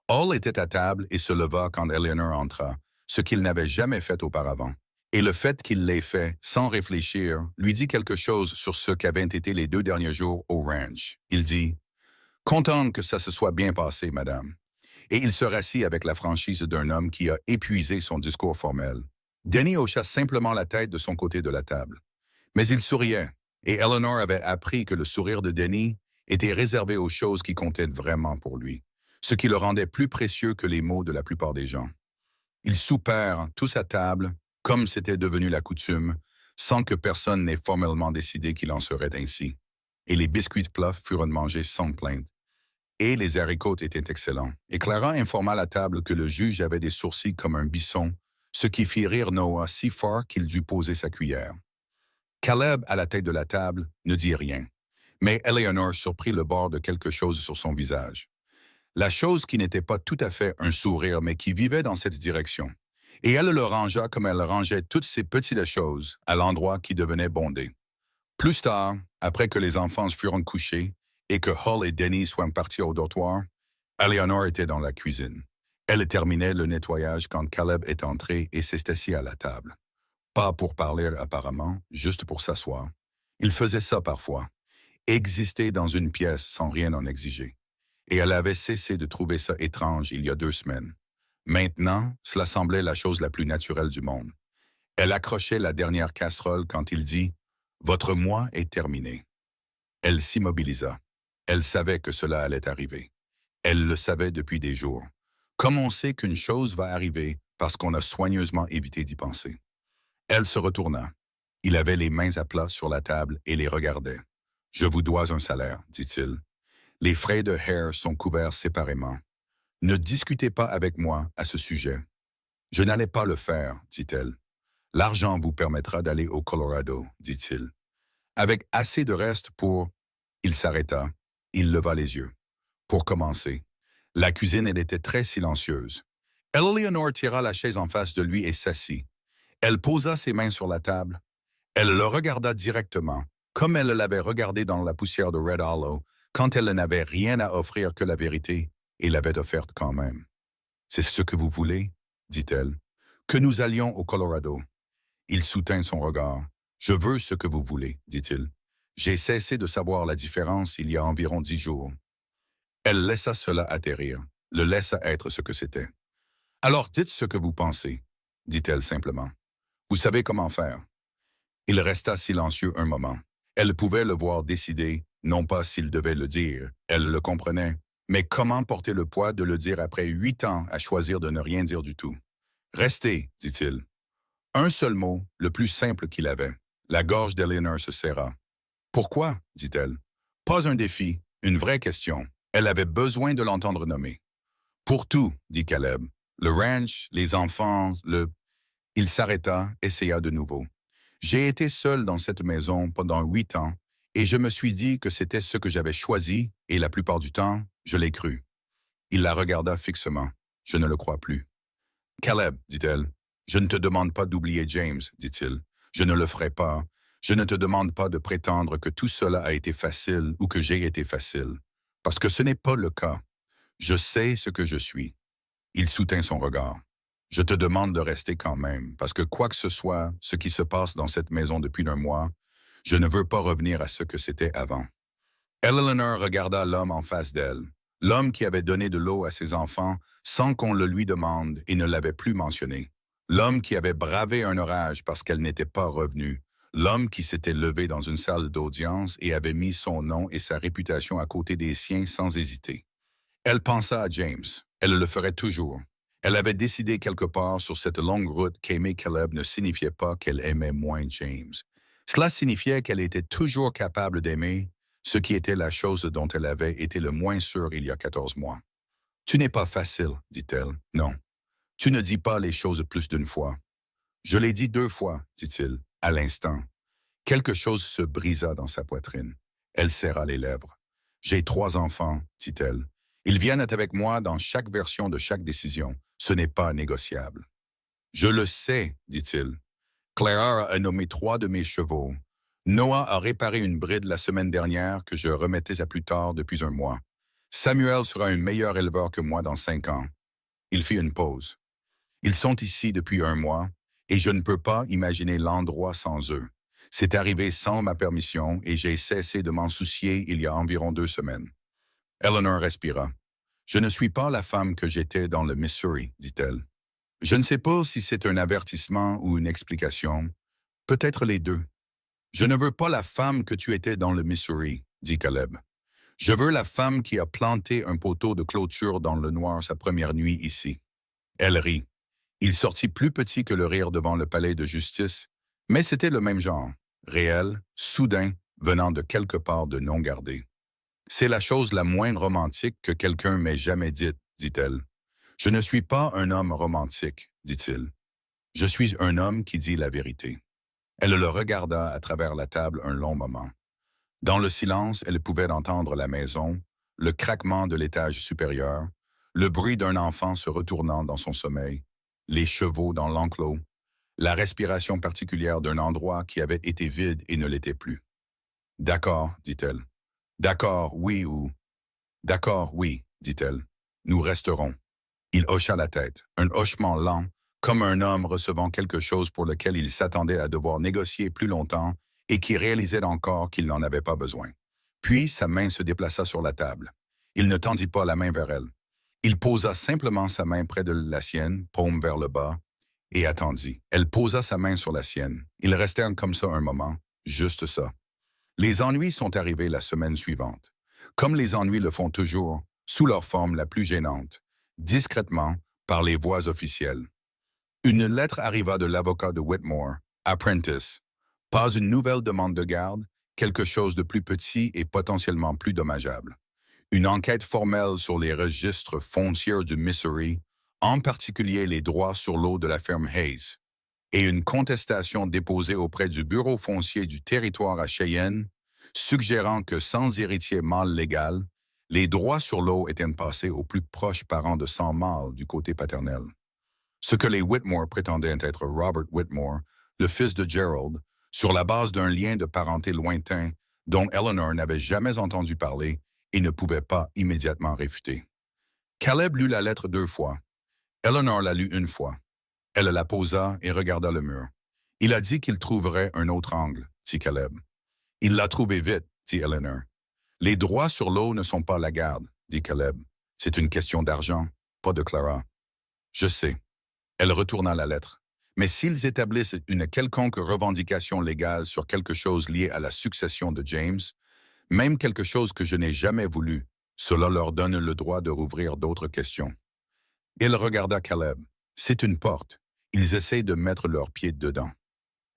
Hall était à table et se leva quand Eleanor entra, ce qu'il n'avait jamais fait auparavant. Et le fait qu'il l'ait fait, sans réfléchir, lui dit quelque chose sur ce qu'avaient été les 2 derniers jours au ranch. Il dit « Contente que ça se soit bien passé, madame. » Et il se rassit avec la franchise d'un homme qui a épuisé son discours formel. Denny hocha simplement la tête de son côté de la table. Mais il souriait, et Eleanor avait appris que le sourire de Denny était réservé aux choses qui comptaient vraiment pour lui, ce qui le rendait plus précieux que les mots de la plupart des gens. Ils soupèrent tous à table, comme c'était devenu la coutume, sans que personne n'ait formellement décidé qu'il en serait ainsi. Et les biscuits de plat furent mangés sans plainte. Et les haricots étaient excellents. Et Clara informa la table que le juge avait des sourcils comme un bisson, ce qui fit rire Noah si fort qu'il dut poser sa cuillère. Caleb, à la tête de la table, ne dit rien, mais Eleanor surprit le bord de quelque chose sur son visage. La chose qui n'était pas tout à fait un sourire, mais qui vivait dans cette direction. Et elle le rangea comme elle rangeait toutes ces petites choses à l'endroit qui devenait bondé. Plus tard, après que les enfants furent couchés et que Hall et Denny soient partis au dortoir, Eleanor était dans la cuisine. Elle terminait le nettoyage quand Caleb est entré et s'est assis à la table. Pas pour parler apparemment, juste pour s'asseoir. Il faisait ça parfois, exister dans une pièce sans rien en exiger. Et elle avait cessé de trouver ça étrange il y a 2 semaines. Maintenant, cela semblait la chose la plus naturelle du monde. Elle accrochait la dernière casserole quand il dit « Votre mois est terminé ». Elle s'immobilisa. Elle savait que cela allait arriver. Elle le savait depuis des jours. Comme on sait qu'une chose va arriver parce qu'on a soigneusement évité d'y penser. Elle se retourna. Il avait les mains à plat sur la table et les regardait. Je vous dois un salaire, dit-il. Les frais de Hare sont couverts séparément. Ne discutez pas avec moi à ce sujet. Je n'allais pas le faire, dit-elle. L'argent vous permettra d'aller au Colorado, dit-il. Avec assez de reste pour... Il s'arrêta. Il leva les yeux. Pour commencer, la cuisine, elle était très silencieuse. Eleanor tira la chaise en face de lui et s'assit. Elle posa ses mains sur la table. Elle le regarda directement, comme elle l'avait regardé dans la poussière de Red Hollow, quand elle n'avait rien à offrir que la vérité, et l'avait offerte quand même. « C'est ce que vous voulez ?» dit-elle. « Que nous allions au Colorado. » Il soutint son regard. « Je veux ce que vous voulez, dit-il. J'ai cessé de savoir la différence il y a environ 10 jours. » Elle laissa cela atterrir, le laissa être ce que c'était. « Alors dites ce que vous pensez, » dit-elle simplement. « Vous savez comment faire. » Il resta silencieux un moment. Elle pouvait le voir décider, non pas s'il devait le dire, elle le comprenait, mais comment porter le poids de le dire après 8 ans à choisir de ne rien dire du tout. « Restez, dit-il. Un seul mot, le plus simple qu'il avait. La gorge d'Eleanor se serra. « Pourquoi ?» dit-elle. « Pas un défi, une vraie question. » Elle avait besoin de l'entendre nommer. « Pour tout, dit Caleb. Le ranch, les enfants, le... » Il s'arrêta, essaya de nouveau. « J'ai été seul dans cette maison pendant 8 ans et je me suis dit que c'était ce que j'avais choisi et la plupart du temps, je l'ai cru. » Il la regarda fixement. « Je ne le crois plus. »« Caleb, dit-elle, je ne te demande pas d'oublier James, dit-il. Je ne le ferai pas. Je ne te demande pas de prétendre que tout cela a été facile ou que j'ai été facile. Parce que ce n'est pas le cas. Je sais ce que je suis. » Il soutint son regard. « Je te demande de rester quand même, parce que quoi que ce soit, ce qui se passe dans cette maison depuis un mois, je ne veux pas revenir à ce que c'était avant. » Eleanor regarda l'homme en face d'elle, l'homme qui avait donné de l'eau à ses enfants sans qu'on le lui demande et ne l'avait plus mentionné, l'homme qui avait bravé un orage parce qu'elle n'était pas revenue, l'homme qui s'était levé dans une salle d'audience et avait mis son nom et sa réputation à côté des siens sans hésiter. Elle pensa à James. Elle le ferait toujours. Elle avait décidé quelque part sur cette longue route qu'aimer Caleb ne signifiait pas qu'elle aimait moins James. Cela signifiait qu'elle était toujours capable d'aimer, ce qui était la chose dont elle avait été le moins sûre il y a 14 mois. « Tu n'es pas facile, dit-elle. « Non. Tu ne dis pas les choses plus d'une fois. »« Je l'ai dit 2 fois, dit-il, à l'instant. » Quelque chose se brisa dans sa poitrine. Elle serra les lèvres. « J'ai 3 enfants, dit-elle. Ils viennent avec moi dans chaque version de chaque décision. Ce n'est pas négociable. »« Je le sais, dit-il. Clara a nommé 3 de mes chevaux. Noah a réparé une bride la semaine dernière que je remettais à plus tard depuis un mois. Samuel sera un meilleur éleveur que moi dans 5 ans. » Il fit une pause. « Ils sont ici depuis 1 mois et je ne peux pas imaginer l'endroit sans eux. C'est arrivé sans ma permission et j'ai cessé de m'en soucier il y a environ 2 semaines. » Eleanor respira. « Je ne suis pas la femme que j'étais dans le Missouri, dit-elle. Je ne sais pas si c'est un avertissement ou une explication. Peut-être les deux. Je ne veux pas la femme que tu étais dans le Missouri, dit Caleb. Je veux la femme qui a planté un poteau de clôture dans le noir sa première nuit ici. » Elle rit. Il sortit plus petit que le rire devant le palais de justice, mais c'était le même genre, réel, soudain, venant de quelque part de non gardé. « C'est la chose la moins romantique que quelqu'un m'ait jamais dite, dit-elle. « Je ne suis pas un homme romantique, dit-il. Je suis un homme qui dit la vérité. » Elle le regarda à travers la table un long moment. Dans le silence, elle pouvait entendre la maison, le craquement de l'étage supérieur, le bruit d'un enfant se retournant dans son sommeil, les chevaux dans l'enclos, la respiration particulière d'un endroit qui avait été vide et ne l'était plus. « D'accord, dit-elle. « D'accord, oui ou... »« D'accord, oui, dit-elle. Nous resterons. » Il hocha la tête, un hochement lent, comme un homme recevant quelque chose pour lequel il s'attendait à devoir négocier plus longtemps et qui réalisait encore qu'il n'en avait pas besoin. Puis sa main se déplaça sur la table. Il ne tendit pas la main vers elle. Il posa simplement sa main près de la sienne, paume vers le bas, et attendit. Elle posa sa main sur la sienne. Ils restèrent comme ça un moment, juste ça. Les ennuis sont arrivés la semaine suivante. Comme les ennuis le font toujours, sous leur forme la plus gênante, discrètement, par les voies officielles. Une lettre arriva de l'avocat de Whitmore, Apprentice. Pas une nouvelle demande de garde, quelque chose de plus petit et potentiellement plus dommageable. Une enquête formelle sur les registres fonciers du Missouri, en particulier les droits sur l'eau de la ferme Hayes, et une contestation déposée auprès du Bureau foncier du territoire à Cheyenne, suggérant que sans héritier mâle légal, les droits sur l'eau étaient passés aux plus proches parents de sang mâle du côté paternel. Ce que les Whitmore prétendaient être Robert Whitmore, le fils de Gerald, sur la base d'un lien de parenté lointain dont Eleanor n'avait jamais entendu parler et ne pouvait pas immédiatement réfuter. Caleb lut la lettre 2 fois. Eleanor l'a lue 1 fois. Elle la posa et regarda le mur. Il a dit qu'il trouverait un autre angle, dit Caleb. Il l'a trouvé vite, dit Eleanor. Les droits sur l'eau ne sont pas la garde, dit Caleb. C'est une question d'argent, pas de Clara. Je sais. Elle retourna la lettre. Mais s'ils établissent une quelconque revendication légale sur quelque chose lié à la succession de James, même quelque chose que je n'ai jamais voulu, cela leur donne le droit de rouvrir d'autres questions. Il regarda Caleb. C'est une porte. Ils essayent de mettre leurs pieds dedans.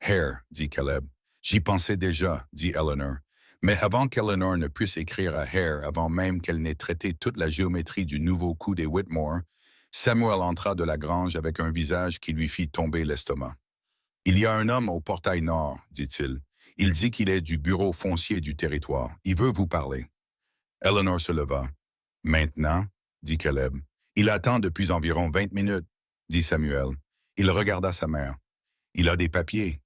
Hare, dit Caleb. J'y pensais déjà, dit Eleanor. Mais avant qu'Eleanor ne puisse écrire à Hare, avant même qu'elle n'ait traité toute la géométrie du nouveau coup des Whitmore, Samuel entra de la grange avec un visage qui lui fit tomber l'estomac. « Il y a un homme au portail nord, dit-il. Il dit qu'il est du bureau foncier du territoire. Il veut vous parler. » Eleanor se leva. « Maintenant, dit Caleb. Il attend depuis environ 20 minutes, dit Samuel. Il regarda sa mère. Il a des papiers.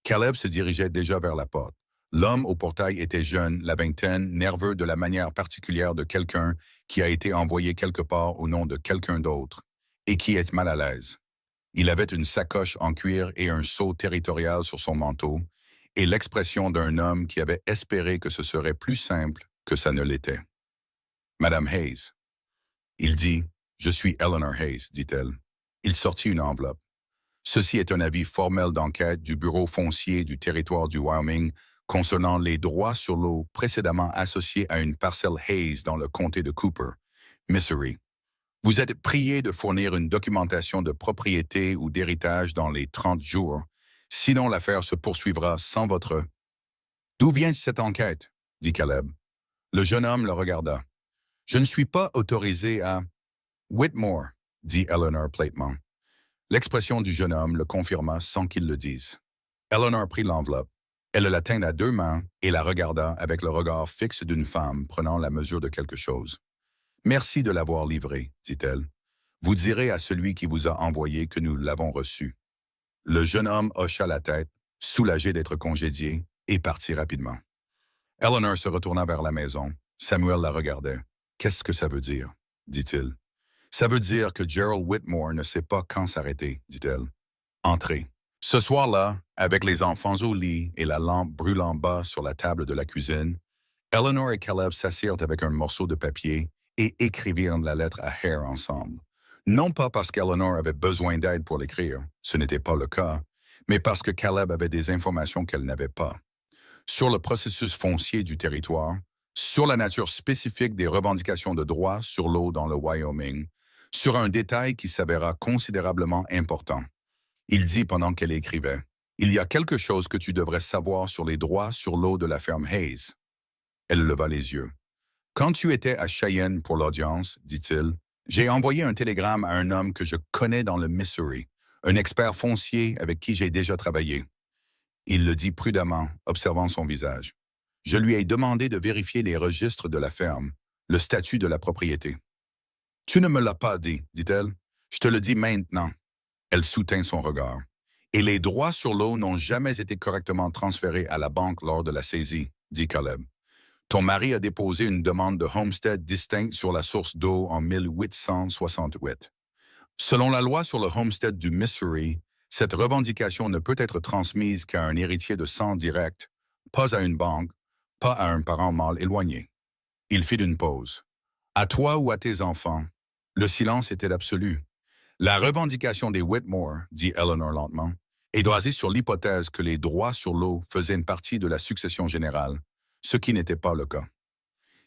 Caleb se dirigeait déjà vers la porte. L'homme au portail était jeune, la vingtaine, nerveux de la manière particulière de quelqu'un qui a été envoyé quelque part au nom de quelqu'un d'autre et qui est mal à l'aise. Il avait une sacoche en cuir et un seau territorial sur son manteau et l'expression d'un homme qui avait espéré que ce serait plus simple que ça ne l'était. « Madame Hayes. » Il dit, « Je suis Eleanor Hayes, dit-elle. » Il sortit une enveloppe. « Ceci est un avis formel d'enquête du Bureau foncier du territoire du Wyoming concernant les droits sur l'eau précédemment associés à une parcelle Hayes dans le comté de Cooper, Missouri. Vous êtes prié de fournir une documentation de propriété ou d'héritage dans les 30 jours, sinon l'affaire se poursuivra sans votre... » « D'où vient cette enquête? » dit Caleb. Le jeune homme le regarda. « Je ne suis pas autorisé à... »« Whitmore, » dit Eleanor platement. L'expression du jeune homme le confirma sans qu'il le dise. Eleanor prit l'enveloppe. Elle la tint à 2 mains et la regarda avec le regard fixe d'une femme prenant la mesure de quelque chose. « Merci de l'avoir livré, dit-elle. Vous direz à celui qui vous a envoyé que nous l'avons reçu. » Le jeune homme hocha la tête, soulagé d'être congédié, et partit rapidement. Eleanor se retourna vers la maison. Samuel la regardait. « Qu'est-ce que ça veut dire? » dit-il. « Ça veut dire que Gerald Whitmore ne sait pas quand s'arrêter, dit-elle. Entrez. » Ce soir-là, avec les enfants au lit et la lampe brûlant bas sur la table de la cuisine, Eleanor et Caleb s'assirent avec un morceau de papier et écrivirent la lettre à Hare ensemble. Non pas parce qu'Eleanor avait besoin d'aide pour l'écrire, ce n'était pas le cas, mais parce que Caleb avait des informations qu'elle n'avait pas. Sur le processus foncier du territoire, sur la nature spécifique des revendications de droits sur l'eau dans le Wyoming, sur un détail qui s'avéra considérablement important. Il dit pendant qu'elle écrivait, « Il y a quelque chose que tu devrais savoir sur les droits sur l'eau de la ferme Hayes. » Elle leva les yeux. « Quand tu étais à Cheyenne pour l'audience, dit-il, j'ai envoyé un télégramme à un homme que je connais dans le Missouri, un expert foncier avec qui j'ai déjà travaillé. » Il le dit prudemment, observant son visage. « Je lui ai demandé de vérifier les registres de la ferme, le statut de la propriété. »« Tu ne me l'as pas dit, dit-elle. Je te le dis maintenant. » Elle soutint son regard. « Et les droits sur l'eau n'ont jamais été correctement transférés à la banque lors de la saisie, dit Caleb. Ton mari a déposé une demande de homestead distincte sur la source d'eau en 1868. Selon la loi sur le homestead du Missouri, cette revendication ne peut être transmise qu'à un héritier de sang direct, pas à une banque, pas à un parent mâle éloigné. » Il fit une pause. « À toi ou à tes enfants? » Le silence était absolu. « La revendication des Whitmore, dit Eleanor lentement, est basée sur l'hypothèse que les droits sur l'eau faisaient une partie de la succession générale, ce qui n'était pas le cas.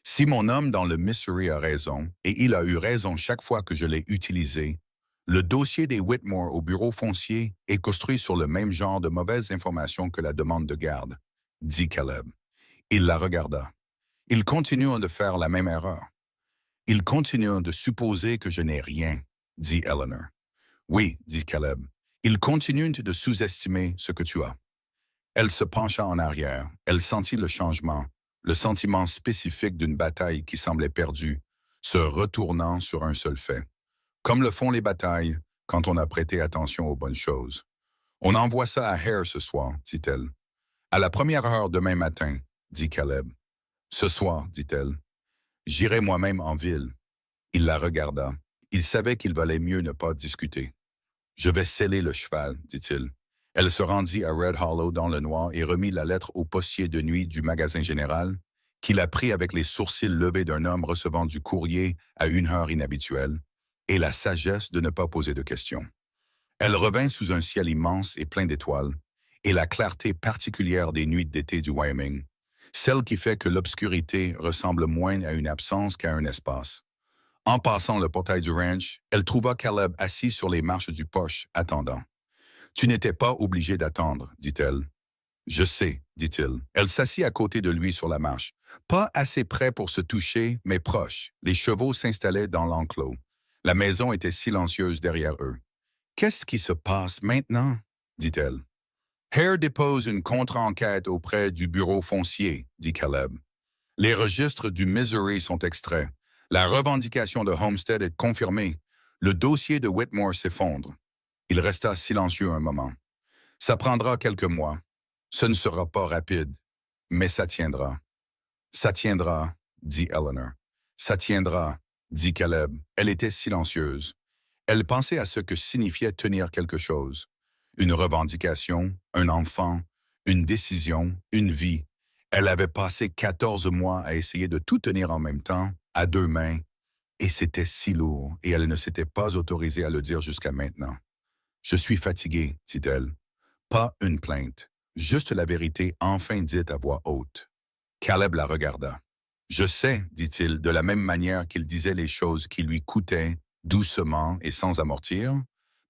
Si mon homme dans le Missouri a raison, et il a eu raison chaque fois que je l'ai utilisé, le dossier des Whitmore au bureau foncier est construit sur le même genre de mauvaises informations que la demande de garde, dit Caleb. Il la regarda. Ils continuent de faire la même erreur. Ils continuent de supposer que je n'ai rien, dit Eleanor. Oui, dit Caleb. Ils continuent de sous-estimer ce que tu as. Elle se pencha en arrière. Elle sentit le changement, le sentiment spécifique d'une bataille qui semblait perdue, se retournant sur un seul fait. Comme le font les batailles quand on a prêté attention aux bonnes choses. On envoie ça à Hare ce soir, dit-elle. À la première heure demain matin, dit Caleb. Ce soir, dit-elle. J'irai moi-même en ville. Il la regarda. Il savait qu'il valait mieux ne pas discuter. Je vais sceller le cheval, dit-il. Elle se rendit à Red Hollow dans le noir et remit la lettre au postier de nuit du magasin général, qui la prit avec les sourcils levés d'un homme recevant du courrier à une heure inhabituelle, et la sagesse de ne pas poser de questions. Elle revint sous un ciel immense et plein d'étoiles, et la clarté particulière des nuits d'été du Wyoming, celle qui fait que l'obscurité ressemble moins à une absence qu'à un espace. En passant le portail du ranch, elle trouva Caleb assis sur les marches du porche, attendant. « Tu n'étais pas obligé d'attendre, dit-elle. »« Je sais, dit-il. » Elle s'assit à côté de lui sur la marche. Pas assez près pour se toucher, mais proche. Les chevaux s'installaient dans l'enclos. La maison était silencieuse derrière eux. « Qu'est-ce qui se passe maintenant? » dit-elle. « Hare dépose une contre-enquête auprès du bureau foncier, dit Caleb. Les registres du Missouri sont extraits. La revendication de Homestead est confirmée. Le dossier de Whitmore s'effondre. Il resta silencieux un moment. Ça prendra quelques mois. Ce ne sera pas rapide, mais ça tiendra. Ça tiendra, dit Eleanor. Ça tiendra, dit Caleb. Elle était silencieuse. Elle pensait à ce que signifiait tenir quelque chose. Une revendication, un enfant, une décision, une vie. Elle avait passé 14 mois à essayer de tout tenir en même temps, à deux mains, et c'était si lourd, et elle ne s'était pas autorisée à le dire jusqu'à maintenant. « Je suis fatiguée, dit-elle. Pas une plainte, juste la vérité enfin dite à voix haute. » Caleb la regarda. « Je sais, dit-il, de la même manière qu'il disait les choses qui lui coûtaient, doucement et sans amortir,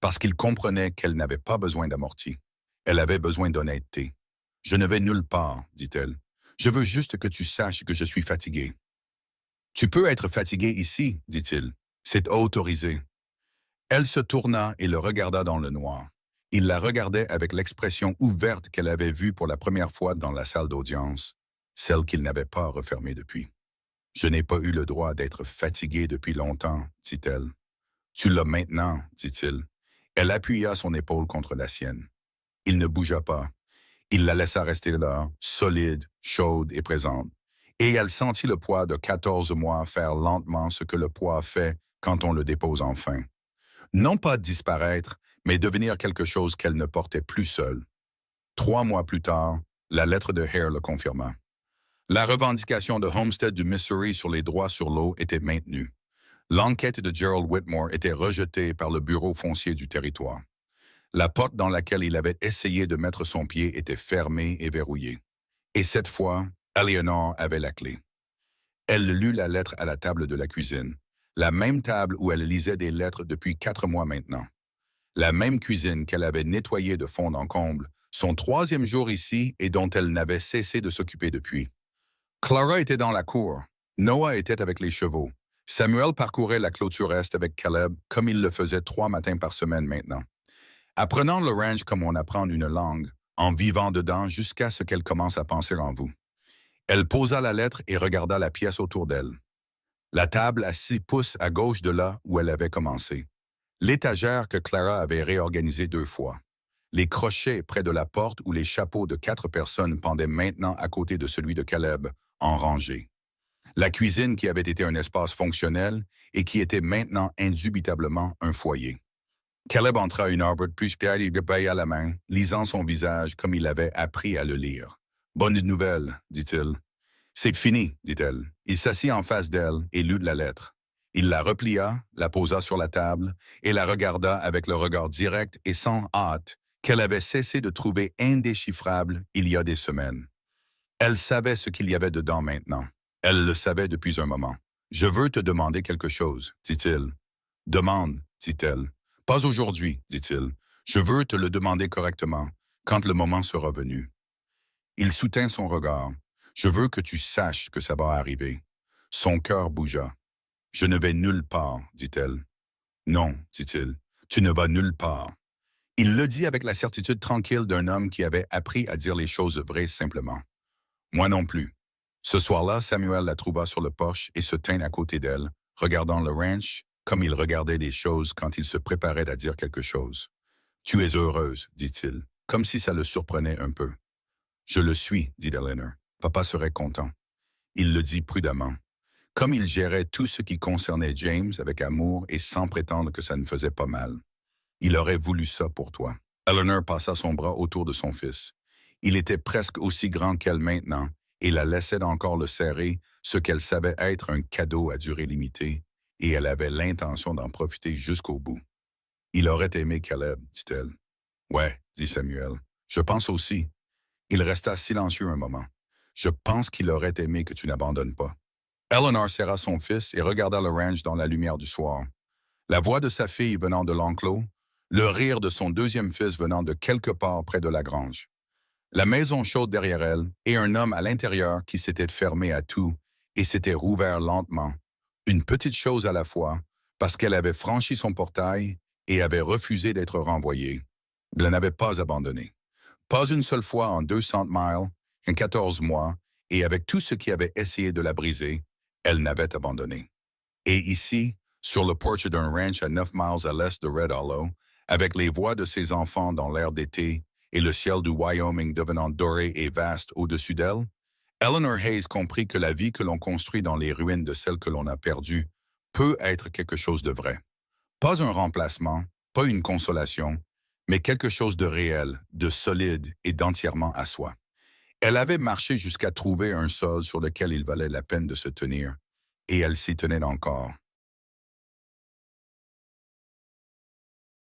parce qu'il comprenait qu'elle n'avait pas besoin d'amorti. Elle avait besoin d'honnêteté. « Je ne vais nulle part, dit-elle. Je veux juste que tu saches que je suis fatiguée. »« Tu peux être fatiguée ici, dit-il. C'est autorisé. » Elle se tourna et le regarda dans le noir. Il la regardait avec l'expression ouverte qu'elle avait vue pour la première fois dans la salle d'audience, celle qu'il n'avait pas refermée depuis. « Je n'ai pas eu le droit d'être fatiguée depuis longtemps, dit-elle. »« Tu l'as maintenant, dit-il. » Elle appuya son épaule contre la sienne. Il ne bougea pas. Il la laissa rester là, solide, chaude et présente. Et elle sentit le poids de 14 mois faire lentement ce que le poids fait quand on le dépose enfin. Non pas disparaître, mais devenir quelque chose qu'elle ne portait plus seule. 3 mois plus tard, la lettre de Hare le confirma. La revendication de Homestead du Missouri sur les droits sur l'eau était maintenue. L'enquête de Gerald Whitmore était rejetée par le bureau foncier du territoire. La porte dans laquelle il avait essayé de mettre son pied était fermée et verrouillée. Et cette fois, Eleanor avait la clé. Elle lut la lettre à la table de la cuisine, la même table où elle lisait des lettres depuis 4 mois maintenant. La même cuisine qu'elle avait nettoyée de fond en comble, son 3e jour ici et dont elle n'avait cessé de s'occuper depuis. Clara était dans la cour. Noah était avec les chevaux. Samuel parcourait la clôture est avec Caleb comme il le faisait 3 matins par semaine maintenant. Apprenant le ranch comme on apprend une langue, en vivant dedans jusqu'à ce qu'elle commence à penser en vous. Elle posa la lettre et regarda la pièce autour d'elle. La table à 6 pouces à gauche de là où elle avait commencé. L'étagère que Clara avait réorganisée 2 fois. Les crochets près de la porte où les chapeaux de 4 personnes pendaient maintenant à côté de celui de Caleb, en rangée. La cuisine qui avait été un espace fonctionnel et qui était maintenant indubitablement un foyer. Caleb entra une arbre puis Pierre bailla la main, lisant son visage comme il avait appris à le lire. « Bonne nouvelle, dit-il. »« C'est fini, dit-elle. » Il s'assit en face d'elle et lut la lettre. Il la replia, la posa sur la table et la regarda avec le regard direct et sans hâte qu'elle avait cessé de trouver indéchiffrable il y a des semaines. Elle savait ce qu'il y avait dedans maintenant. Elle le savait depuis un moment. « Je veux te demander quelque chose, dit-il. »« Demande, dit-elle. »« Pas aujourd'hui, dit-il. Je veux te le demander correctement, quand le moment sera venu. » Il soutint son regard. Je veux que tu saches que ça va arriver. Son cœur bougea. Je ne vais nulle part, dit-elle. Non, dit-il, tu ne vas nulle part. Il le dit avec la certitude tranquille d'un homme qui avait appris à dire les choses vraies simplement. Moi non plus. Ce soir-là, Samuel la trouva sur le porche et se tint à côté d'elle, regardant le ranch comme il regardait les choses quand il se préparait à dire quelque chose. Tu es heureuse, dit-il, comme si ça le surprenait un peu. Je le suis, dit Eleanor. Papa serait content. Il le dit prudemment. Comme il gérait tout ce qui concernait James avec amour et sans prétendre que ça ne faisait pas mal. Il aurait voulu ça pour toi. Eleanor passa son bras autour de son fils. Il était presque aussi grand qu'elle maintenant, et la laissait encore le serrer, ce qu'elle savait être un cadeau à durée limitée, et elle avait l'intention d'en profiter jusqu'au bout. Il aurait aimé Caleb, dit-elle. Ouais, dit Samuel. Je pense aussi. Il resta silencieux un moment. Je pense qu'il aurait aimé que tu n'abandonnes pas. Eleanor serra son fils et regarda le ranch dans la lumière du soir. La voix de sa fille venant de l'enclos, le rire de son deuxième fils venant de quelque part près de la grange. La maison chaude derrière elle et un homme à l'intérieur qui s'était fermé à tout et s'était rouvert lentement, une petite chose à la fois, parce qu'elle avait franchi son portail et avait refusé d'être renvoyée. Elle ne l'avait pas abandonné. Pas une seule fois en 200 miles, en 14 mois, et avec tout ce qui avait essayé de la briser, elle n'avait abandonné. Et ici, sur le porche d'un ranch à 9 miles à l'est de Red Hollow, avec les voix de ses enfants dans l'air d'été et le ciel du Wyoming devenant doré et vaste au-dessus d'elle, Eleanor Hayes comprit que la vie que l'on construit dans les ruines de celle que l'on a perdue peut être quelque chose de vrai. Pas un remplacement, pas une consolation, mais quelque chose de réel, de solide et d'entièrement à soi. Elle avait marché jusqu'à trouver un sol sur lequel il valait la peine de se tenir, et elle s'y tenait encore.